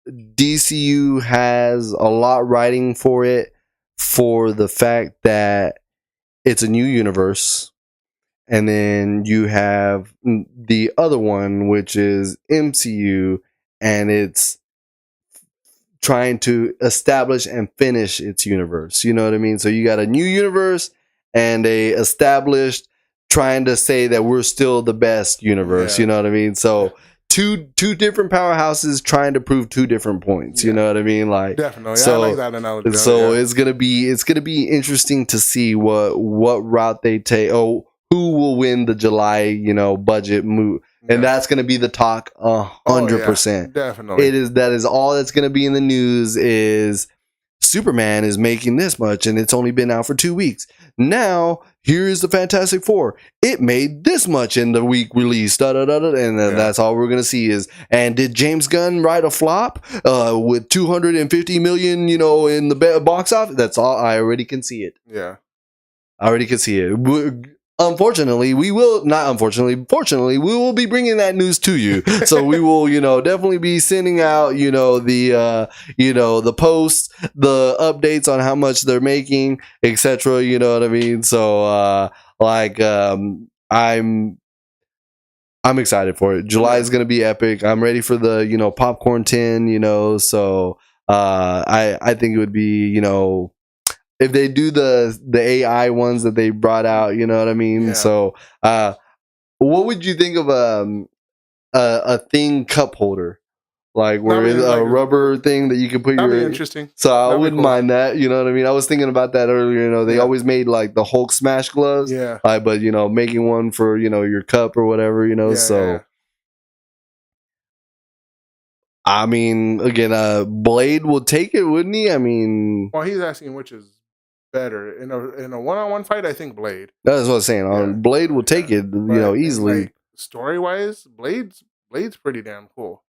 DCU has a lot writing for it, for the fact that it's a new universe. And then you have the other one, which is MCU, and it's trying to establish and finish its universe. You know what I mean? So you got a new universe and a established trying to say that we're still the best universe. You know what I mean? So two different powerhouses trying to prove 2 different points. You know what I mean? Like, definitely. So, I like that analogy. So it's gonna be interesting to see what route they take. Oh, who will win the July budget move. And that's going to be the talk 100%. Definitely. That is all that's going to be in the news is Superman is making this much and it's only been out for 2 weeks. Now, here is the Fantastic Four. It made this much in the week release. And that's all we're going to see is, and did James Gunn write a flop with 250 million, in the box office? That's all. I already can see it. Yeah. I already can see it. Fortunately, we will be bringing that news to you. So we will, definitely be sending out, the posts, the updates on how much they're making, etc. You know what I mean? So, I'm excited for it. July is going to be epic. I'm ready for the, popcorn tin, so, I think it would be, if they do the AI ones that they brought out, you know what I mean? Yeah. So, what would you think of a thing cup holder? Like where it's a rubber thing that you can put your... interesting. So I wouldn't mind that, you know what I mean? I was thinking about that earlier, they always made like the Hulk smash gloves. Yeah. But, making one for, your cup or whatever, so... Yeah. I mean, again, Blade will take it, wouldn't he? I mean... Well, he's asking which is better in a one-on-one fight. I think Blade. That's what I was saying. Blade will take it, easily. Like, story-wise, Blade's Blade's pretty damn cool,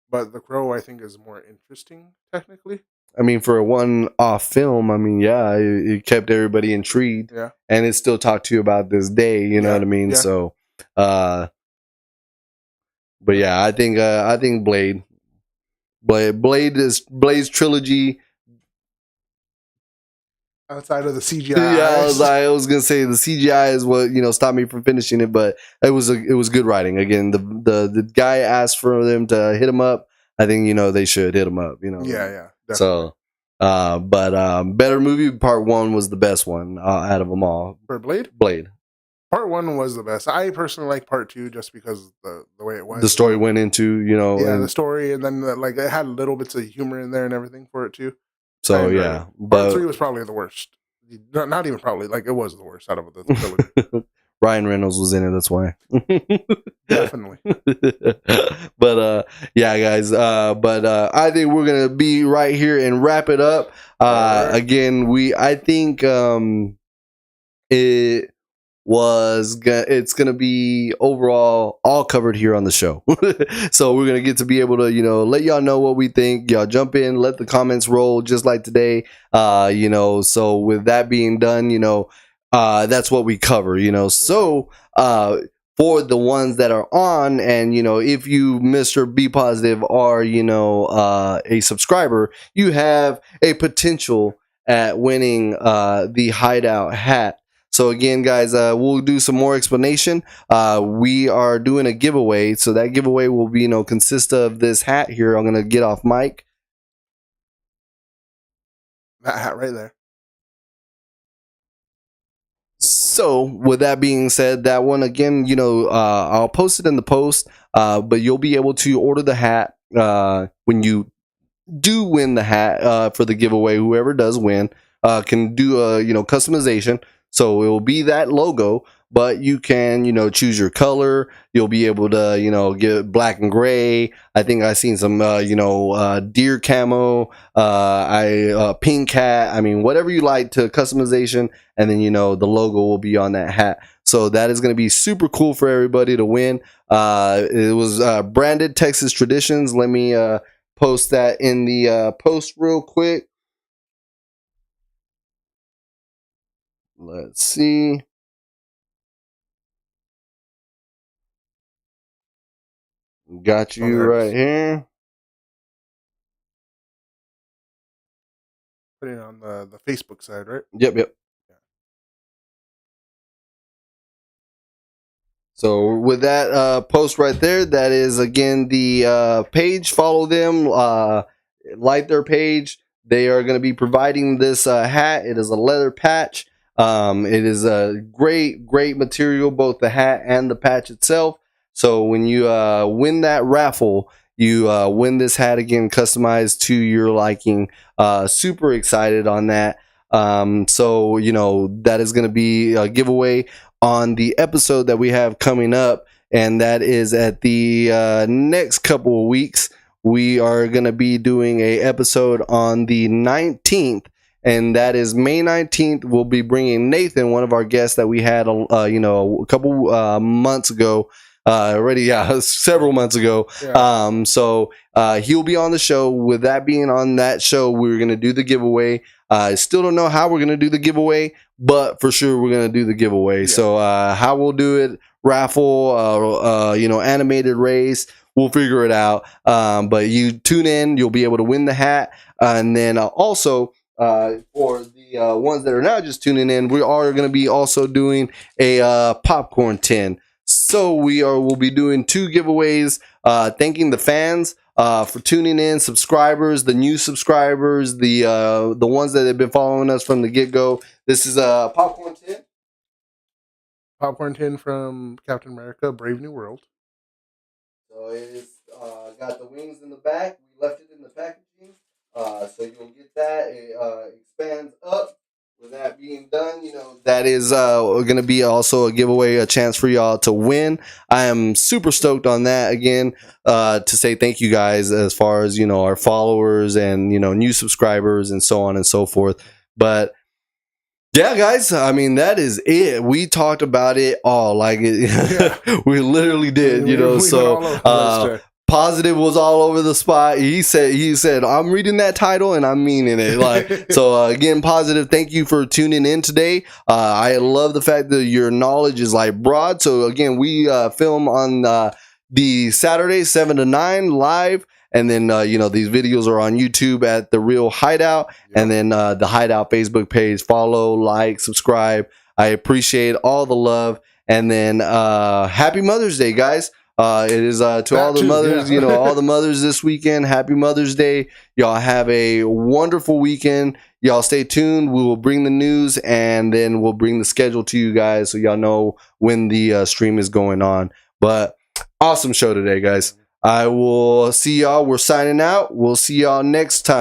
but The Crow I think is more interesting technically. I mean, for a one-off film, I mean, yeah, it kept everybody intrigued, Yeah, and it still talked to you about this day. You know yeah, what I mean? yeah. So, but yeah, I think Blade's trilogy. Outside of the Yeah, CGI, I was gonna say the CGI is what stopped me from finishing it, but it was good writing. Again, the guy asked for them to hit him up. I think they should hit him up. yeah, yeah, definitely. So, but better movie part one was the best one out of them all. For Blade, Blade. part one was the best. I personally like part two just because the way it was. The story went into yeah, and the story, and then like it had little bits of humor in there and everything for it too. so yeah, part but three was probably the worst. Not even probably, like it was the worst out of the trilogy. Ryan Reynolds was in it. That's why. Definitely. But yeah, guys. But I think we're gonna be right here and wrap it up. Right. Again, I think it's gonna be overall all covered here on the show. So we're gonna get to be able to let y'all know what we think. Y'all jump in, let the comments roll just like today. So with that being done, that's what we cover. So for the ones that are on, and if you Mr. Be Positive are a subscriber, you have a potential at winning the Hydeout hat. So again, guys, we'll do some more explanation. We are doing a giveaway, so that giveaway will be, consist of this hat here. I'm gonna get off mic. That hat right there. So with that being said, that one again, I'll post it in the post, but you'll be able to order the hat when you do win the hat for the giveaway. Whoever does win can do a customization. So it will be that logo, but you can choose your color. You'll be able to get black and gray. I think I seen some deer camo, pink hat. I mean, whatever you like to customization, and then the logo will be on that hat. So that is going to be super cool for everybody to win. It was branded Texas Traditions. Let me post that in the post real quick. Let's see. Got you right here. Put it on the Facebook side, right? Yep. Yeah. So with that post right there, that is again the page. Follow them, like their page. They are going to be providing this hat. It is a leather patch. It is a great material, both the hat and the patch itself. So when you win that raffle, you win this hat again, customized to your liking. Super excited on that. So that is going to be a giveaway on the episode that we have coming up, and that is at the next couple of weeks. We are going to be doing a episode on the 19th, and that is May 19th. We'll be bringing Nathan, one of our guests that we had a couple months ago already, several months ago. Yeah. So he'll be on the show. With that being on that show, we're going to do the giveaway. I still don't know how we're going to do the giveaway, but for sure we're going to do the giveaway. Yeah. So how we'll do it, raffle, animated race, we'll figure it out. But you tune in, you'll be able to win the hat. And then also for the ones that are now just tuning in, we are going to be also doing a popcorn tin. So we'll be doing 2 giveaways, thanking the fans for tuning in, subscribers, the new subscribers, the ones that have been following us from the get-go. This is a popcorn tin. Popcorn tin from Captain America, Brave New World. So it's got the wings in the back. We left it in the packaging. So you'll get that. It expands up. With that being done, that is going to be also a giveaway, a chance for y'all to win. I am super stoked on that again, to say thank you guys as far as, our followers and, new subscribers and so on and so forth. But Yeah, guys. I mean, that is it. We talked about it all. Like, we literally did. You know, so Positive was all over the spot. He said, I'm reading that title and I'm meaning it. Like, so again, Positive, thank you for tuning in today. I love the fact that your knowledge is like broad. So again, we film on the Saturday 7 to 9 live. And then, these videos are on YouTube at The Real Hydeout. Yep. And then the Hydeout Facebook page. Follow, like, subscribe. I appreciate all the love. And then happy Mother's Day, guys. It is to that all the mothers, all the mothers this weekend. Happy Mother's Day. Y'all have a wonderful weekend. Y'all stay tuned. We will bring the news and then we'll bring the schedule to you guys so y'all know when the stream is going on. But awesome show today, guys. I will see y'all. We're signing out. We'll see y'all next time.